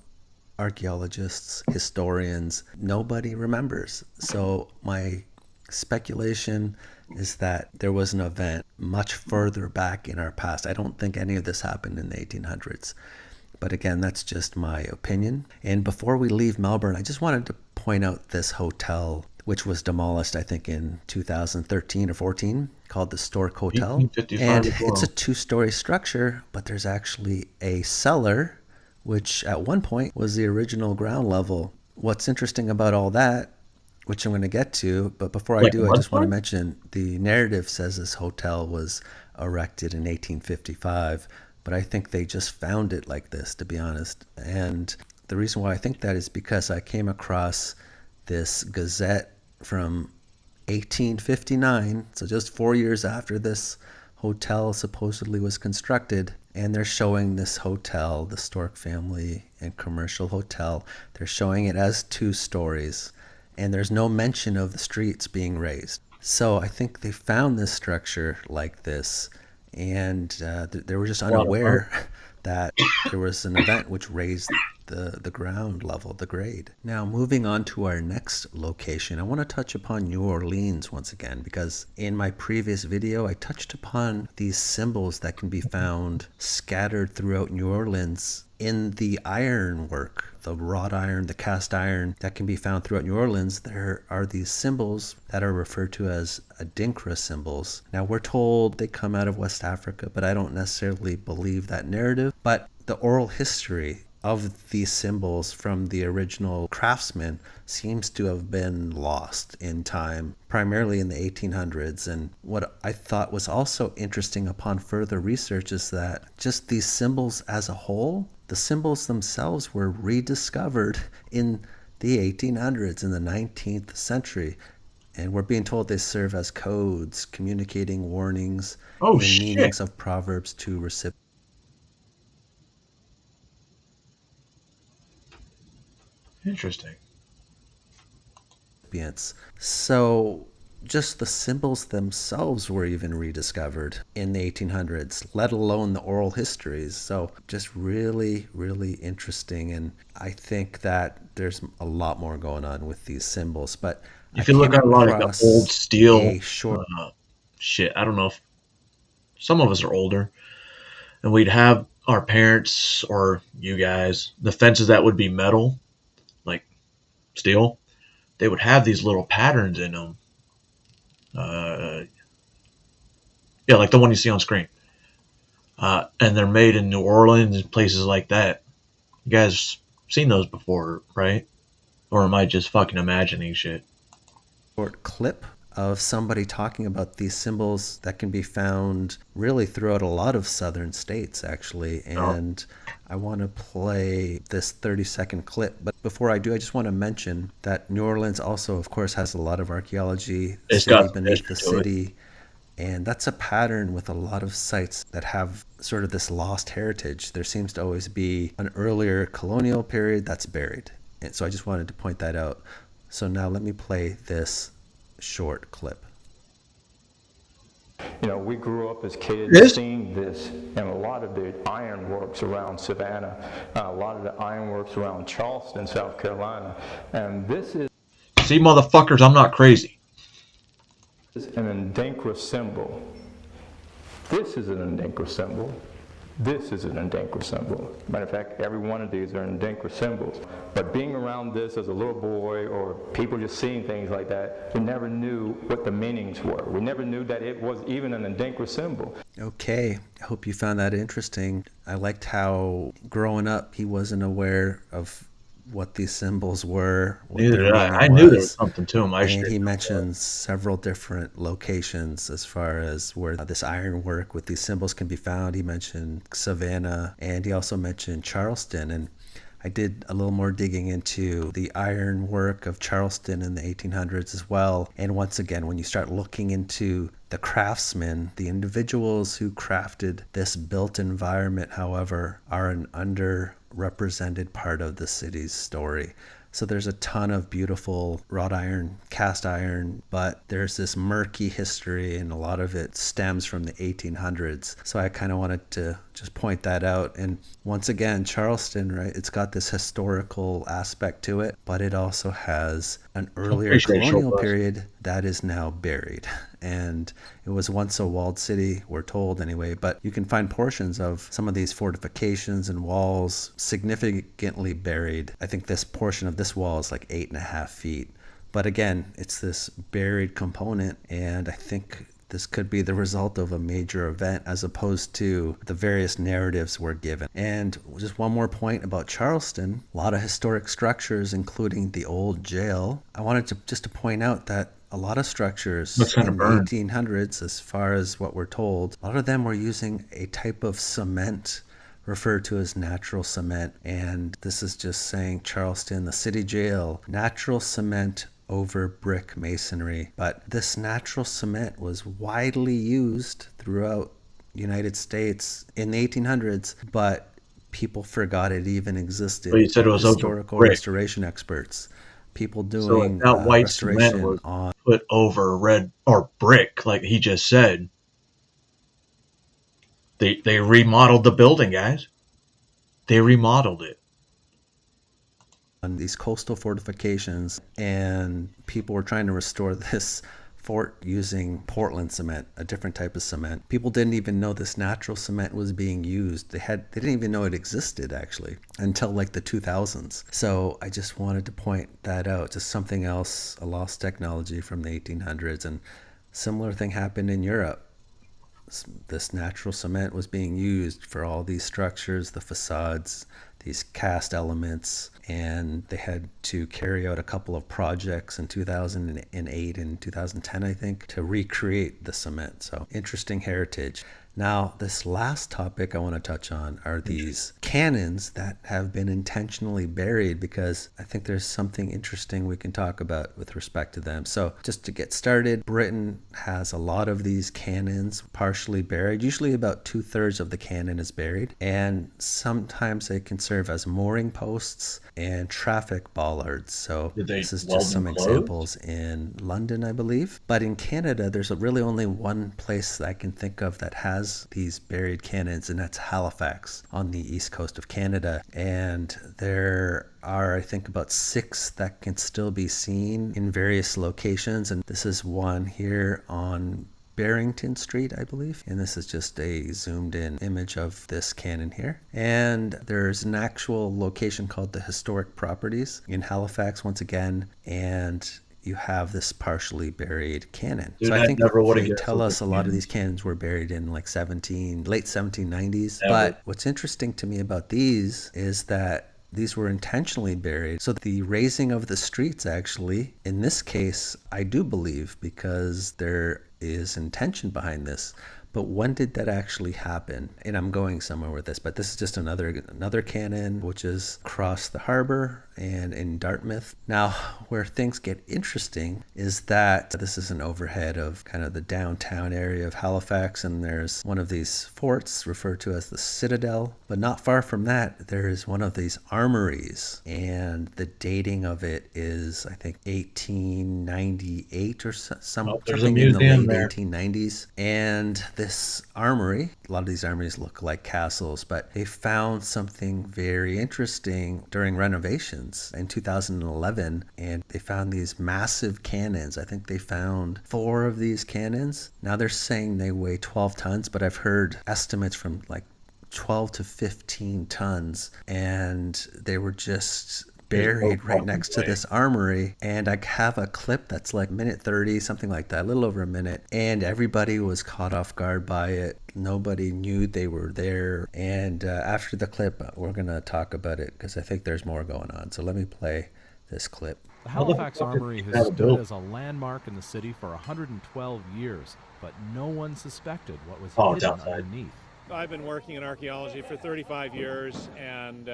archaeologists, historians, nobody remembers. So my speculation is that there was an event much further back in our past. I don't think any of this happened in the 1800s. But again, that's just my opinion. And before we leave Melbourne, I just wanted to point out this hotel, which was demolished, I think, in 2013 or 14, called the Stork Hotel. And it's a 2-story structure, but there's actually a cellar, which at one point was the original ground level. What's interesting about all that, which I'm going to get to, but before I do, I just want to mention the narrative says this hotel was erected in 1855, but I think they just found it like this, to be honest. And the reason why I think that is because I came across this Gazette from 1859, so just 4 years after this hotel supposedly was constructed, and they're showing this hotel, the Stork Family and Commercial Hotel. They're showing it as 2 stories, and there's no mention of the streets being raised. So I think they found this structure like this, and they were just unaware that there was an event which raised the ground level, the grade. Now, moving on to our next location, I want to touch upon New Orleans once again, because in my previous video, I touched upon these symbols that can be found scattered throughout New Orleans in the ironwork, the wrought iron, the cast iron that can be found throughout New Orleans. There are these symbols that are referred to as Adinkra symbols. Now, we're told they come out of West Africa, but I don't necessarily believe that narrative. But the oral history of these symbols from the original craftsmen seems to have been lost in time, primarily in the 1800s. And what I thought was also interesting upon further research is that just these symbols as a whole, the symbols themselves were rediscovered in the 1800s, in the 19th century. And we're being told they serve as codes, communicating warnings and meanings of proverbs to recipients. Interesting. So just the symbols themselves were even rediscovered in the 1800s, let alone the oral histories. So just really, really interesting. And I think that there's a lot more going on with these symbols. But if you look at a lot of the old steel shit, I don't know if some of us are older, and we'd have our parents or you guys, the fences that would be metal, like steel, they would have these little patterns in them. Yeah, like the one you see on screen. And they're made in New Orleans and places like that. You guys seen those before, right? Or am I just fucking imagining shit? Short clip of somebody talking about these symbols that can be found really throughout a lot of southern states, actually. And I want to play this 30-second clip. But before I do, I just want to mention that New Orleans also, of course, has a lot of archaeology, It's city got beneath the history to it. city. And that's a pattern with a lot of sites that have sort of this lost heritage. There seems to always be an earlier colonial period that's buried. And so I just wanted to point that out. So now let me play this short clip. You know, we grew up as kids Yes. seeing this in a lot of the ironworks around Savannah, a lot of the ironworks around Charleston, South Carolina. And this is See, motherfuckers, I'm not crazy. an Ndinkra symbol. This is an Ndinkra symbol. This is an Ndinkra symbol. Matter of fact, every one of these are Ndinkra symbols. But being around this as a little boy, or people just seeing things like that, we never knew what the meanings were. We never knew that it was even an Ndinkra symbol. Okay, I hope you found that interesting. I liked how growing up he wasn't aware of what these symbols were. What Neither their did I. meaning I knew there was something to them. I And should he mentions several different locations as far as where this ironwork with these symbols can be found. He mentioned Savannah, and he also mentioned Charleston. And I did a little more digging into the ironwork of Charleston in the 1800s as well. And once again, when you start looking into the craftsmen, the individuals who crafted this built environment, however, are an underrepresented part of the city's story. So there's a ton of beautiful wrought iron, cast iron, but there's this murky history, and a lot of it stems from the 1800s. So I kind of wanted to just point that out. And once again, Charleston, right, it's got this historical aspect to it, but it also has an earlier Appreciate it, colonial Showbus. period that is now buried. And it was once a walled city, we're told anyway, but you can find portions of some of these fortifications and walls significantly buried. I think this portion of this wall is like 8.5 feet. But again, it's this buried component, and I think this could be the result of a major event as opposed to the various narratives we're given. And just one more point about Charleston, a lot of historic structures, including the old jail. I wanted to just to point out that a lot of structures Looks kinda in the burned. 1800s, as far as what we're told, a lot of them were using a type of cement referred to as natural cement. And this is just saying Charleston, the city jail, natural cement over brick masonry. But this natural cement was widely used throughout the United States in the 1800s, but people forgot it even existed. But you said it was over Historical brick. restoration experts, people So doing if that white restoration cement was on put over red or brick, like he just said, they remodeled the building, guys. They remodeled it. on these coastal fortifications, and people were trying to restore this fort using Portland cement, a different type of cement. People didn't even know this natural cement was being used. They didn't even know it existed actually until like the 2000s. So I just wanted to point that out, just something else, a lost technology from the 1800s. And similar thing happened in Europe. This natural cement was being used for all these structures, the facades, these cast elements, and they had to carry out a couple of projects in 2008 and 2010, I think, to recreate the cement. So interesting heritage. Now, this last topic I want to touch on are these cannons that have been intentionally buried, because I think there's something interesting we can talk about with respect to them. So just to get started, Britain has a lot of these cannons partially buried. Usually about 2/3 of the cannon is buried, and sometimes they can serve as mooring posts and traffic bollards. So this is just some examples in London, I believe. But in Canada, there's really only one place that I can think of that has these buried cannons, and that's Halifax on the east coast of Canada. And there are, I think, about 6 that can still be seen in various locations. And this is one here on Barrington Street, I believe. And this is just a zoomed in image of this cannon here. And there's an actual location called the Historic Properties in Halifax once again. And you have this partially buried cannon. Dude, so I think they guessed tell what us a lot of these cannons were buried in like late 1790s. Ever. But what's interesting to me about these is that these were intentionally buried. So the raising of the streets, actually, in this case, I do believe, because there is intention behind this. But when did that actually happen? And I'm going somewhere with this, but this is just another cannon, which is across the harbor and in Dartmouth. Now, where things get interesting is that this is an overhead of kind of the downtown area of Halifax, and there's one of these forts referred to as the Citadel. But not far from that, there is one of these armories, and the dating of it is, I think, 1898 or something in the late 1890s. And this armory, a lot of these armories look like castles, but they found something very interesting during renovations in 2011, and they found these massive cannons. I think they found 4 of these cannons. Now they're saying they weigh 12 tons, but I've heard estimates from like 12 to 15 tons, and they were just buried right next to this armory. And I have a clip that's like minute 30, something like that, a little over a minute, and everybody was caught off guard by it. Nobody knew they were there. And after the clip, we're gonna talk about it because I think there's more going on. So let me play this clip. The Halifax Armory has stood as a landmark in the city for 112 years, but no one suspected what was hidden underneath. I've been working in archaeology for 35 years, and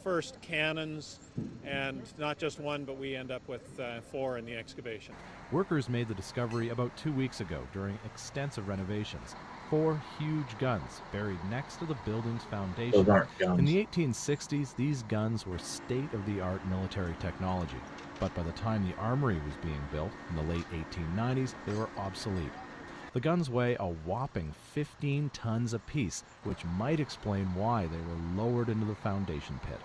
first cannons, and not just one, but we end up with 4 in the excavation. Workers made the discovery about 2 weeks ago during extensive renovations. 4 huge guns buried next to the building's foundation. Those aren't guns. In the 1860s, these guns were state-of-the-art military technology, but by the time the armory was being built in the late 1890s, they were obsolete. The guns weigh a whopping 15 tons apiece, which might explain why they were lowered into the foundation pit.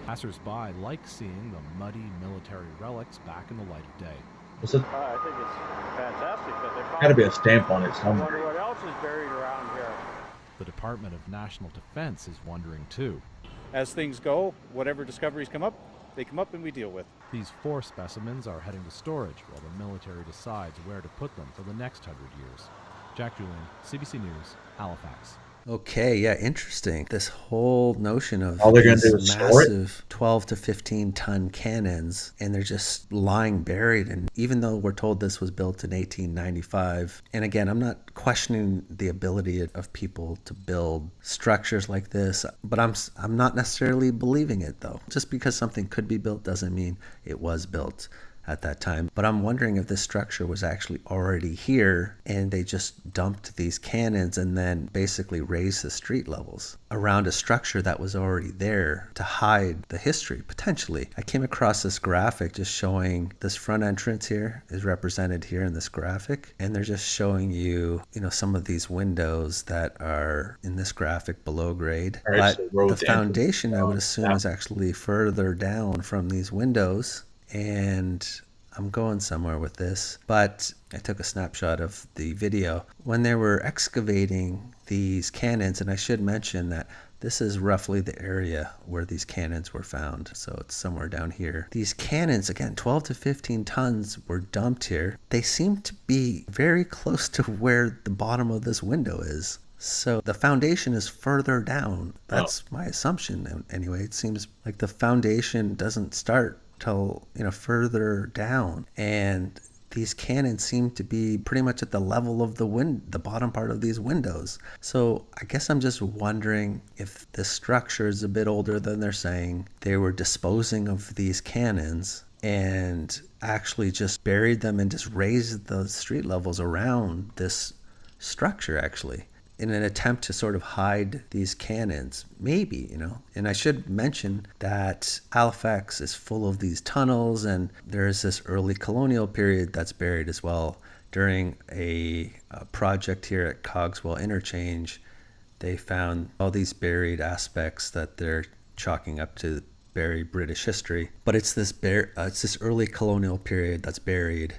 Passers-by like seeing the muddy military relics back in the light of day. I think it's fantastic that they found. Got to be a stamp on it somewhere. I wonder what else is buried around here. The Department of National Defense is wondering too. As things go, whatever discoveries come up, they come up and we deal with. These 4 specimens are heading to storage while the military decides where to put them for the next 100 years. Jack Julian, CBC News, Halifax. Okay, yeah, interesting. This whole notion of all they're going to do these is store it? massive 12 to 15 ton cannons, and they're just lying buried. And even though we're told this was built in 1895, and again, I'm not questioning the ability of people to build structures like this, but I'm not necessarily believing it though. Just because something could be built doesn't mean it was built at that time. But I'm wondering if this structure was actually already here and they just dumped these cannons and then basically raised the street levels around a structure that was already there to hide the history, potentially. I came across this graphic just showing this front entrance here is represented here in this graphic, and they're just showing you, some of these windows that are in this graphic below grade. Right, but the foundation, I would assume, is actually further down from these windows. And I'm going somewhere with this, but I took a snapshot of the video when they were excavating these cannons. And I should mention that this is roughly the area where these cannons were found. So it's somewhere down here. These cannons, again, 12 to 15 tons were dumped here. They seem to be very close to where the bottom of this window is. So the foundation is further down. That's my assumption. Anyway, it seems like the foundation doesn't start till further down, and these cannons seem to be pretty much at the level of the bottom part of these windows. So I guess I'm just wondering if this structure is a bit older than they're saying. They were disposing of these cannons and actually just buried them and just raised the street levels around this structure, actually, in an attempt to sort of hide these cannons, maybe, And I should mention that Halifax is full of these tunnels, and there is this early colonial period that's buried as well. During a project here at Cogswell Interchange, they found all these buried aspects that they're chalking up to buried British history. But it's this early colonial period that's buried.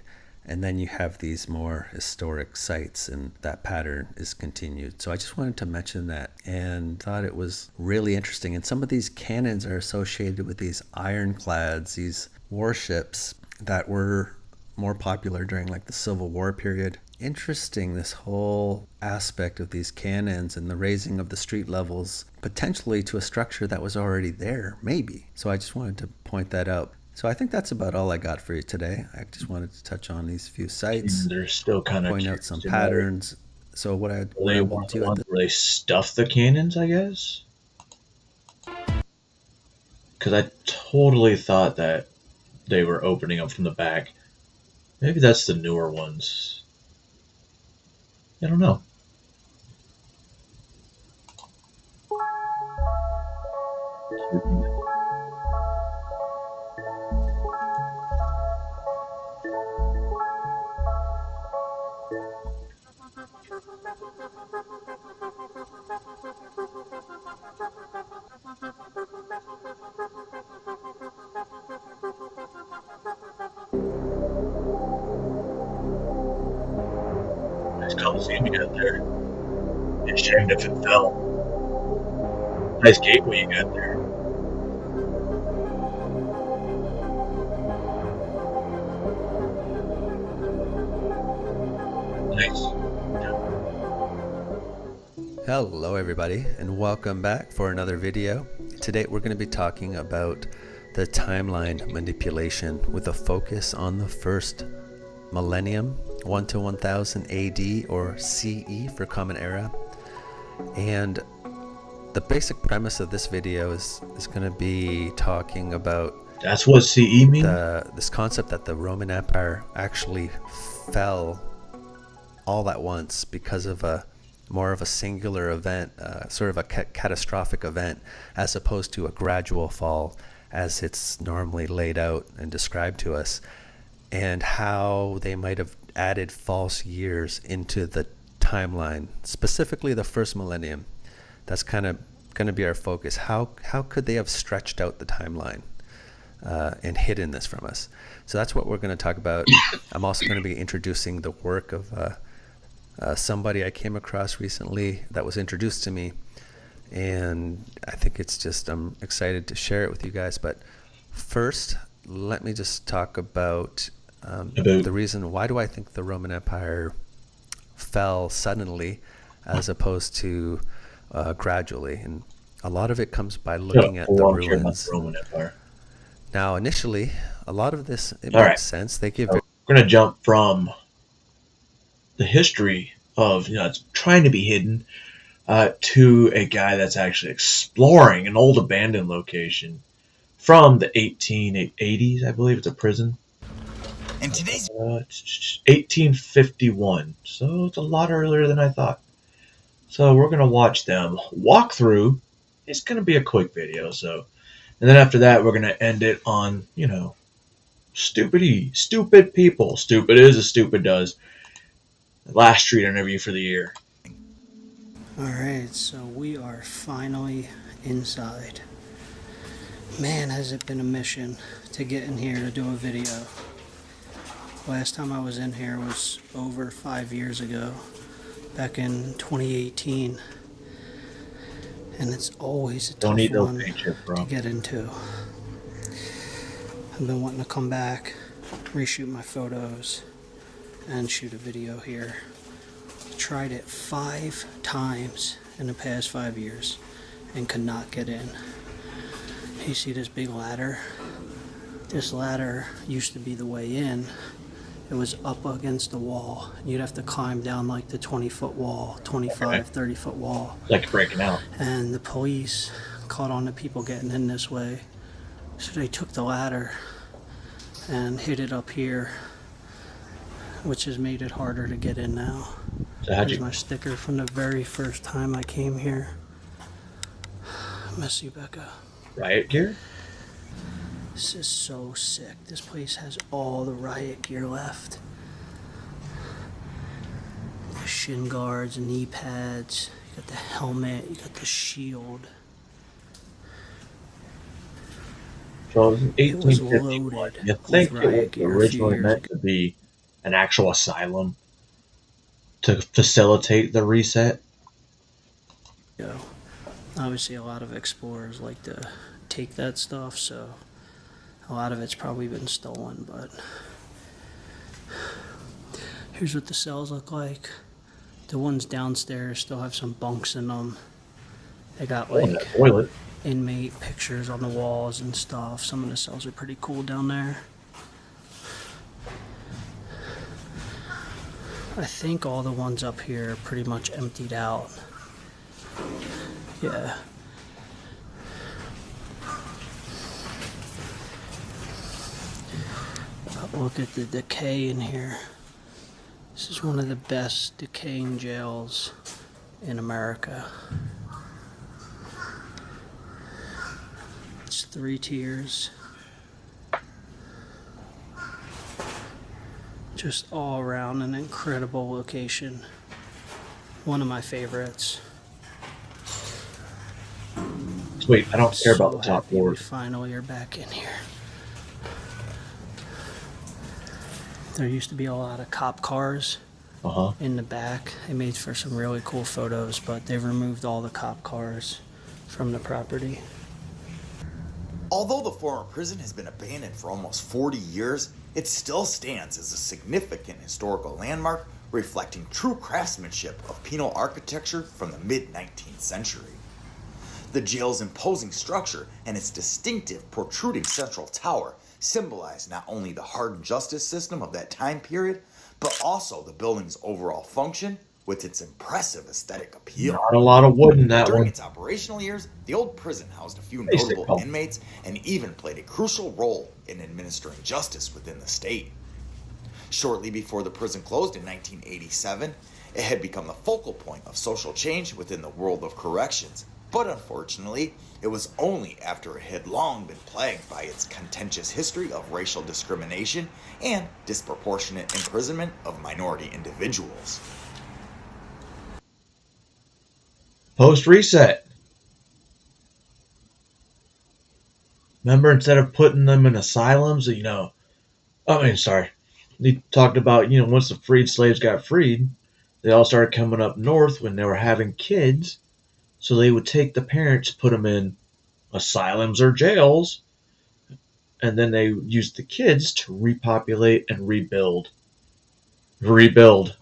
And then you have these more historic sites, and that pattern is continued. So I just wanted to mention that and thought it was really interesting. And some of these cannons are associated with these ironclads, these warships that were more popular during like the Civil War period. interesting, this whole aspect of these cannons and the raising of the street levels, potentially to a structure that was already there, maybe. So I just wanted to point that out. So I think that's about all I got for you today. I just wanted to touch on these few sites. They're still kind of point out some patterns. So what I they want to do, they stuff the cannons, I guess. Because I totally thought that they were opening up from the back. Maybe that's the newer ones. I don't know. Nice Coliseum you got there. It's ashamed if it fell. Nice gateway you got there. Nice. Hello everybody, and welcome back for another video. Today we're going to be talking about the timeline manipulation with a focus on the first millennium, 1 to 1000 AD or CE for Common Era. And the basic premise of this video is going to be talking about that's what CE means? This concept that the Roman Empire actually fell all at once because of more of a singular event, sort of a catastrophic event, as opposed to a gradual fall as it's normally laid out and described to us, and how they might have added false years into the timeline, specifically the first millennium. That's kind of going to be our focus. How could they have stretched out the timeline and hidden this from us? So that's what we're going to talk about. I'm also going to be introducing the work of somebody I came across recently that was introduced to me, and I think it's just, I'm excited to share it with you guys. But first, let me just talk about the reason why do I think the Roman Empire fell suddenly as opposed to gradually. And a lot of it comes by looking at the ruins. The Roman Empire. Now, initially, a lot of this, it All makes right. sense. They give. We're going to jump from the history of, it's trying to be hidden, to a guy that's actually exploring an old abandoned location from the 1880s, I believe. It's a prison. And today's 1851, so it's a lot earlier than I thought. So we're going to watch them walk through. It's going to be a quick video, so, and then after that we're going to end it on, stupid people. Stupid is as stupid does. Last street interview for the year. Alright, so we are finally inside. Man, has it been a mission to get in here to do a video. Last time I was in here was over 5 years ago, back in 2018. And it's always a tough one to get into. I've been wanting to come back, reshoot my photos, and shoot a video here. Tried it 5 times in the past 5 years and could not get in. You see this big ladder? This ladder used to be the way in. It was up against the wall. You'd have to climb down like the 20-foot wall, 25, 30-foot wall. Like breaking out. And the police caught on to people getting in this way. So they took the ladder and hid it up here, which has made it harder to get in now. So Here's my sticker from the very first time I came here. Miss you, Becca. Riot gear? This is so sick. This place has all the riot gear left. The shin guards, knee pads, you got the helmet, you got the shield. So it was 1851. You think it was originally meant to be an actual asylum to facilitate the reset? Yeah. Obviously a lot of explorers like to take that stuff, so a lot of it's probably been stolen, but Here's what the cells look like. The ones downstairs still have some bunks in them. They got like toilet. Inmate pictures on the walls and stuff. Some of the cells are pretty cool down there. I think all the ones up here are pretty much emptied out. Yeah. But look at the decay in here. This is one of the best decaying jails in America. It's 3 tiers. Just all around an incredible location. One of my favorites. Wait, I don't care about the top happy we floor. finally are back in here. There used to be a lot of cop cars in the back. They made for some really cool photos, but they've removed all the cop cars from the property. Although the former prison has been abandoned for almost 40 years, it still stands as a significant historical landmark reflecting true craftsmanship of penal architecture from the mid-19th century. The jail's imposing structure and its distinctive protruding central tower symbolize not only the hardened justice system of that time period, but also the building's overall function with its impressive aesthetic appeal. Not a lot of wood in that During one. its operational years, the old prison housed a few notable inmates and even played a crucial role in administering justice within the state. Shortly before the prison closed in 1987, it had become the focal point of social change within the world of corrections. But unfortunately, it was only after it had long been plagued by its contentious history of racial discrimination and disproportionate imprisonment of minority individuals. Post reset. Remember, instead of putting them in asylums, they talked about, once the freed slaves got freed, they all started coming up north when they were having kids. So they would take the parents, put them in asylums or jails, and then they used the kids to repopulate and rebuild. Rebuild.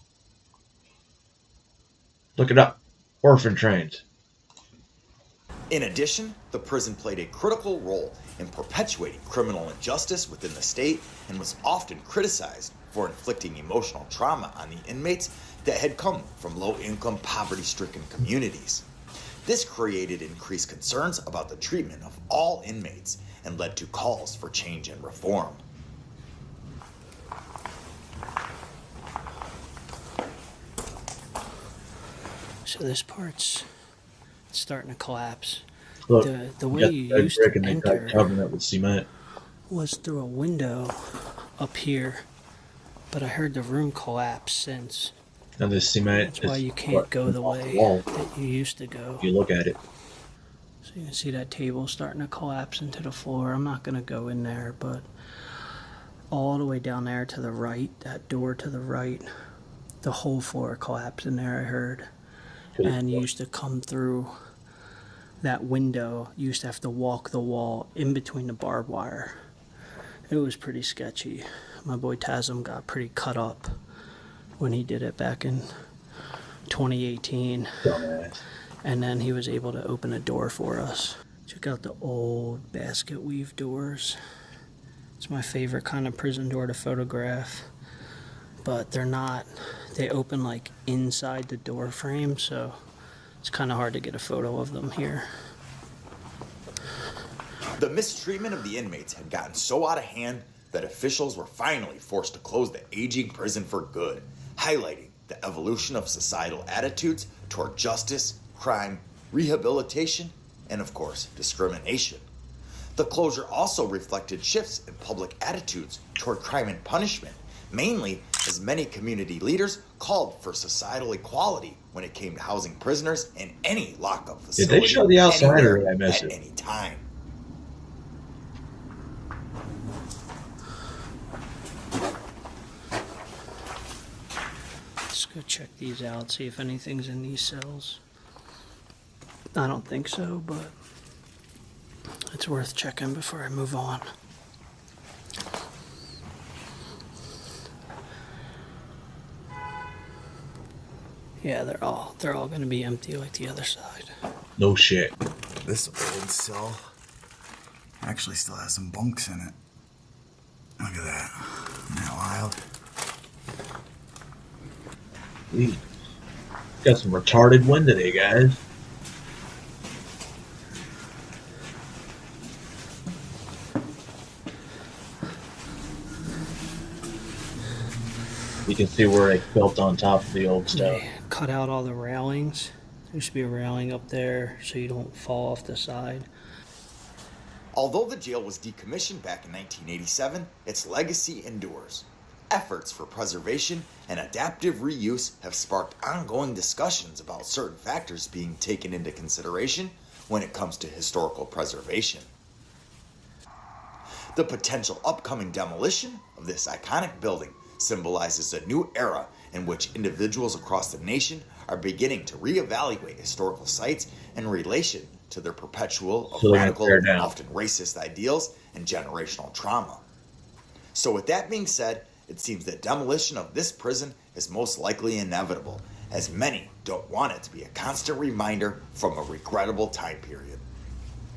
Look it up. Orphan trains. In addition, the prison played a critical role in perpetuating criminal injustice within the state and was often criticized for inflicting emotional trauma on the inmates that had come from low-income, poverty-stricken communities. This created increased concerns about the treatment of all inmates and led to calls for change and reform. So this part's starting to collapse. Look, the way you used to enter covenant with cement was through a window up here, but I heard the room collapse since. And the cement. That's why you can't go the way that you used to go. If you look at it. So you can see that table starting to collapse into the floor. I'm not going to go in there, but all the way down there to the right, that door to the right, the whole floor collapsed in there, I heard. And you used to come through that window. You used to have to walk the wall in between the barbed wire. It was pretty sketchy. My boy Tasm got pretty cut up when he did it back in 2018. And then he was able to open a door for us. Check out the old basket weave doors. It's my favorite kind of prison door to photograph. But they're not, they open like inside the door frame, so it's kind of hard to get a photo of them here. The mistreatment of the inmates had gotten so out of hand that officials were finally forced to close the aging prison for good, highlighting the evolution of societal attitudes toward justice, crime, rehabilitation, and of course, discrimination. The closure also reflected shifts in public attitudes toward crime and punishment, mainly as many community leaders called for societal equality when it came to housing prisoners in any lockup facility. Did they show the outside or did I miss at it? any time. Let's go check these out, see if anything's in these cells. I don't think so, but it's worth checking before I move on. Yeah, they're all going to be empty like the other side. No shit. This old cell actually still has some bunks in it. Look at that. Isn't that wild? Got some retarded wind today, guys. You can see where it built on top of the old stuff. They cut out all the railings. There used to be a railing up there so you don't fall off the side. Although the jail was decommissioned back in 1987, its legacy endures. Efforts for preservation and adaptive reuse have sparked ongoing discussions about certain factors being taken into consideration when it comes to historical preservation. The potential upcoming demolition of this iconic building symbolizes a new era in which individuals across the nation are beginning to reevaluate historical sites in relation to their perpetual of radical and often racist ideals and generational trauma. So with that being said, it seems that demolition of this prison is most likely inevitable, as many don't want it to be a constant reminder from a regrettable time period.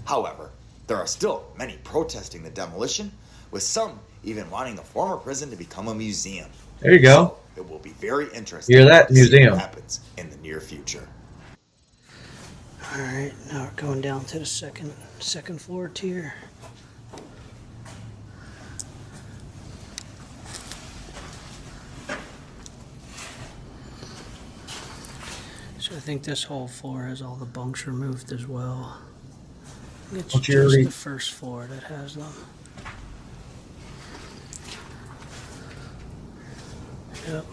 However, there are still many protesting the demolition, with some even wanting the former prison to become a museum. There you go. So it will be very interesting Hear that, to see museum. what happens in the near future. Alright, now we're going down to the second floor tier. So I think this whole floor has all the bunks removed as well. It's just the first floor that has them. Yep.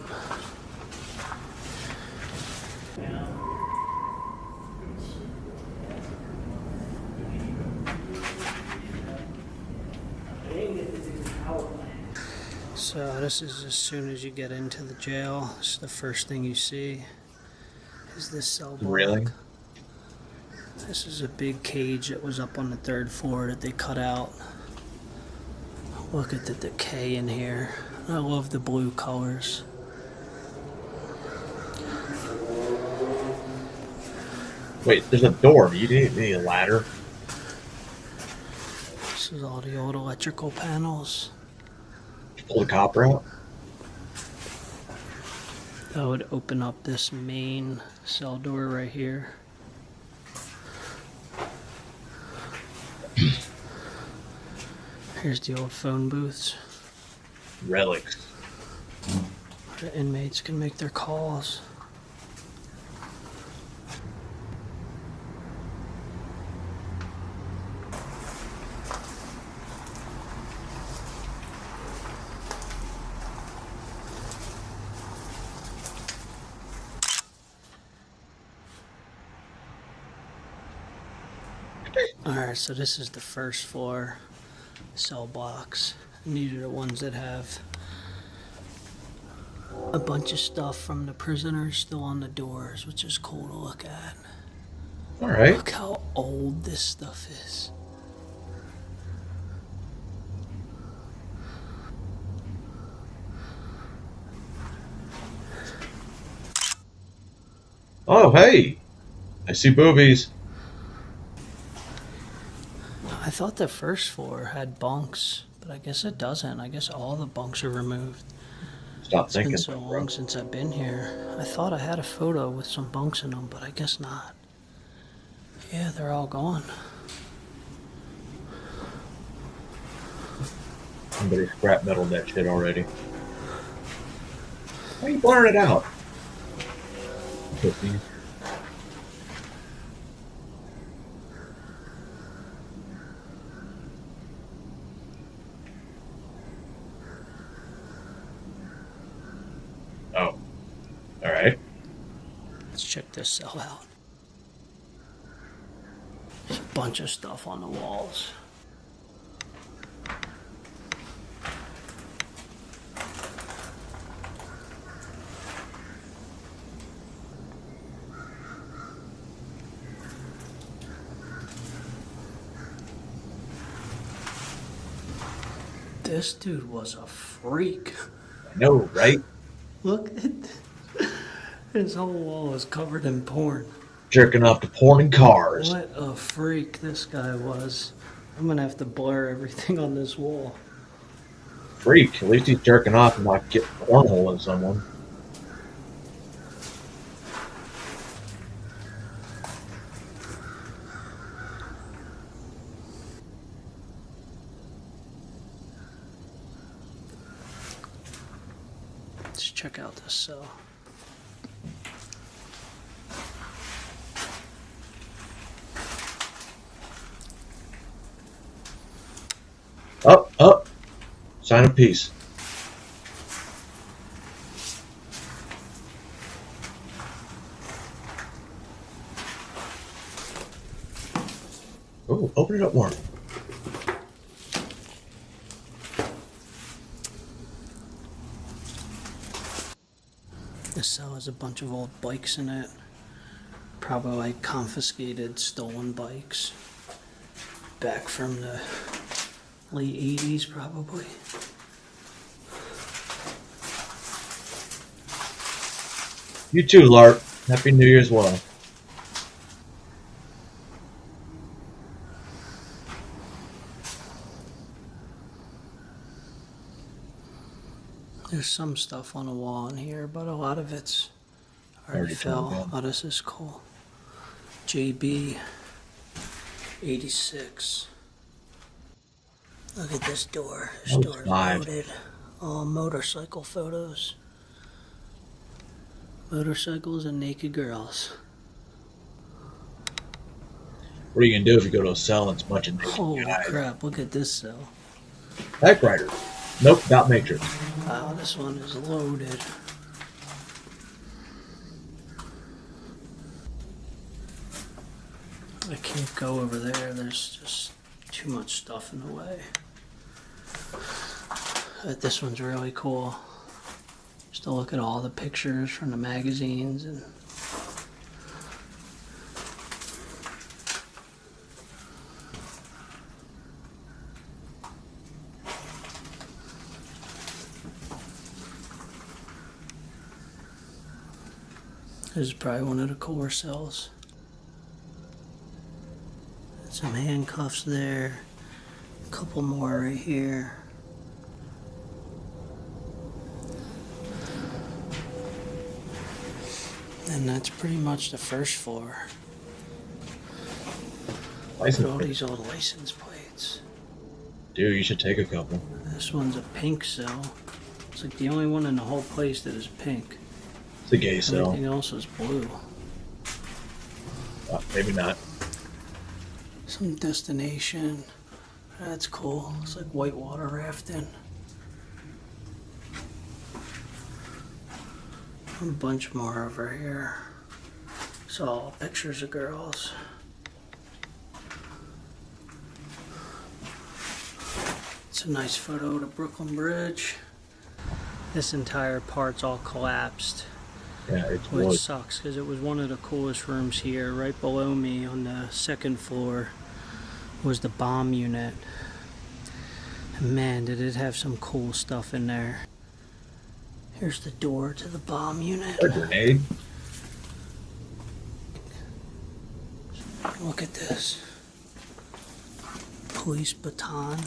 So this is as soon as you get into the jail. This is the first thing you see. Is this cell block. Really? This is a big cage that was up on the 3rd floor that they cut out. Look at the decay in here. I love the blue colors. Wait, there's a door. You need a ladder. This is all the old electrical panels. Pull the copper out. That would open up this main cell door right here. Here's the old phone booths. Relics. The inmates can make their calls. Alright, so this is the first floor cell blocks. And these are the ones that have a bunch of stuff from the prisoners still on the doors, which is cool to look at. Alright. Look how old this stuff is. Oh, hey! I see boobies. I thought the first floor had bunks, but I guess it doesn't. I guess all the bunks are removed. Stop It's thinking. been so long since I've been here. I thought I had a photo with some bunks in them, but I guess not. Yeah, they're all gone. Somebody scrap metaled that shit already. Why are you blurring it out? Pussies. Oh. Alright. Let's check this cell out. There's a bunch of stuff on the walls. This dude was a freak. I know, right? Look at His whole wall is covered in porn. Jerking off to porn and cars. What a freak this guy was. I'm gonna have to blur everything on this wall. Freak. At least he's jerking off and not getting cornhole in someone. Let's check out this cell. Up, up. Sign of peace. Oh, open it up more. This cell has a bunch of old bikes in it. Probably like confiscated, stolen bikes. Back from the late 80s, probably. You too, Larp. Happy New Year as well. There's some stuff on the wall in here, but a lot of it's already fell. Oh, this is cool. JB 86. Look at this door. This door is loaded. All motorcycle photos. Motorcycles and naked girls. What are you gonna do if you go to a cell and it's a bunch of naked Holy guys? crap, look at this cell. Typewriter. Nope, not Matrix. Wow, this one is loaded. I can't go over there, there's just too much stuff in the way. But this one's really cool. Just to look at all the pictures from the magazines and this is probably one of the cooler cells. Some handcuffs there. A couple more right here. And that's pretty much the first floor. Look at all these old license plates. Dude, you should take a couple. This one's a pink cell. It's like the only one in the whole place that is pink. It's a gay cell. Everything else is blue. Maybe not. Some destination. That's cool. It's like whitewater rafting. A bunch more over here. It's all pictures of girls. It's a nice photo of the Brooklyn Bridge. This entire part's all collapsed. Yeah, it's Which wood. sucks because it was one of the coolest rooms here. Right below me on the second floor was the bomb unit. And man, did it have some cool stuff in there. Here's the door to the bomb unit. A grenade. Look at this. Police baton.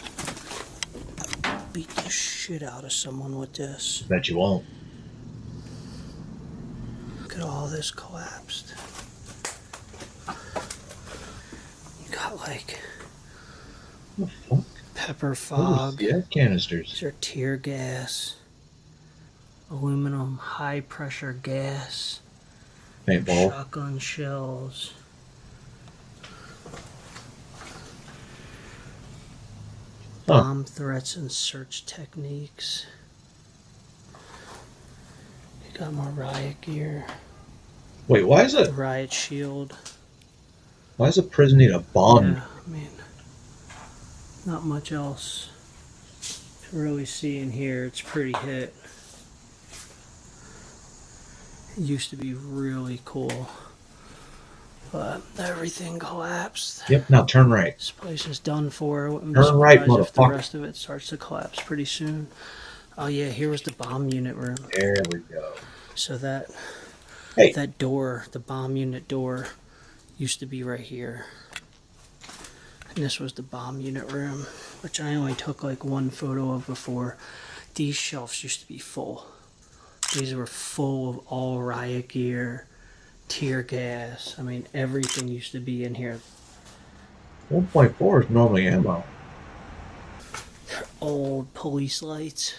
Beat the shit out of someone with this. Bet you won't. Look at all this collapsed. You got like pepper fog. Yeah, canisters. These are tear gas. Aluminum high pressure gas. Paintball. Shotgun shells. Bomb threats and search techniques. You got more riot gear. Wait, why is it? Riot shield. Why does a prison need a bomb? Yeah, I mean, not much else to really see in here. It's pretty hit. It used to be really cool, but everything collapsed. Yep, now turn right. This place is done for. I'm Turn right, surprised if the motherfucker. rest of it starts to collapse pretty soon. Oh yeah, here was the bomb unit room. There we go. So that Hey. That door, the bomb unit door, used to be right here. And this was the bomb unit room, which I only took like one photo of before. These shelves used to be full. These were full of all riot gear, tear gas. I mean, everything used to be in here. 1.4 is normally ammo. Old police lights.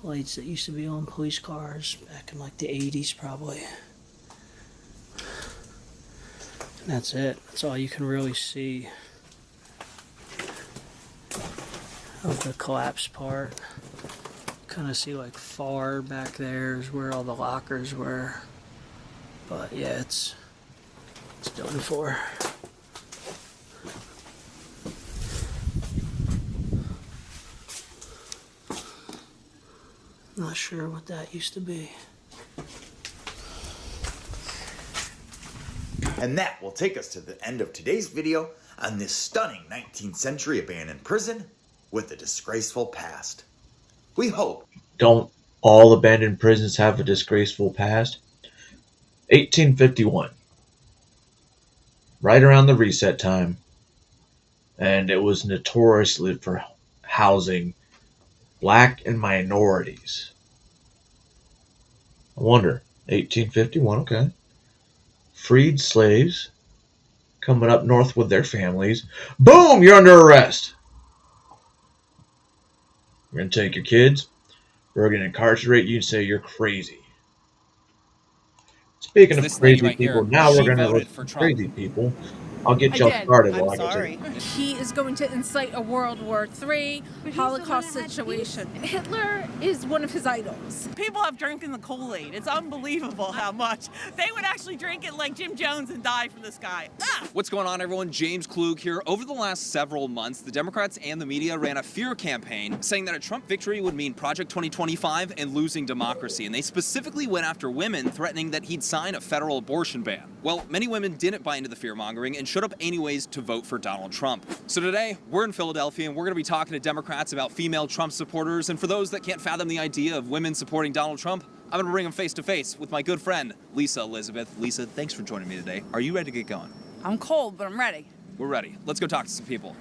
Lights that used to be on police cars back in like the 80s probably. And that's it. That's all you can really see of the collapsed part. Kind of see like far back there is where all the lockers were. But yeah, it's done for. Not sure what that used to be. And that will take us to the end of today's video on this stunning 19th century abandoned prison with a disgraceful past. We hope. Don't all abandoned prisons have a disgraceful past? 1851. Right around the reset time. And it was notoriously for housing black and minorities. I wonder, 1851, okay. Freed slaves coming up north with their families. Boom! You're under arrest. We're going to take your kids. We're going to incarcerate you and say you're crazy. Speaking of crazy people, now we're going to look for crazy people. I'll get y'all started while I go take it. He is going to incite a World War III Holocaust situation. Hitler is one of his idols. People have drinking the Kool-Aid. It's unbelievable how much. They would actually drink it like Jim Jones and die from this guy. Ah! What's going on, everyone? James Klug here. Over the last several months, the Democrats and the media ran a fear campaign saying that a Trump victory would mean Project 2025 and losing democracy. And they specifically went after women, threatening that he'd sign a federal abortion ban. Well, many women didn't buy into the fear-mongering and showed up anyways to vote for Donald Trump. So today, we're in Philadelphia and we're going to be talking to Democrats about female Trump supporters. And for those that can't fathom the idea of women supporting Donald Trump, I'm going to bring them face to face with my good friend, Lisa Elizabeth. Lisa, thanks for joining me today. Are you ready to get going? I'm cold, but I'm ready. We're ready. Let's go talk to some people.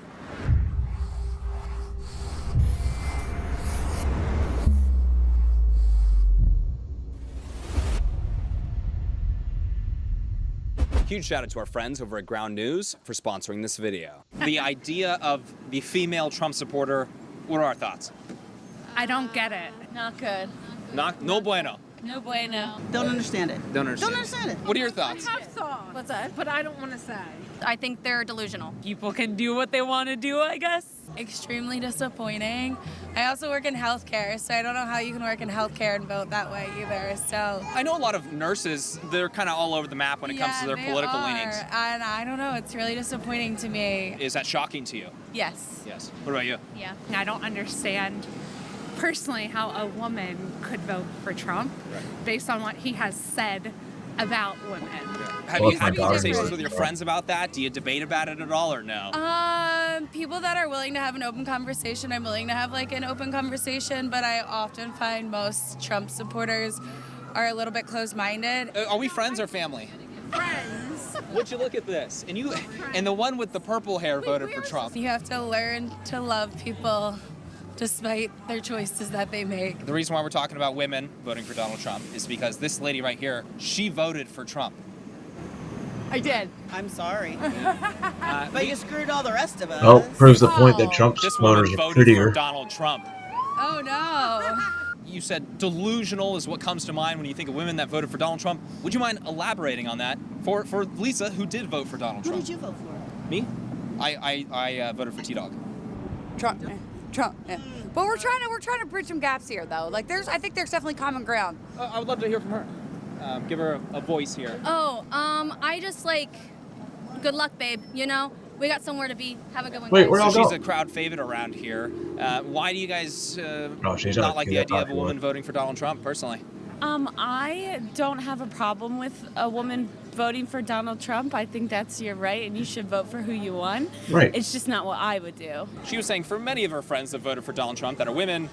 Huge shout out to our friends over at Ground News for sponsoring this video. The idea of the female Trump supporter, what are our thoughts? I don't get it. Not good. No bueno. No bueno. Don't understand it. Don't understand. Don't understand it. What are your thoughts? I have thoughts. What's that? But I don't want to say. I think they're delusional. People can do what they want to do, I guess. Extremely disappointing. I also work in healthcare, so I don't know how you can work in healthcare and vote that way either. So I know a lot of nurses, they're kind of all over the map when it comes to their political leanings. And I don't know, it's really disappointing to me. Is that shocking to you? Yes. Yes. What about you? Yeah. I don't understand personally how a woman could vote for Trump based on what he has said about women. Have you had conversations with your friends about that? Do you debate about it at all or no? People that are willing to have an open conversation, I'm willing to have like an open conversation, but I often find most Trump supporters are a little bit closed-minded. Are we friends or family? Friends. Would you look at this? And the one with the purple hair voted for Trump. You have to learn to love people despite their choices that they make. The reason why we're talking about women voting for Donald Trump is because this lady right here, she voted for Trump. I did. I'm sorry. But you screwed all the rest of us. Well, proves the point that Trump This voters woman are voted prettier. for Donald Trump. Oh no. You said delusional is what comes to mind when you think of women that voted for Donald Trump. Would you mind elaborating on that for Lisa, who did vote for Donald Trump? Who did you vote for? Me? I voted for T-Dog. Trump. Yeah. But we're trying to bridge some gaps here, though. Like I think there's definitely common ground. I would love to hear from her. Give her a voice here. Oh, I just good luck, babe. You know, we got somewhere to be. Have a good one. Wait, guys. where She's a crowd favorite around here. Why do you guys she's not not like the that idea of a popular. woman voting for Donald Trump, personally? I don't have a problem with a woman voting for Donald Trump. I think that's your right, and you should vote for who you want. Right. It's just not what I would do. She was saying for many of her friends that voted for Donald Trump that are women,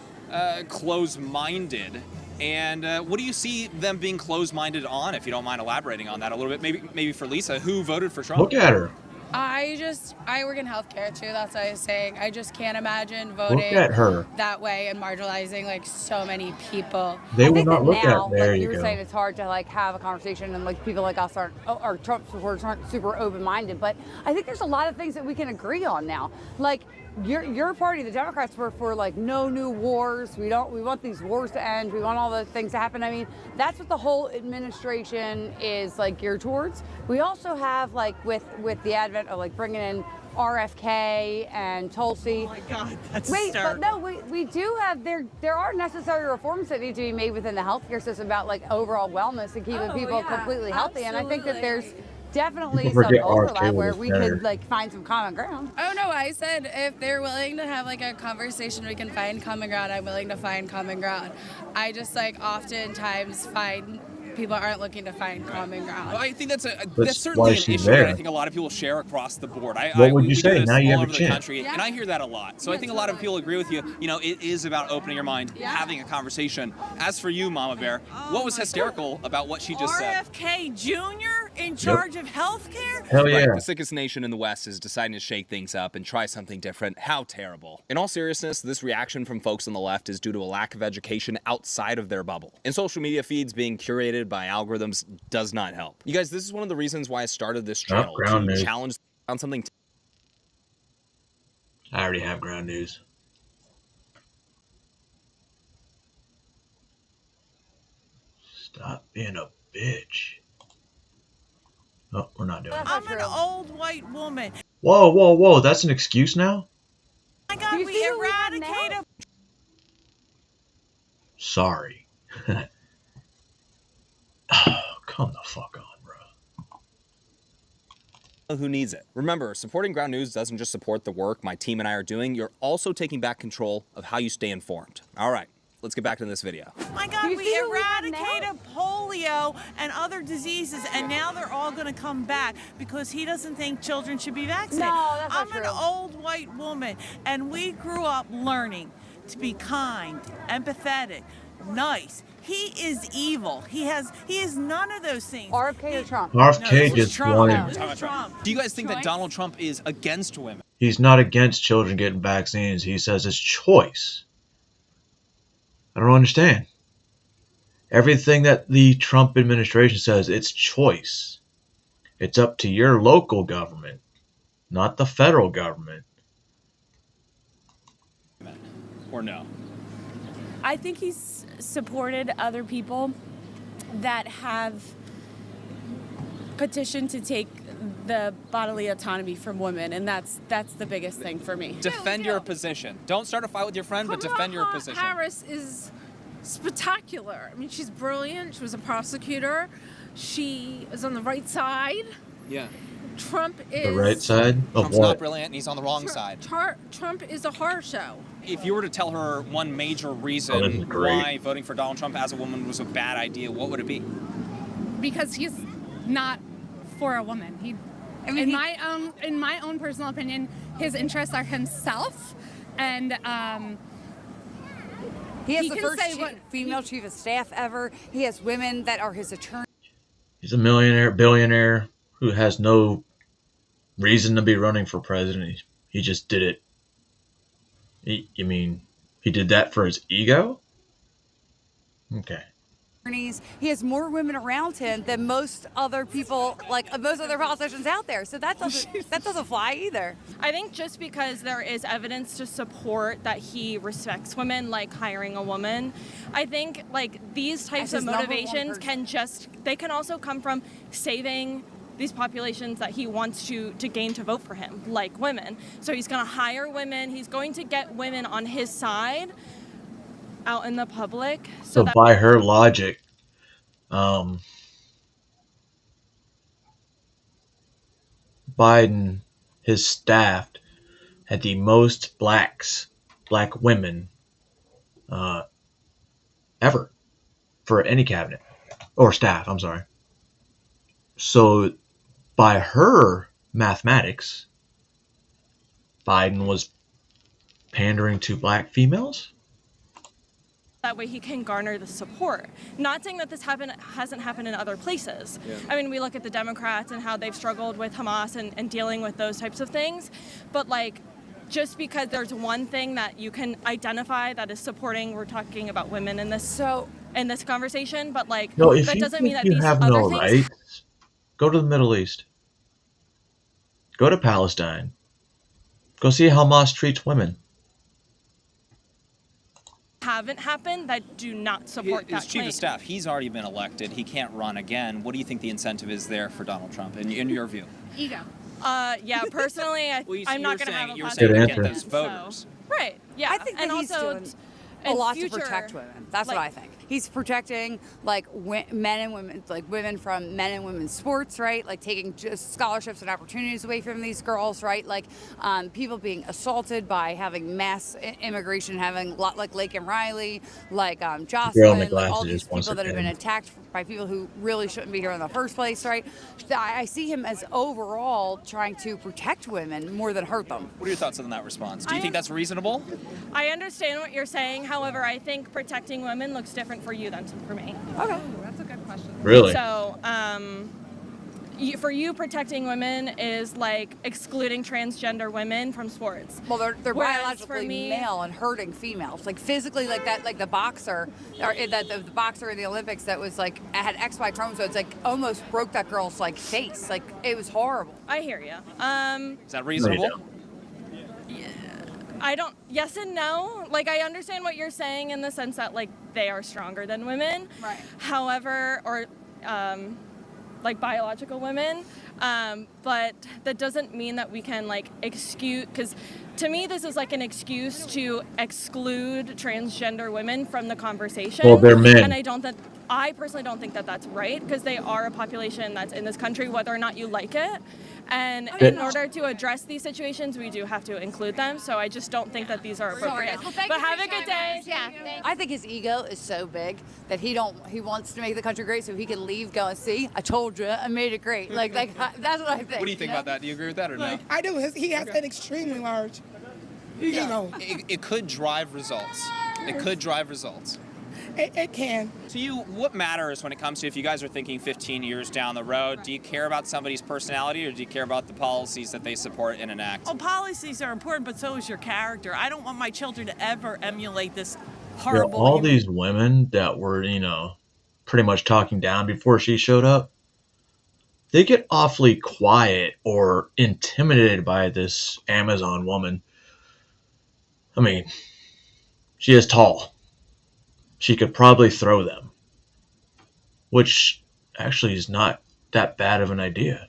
close-minded. And what do you see them being closed-minded on, if you don't mind elaborating on that a little bit? Maybe for Lisa, who voted for Trump? Look at her. I work in healthcare too. That's what I was saying. I just can't imagine Look voting at her. that way and marginalizing like so many people. They I will think not that look now, at. There like you were go. saying, it's hard to like have a conversation, and like people like us aren't, or Trump supporters aren't super open-minded. But I think there's a lot of things that we can agree on now. Like your party, the Democrats, were for like no new wars. We want these wars to end. We want all the things to happen. I mean, that's what the whole administration is like geared towards. We also have like with the advent of like bringing in RFK and Tulsi. Oh my God, that's Wait, hysterical. but no, we do have there are necessary reforms that need to be made within the healthcare system about like overall wellness and keeping people completely healthy. And I think that there's definitely People some forget overlap RFK where was we there. could like find some common ground. Oh no, I said if they're willing to have like a conversation, we can find common ground. I'm willing to find common ground. I just like oftentimes find people aren't looking to find common ground. I think that's That's certainly why an she's issue that I there. think a lot of people share across the board. What would we you do say? this Now you all have a over the chance. country, and I hear that a lot. So I think a lot of people agree with you. You know, it is about opening your mind, having a conversation. As for you, Mama Bear, what was hysterical about what she just said? RFK Jr. in charge of healthcare? Hell yeah. The sickest nation in the West is deciding to shake things up and try something different. How terrible. In all seriousness, this reaction from folks on the left is due to a lack of education outside of their bubble. And social media feeds being curated by algorithms does not help. You guys, this is one of the reasons why I started this channel, ground to news. challenge on something. I already have ground news. Stop being a bitch. Oh, we're not doing it. I'm an old white woman. Whoa, whoa, whoa. That's an excuse now? My God, we eradicate a Sorry. Oh, come the fuck on, bro. Who needs it? Remember, supporting Ground News doesn't just support the work my team and I are doing, you're also taking back control of how you stay informed. All right, let's get back to this video. My God, we eradicated polio and other diseases, and now they're all going to come back because he doesn't think children should be vaccinated. No, that's not I'm an true. old white woman, and we grew up learning to be kind, empathetic, nice. He is evil. He is none of those things. RFK or Trump? RFK just wanted. Do you guys think that Donald Trump is against women? He's not against children getting vaccines. He says it's choice. I don't understand. Everything that the Trump administration says, it's choice. It's up to your local government, not the federal government. Or no? I think he's supported other people that have petitioned to take the bodily autonomy from women, and that's the biggest thing for me. Defend your position. Don't start a fight with your friend, but defend your position. Harris is spectacular. I mean, she's brilliant. She was a prosecutor. She is on the right side. Yeah. Trump is The right side of Trump's not what? brilliant, and he's on the wrong side. Trump is a horror show. If you were to tell her one major Oh, this is reason great. why voting for Donald Trump as a woman was a bad idea, what would it be? Because he's not for a woman. In my own personal opinion, his interests are himself, and He has he the can first say what female chief of staff ever. He has women that are his attorneys. He's a millionaire, billionaire who has no reason to be running for president. He just did it. You mean he did that for his ego? Okay. He has more women around him than most other people, like most other politicians out there. So that doesn't fly either. I think just because there is evidence to support that he respects women, like hiring a woman, I think like these types As of his number one motivations they can also come from saving these populations that he wants to gain to vote for him, like women. So he's going to hire women. He's going to get women on his side out in the public. So by her logic, Biden, his staff, had the most black women, ever for any cabinet or staff. I'm sorry. So by her mathematics, Biden was pandering to black females. That way he can garner the support. Not saying that this hasn't happened in other places. Yeah. I mean, we look at the Democrats and how they've struggled with Hamas and dealing with those types of things. But like, just because there's one thing that you can identify that is supporting, we're talking about women in this conversation, but like, No, if that you doesn't mean think that you these have other no things rights, go to the Middle East. Go to Palestine. Go see how Hamas treats women. haven't happened that do not support His that chief claim. of staff, he's already been elected. He can't run again. What do you think the incentive is there for Donald Trump, in your view? Ego. Yeah, personally, I'm not going to have a you're positive saying to get opinion, those voters. so- Right, yeah. I think that and he's also, doing a in lot future, to protect women. That's like, what I think. He's protecting like men and women, like women from men and women's sports, right? Like taking just scholarships and opportunities away from these girls, right? Like people being assaulted by having mass immigration, having a lot like Lake and Riley, like Jocelyn, like all these people that have been attacked by people who really shouldn't be here in the first place, right? I see him as overall trying to protect women more than hurt them. What are your thoughts on that response? Do you think that's reasonable? I understand what you're saying. However, I think protecting women looks different for you than for me. Okay. That's a good question. Really? So, for you, protecting women is like excluding transgender women from sports. Well, they're Whereas biologically for me, male and hurting females, like physically, like that, like the boxer, or the boxer in the Olympics that was like had XY chromosomes, like almost broke that girl's like face, like it was horrible. I hear you. Is that reasonable? I don't, yes and no. Like, I understand what you're saying in the sense that, like, they are stronger than women. Right. However, or, like, biological women. But that doesn't mean that we can, like, excuse, because to me, this is like an excuse to exclude transgender women from the conversation. Well, they're men. And I personally don't think that that's right, because they are a population that's in this country, whether or not you like it. And in order to address these situations, we do have to include them. So I just don't think that these are appropriate. But have a good day. Yeah. I think his ego is so big that he wants to make the country great, so he can leave, go and see. I told you, I made it great. Like that's what I think. What do you think about that? Do you agree with that or no? I do. He has an extremely large, you know. It could drive results. It could drive results. It can. To you, what matters when it comes to, if you guys are thinking 15 years down the road, do you care about somebody's personality or do you care about the policies that they support and enact? Oh, policies are important, but so is your character. I don't want my children to ever emulate this Yeah, horrible. all these women that were, pretty much talking down before she showed up, they get awfully quiet or intimidated by this Amazon woman. I mean, she is tall. She could probably throw them, which actually is not that bad of an idea.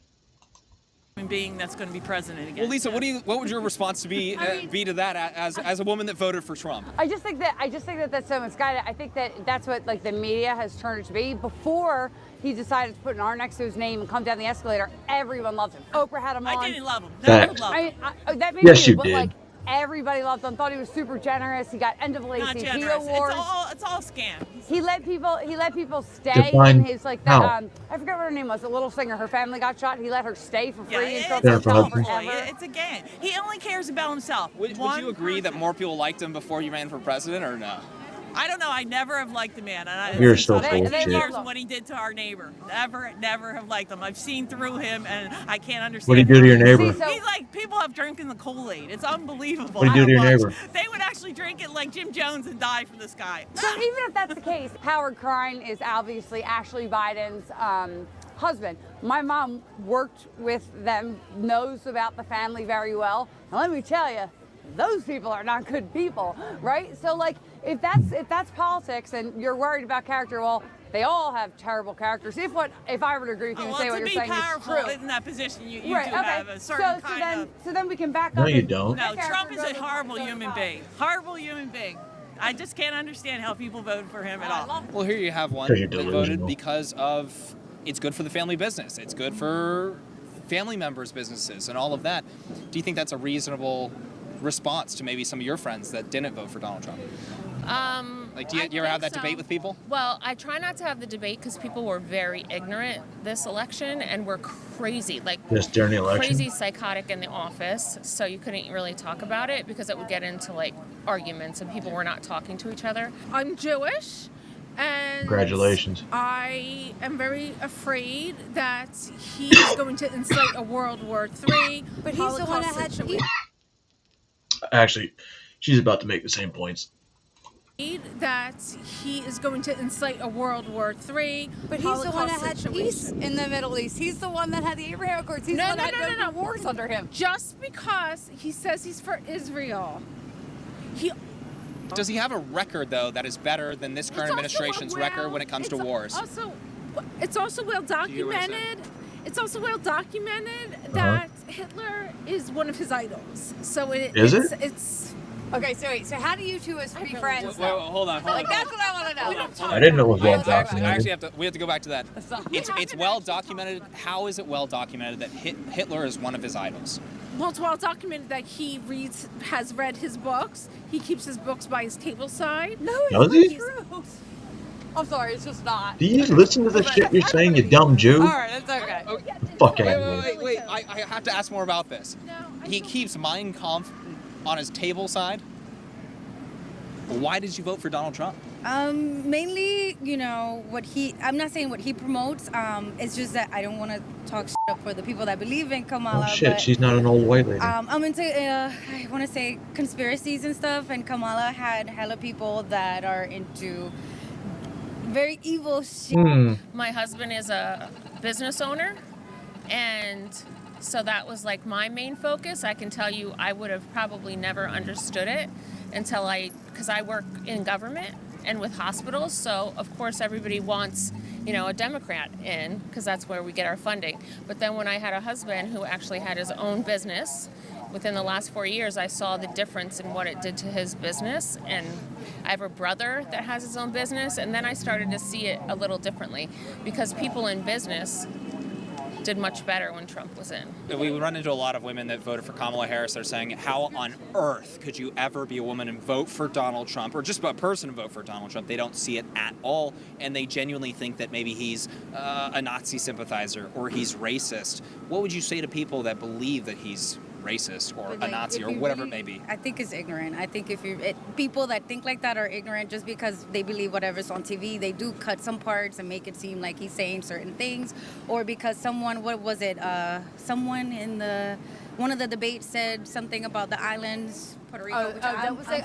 Human being that's going to be president again. Well, Lisa, what would your response be to that as a woman that voted for Trump? I just think that that's so misguided. I think that that's what like the media has turned it to be. Before he decided to put an R next to his name and come down the escalator, everyone loved him. Oprah had him on. I didn't love him. Fact. That made Yes, me, you but did. like everybody loved him. Thought he was super generous. He got Not NAACP generous. awards. It's all scam. He let people stay Define in his like how. that. I forget what her name was. The little singer. Her family got shot. He let her stay for free Yeah, until it's the Yeah, hotel for forever. It's a game. He only cares about himself. Would you agree that more people liked him before you ran for president or no? I don't know. I never have liked the man. And You're since so I was full of 15 shit. years and what he did to our neighbor. Never have liked him. I've seen through him, and I can't understand. What'd he do to your neighbor? He's like, people have drinking the Kool-Aid. It's unbelievable. What'd he do to your how much neighbor? They would actually drink it like Jim Jones and die from this guy. So even if that's the case, Howard Klein is obviously Ashley Biden's husband. My mom worked with them, knows about the family very well. And let me tell you, those people are not good people, right? So like, if that's politics and you're worried about character, well, they all have terrible characters. If I were to agree with you and say what you're saying is powerful true. in that position, you do Right, okay. have a certain So then we can back No, up. you and- don't. No, that Trump is character a horrible goes human up. being. Horrible human being. I just can't understand how people voted for him at all. Well, here you have one Because you're that voted delusional. because of it's good for the family business. It's good for family members' businesses and all of that. Do you think that's a reasonable response to maybe some of your friends that didn't vote for Donald Trump? Like, do you ever have that debate with people? Well, I try not to have the debate because people were very ignorant this election and were crazy, like Just during the election? crazy psychotic in the office. So you couldn't really talk about it because it would get into like arguments and people were not talking to each other. I'm Jewish, and Congratulations. I am very afraid that he's going to incite a World War III. But he's the one that had situation. Actually, she's about to make the same points. That he is going to incite a World War III. But he's the one that had peace in the Middle East. He's the one that had the Abraham Accords. He's the one that had no wars under him. Just because he says he's for Israel, Does he have a record, though, that is better than this current administration's record when it comes to wars? It's also well documented. It's also well documented that Hitler is one of his idols. So it's Okay, so wait. So how do you two as be friends? Wait, hold on. Like that's what I want to know. I didn't know it was well documented. I actually we have to go back to that. It's well documented. How is it well documented that Hitler is one of his idols? Well, it's well documented that he has read his books. He keeps his books by his table side. No, Does it's he? not true. I'm sorry, it's just not. Do you listen to the shit you're saying, you dumb Jew? All right, that's okay. Fuck out of here. Wait. I have to ask more about this. He keeps Mein Kampf on his table side. Why did you vote for Donald Trump? Mainly, I'm not saying what he promotes. It's just that I don't want to talk shit up for the people that believe in Kamala. Oh shit, but, she's not an old white lady. I'm into, I want to say conspiracies and stuff, and Kamala had hella people that are into very evil shit. My husband is a business owner, and so that was like my main focus. I can tell you I would have probably never understood it until because I work in government and with hospitals, so of course everybody wants, a Democrat in, because that's where we get our funding. But then when I had a husband who actually had his own business, within the last 4 years, I saw the difference in what it did to his business. And I have a brother that has his own business, and then I started to see it a little differently, because people in business did much better when Trump was in. We run into a lot of women that voted for Kamala Harris. They're saying, how on earth could you ever be a woman and vote for Donald Trump, or just a person and vote for Donald Trump? They don't see it at all, and they genuinely think that maybe he's a Nazi sympathizer or he's racist. What would you say to people that believe that he's racist or a Nazi or whatever it may be? I think it's ignorant. I think people that think like that are ignorant just because they believe whatever's on TV. They do cut some parts and make it seem like he's saying certain things, or because someone in one of the debates said something about the islands, Puerto Rico.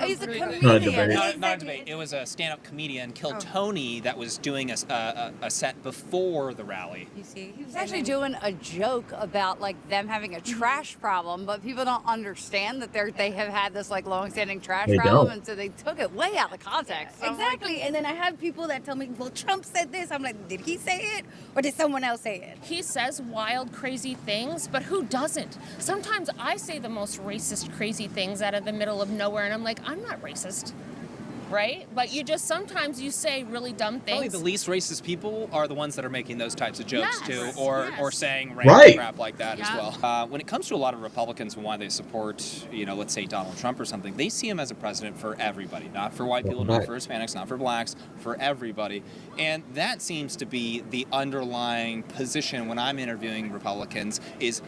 He's a comedian. Not a debate. It was a stand-up comedian, Kill Tony, that was doing a set before the rally. You see, he was actually doing a joke about like them having a trash problem, but people don't understand that they have had this like long-standing trash problem, and so they took it way out of context. So exactly. And then I have people that tell me, "Well, Trump said this." I'm like, "Did he say it, or did someone else say it?" He says wild, crazy things, but who doesn't? Sometimes I say the most racist, crazy things out of the middle of nowhere, and I'm like, I'm not racist, right? But sometimes you say really dumb things. Probably the least racist people are the ones that are making those types of jokes too, or saying crap like that as well. When it comes to a lot of Republicans and why they support, let's say Donald Trump or something, they see him as a president for everybody, not for white people, not for Hispanics, not for blacks, for everybody. And that seems to be the underlying position when I'm interviewing Republicans is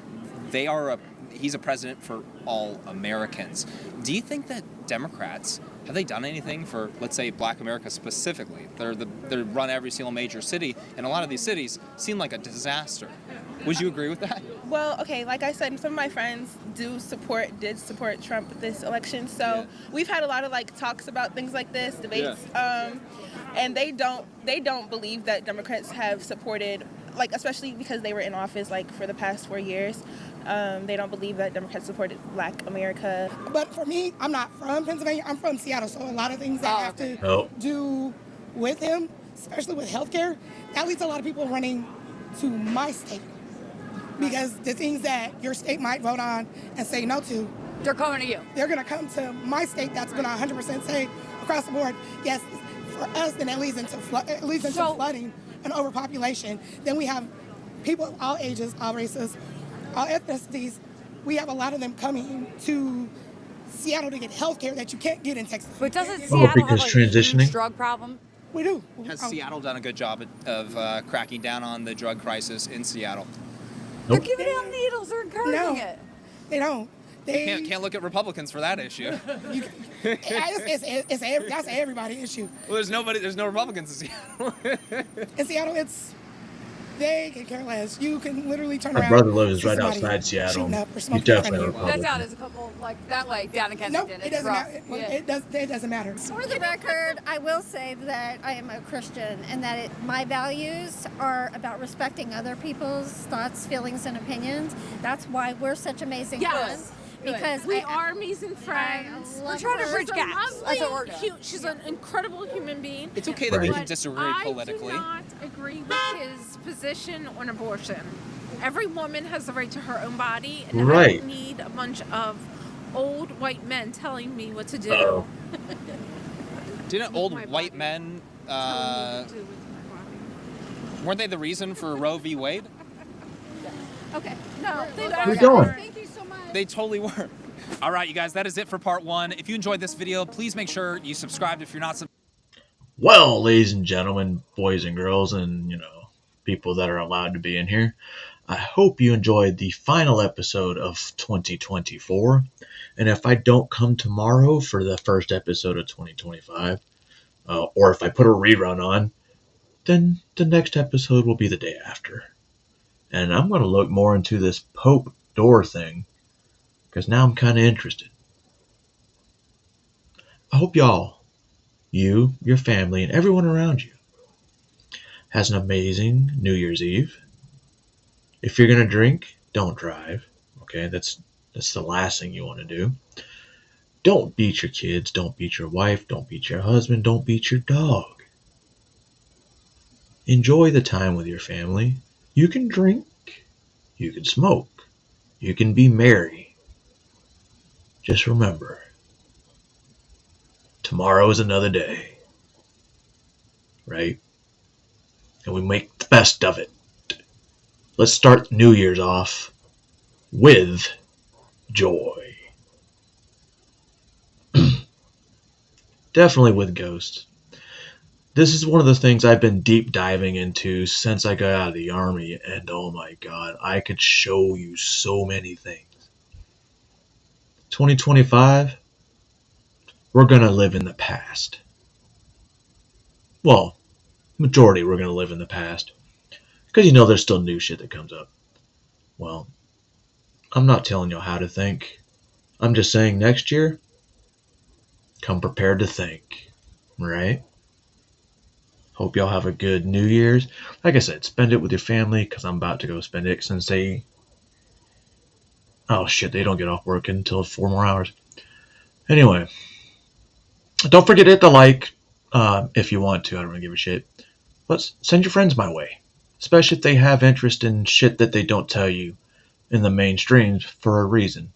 he's a president for all Americans. Do you think that Democrats, have they done anything for, let's say, Black America specifically? They run every single major city, and a lot of these cities seem like a disaster. Would you agree with that? Well, okay, like I said, some of my friends did support Trump this election, so we've had a lot of talks about things like this, debates, and they don't believe that Democrats have supported, especially because they were in office for the past 4 years. They don't believe that Democrats supported Black America. But for me, I'm not from Pennsylvania. I'm from Seattle, so a lot of things that have to do with him, especially with healthcare, that leads a lot of people running to my state. Because the things that your state might vote on and say no to, they're coming to you. They're going to come to my state that's going to 100% say across the board, yes, for us, then it leads into flooding and overpopulation. Then we have people of all ages, all races, all ethnicities. We have a lot of them coming to Seattle to get health care that you can't get in Texas. But doesn't Oh, Seattle have because like a huge transitioning? drug problem? We do. Has Seattle done a good job of cracking down on the drug crisis in Seattle? They're giving out needles. They're encouraging it. They don't. They Can't look at Republicans for that issue. That's an everybody issue. Well, there's no Republicans in Seattle. In Seattle, they can care less. You can literally turn My around. brother lives see right somebody outside Seattle. shooting up or He's smoking definitely a in front of you. That's out as a couple, like that way, down in Kensington. Nope, it It's doesn't rough. matter. Yeah. It doesn't matter. For the record, I will say that I am a Christian and that my values are about respecting other people's thoughts, feelings, and opinions. That's why we're such amazing friends. Because we are amazing friends. We're trying to bridge She's a gaps. lovely, That's what we're doing. cute. She's an incredible human being. It's okay that we can But disagree politically. I do not agree with his position on abortion. Every woman has the right to her own body, and I Right. don't need a bunch of old white men telling me what to do. Uh-oh. Didn't old white men, weren't they the reason for Roe v. Wade? Okay. No, Where you going? Thank you so much. They totally were. All right, you guys, that is it for part 1. If you enjoyed this video, please make sure you subscribe if you're not subscribed. Well, ladies and gentlemen, boys and girls, and people that are allowed to be in here, I hope you enjoyed the final episode of 2024. And if I don't come tomorrow for the first episode of 2025, or if I put a rerun on, then the next episode will be the day after. And I'm going to look more into this Pope door thing, because now I'm kind of interested. I hope y'all, you, your family, and everyone around you has an amazing New Year's Eve. If you're going to drink, don't drive. Okay, that's the last thing you want to do. Don't beat your kids, don't beat your wife, don't beat your husband, don't beat your dog. Enjoy the time with your family. You can drink, you can smoke, you can be merry. Just remember, tomorrow is another day, right? And we make the best of it. Let's start New Year's off with joy. Definitely with ghosts. This is one of the things I've been deep diving into since I got out of the Army, and oh my god, I could show you so many things. 2025, we're going to live in the past. Well, majority we're going to live in the past. Because there's still new shit that comes up. Well, I'm not telling you how to think. I'm just saying next year, come prepared to think. Right? Hope y'all have a good New Year's. Like I said, spend it with your family, because I'm about to go spend it since they... Oh shit, they don't get off work until 4 more hours. Anyway, don't forget to hit the like if you want to. I don't really give a shit. But send your friends my way. Especially if they have interest in shit that they don't tell you in the mainstreams for a reason.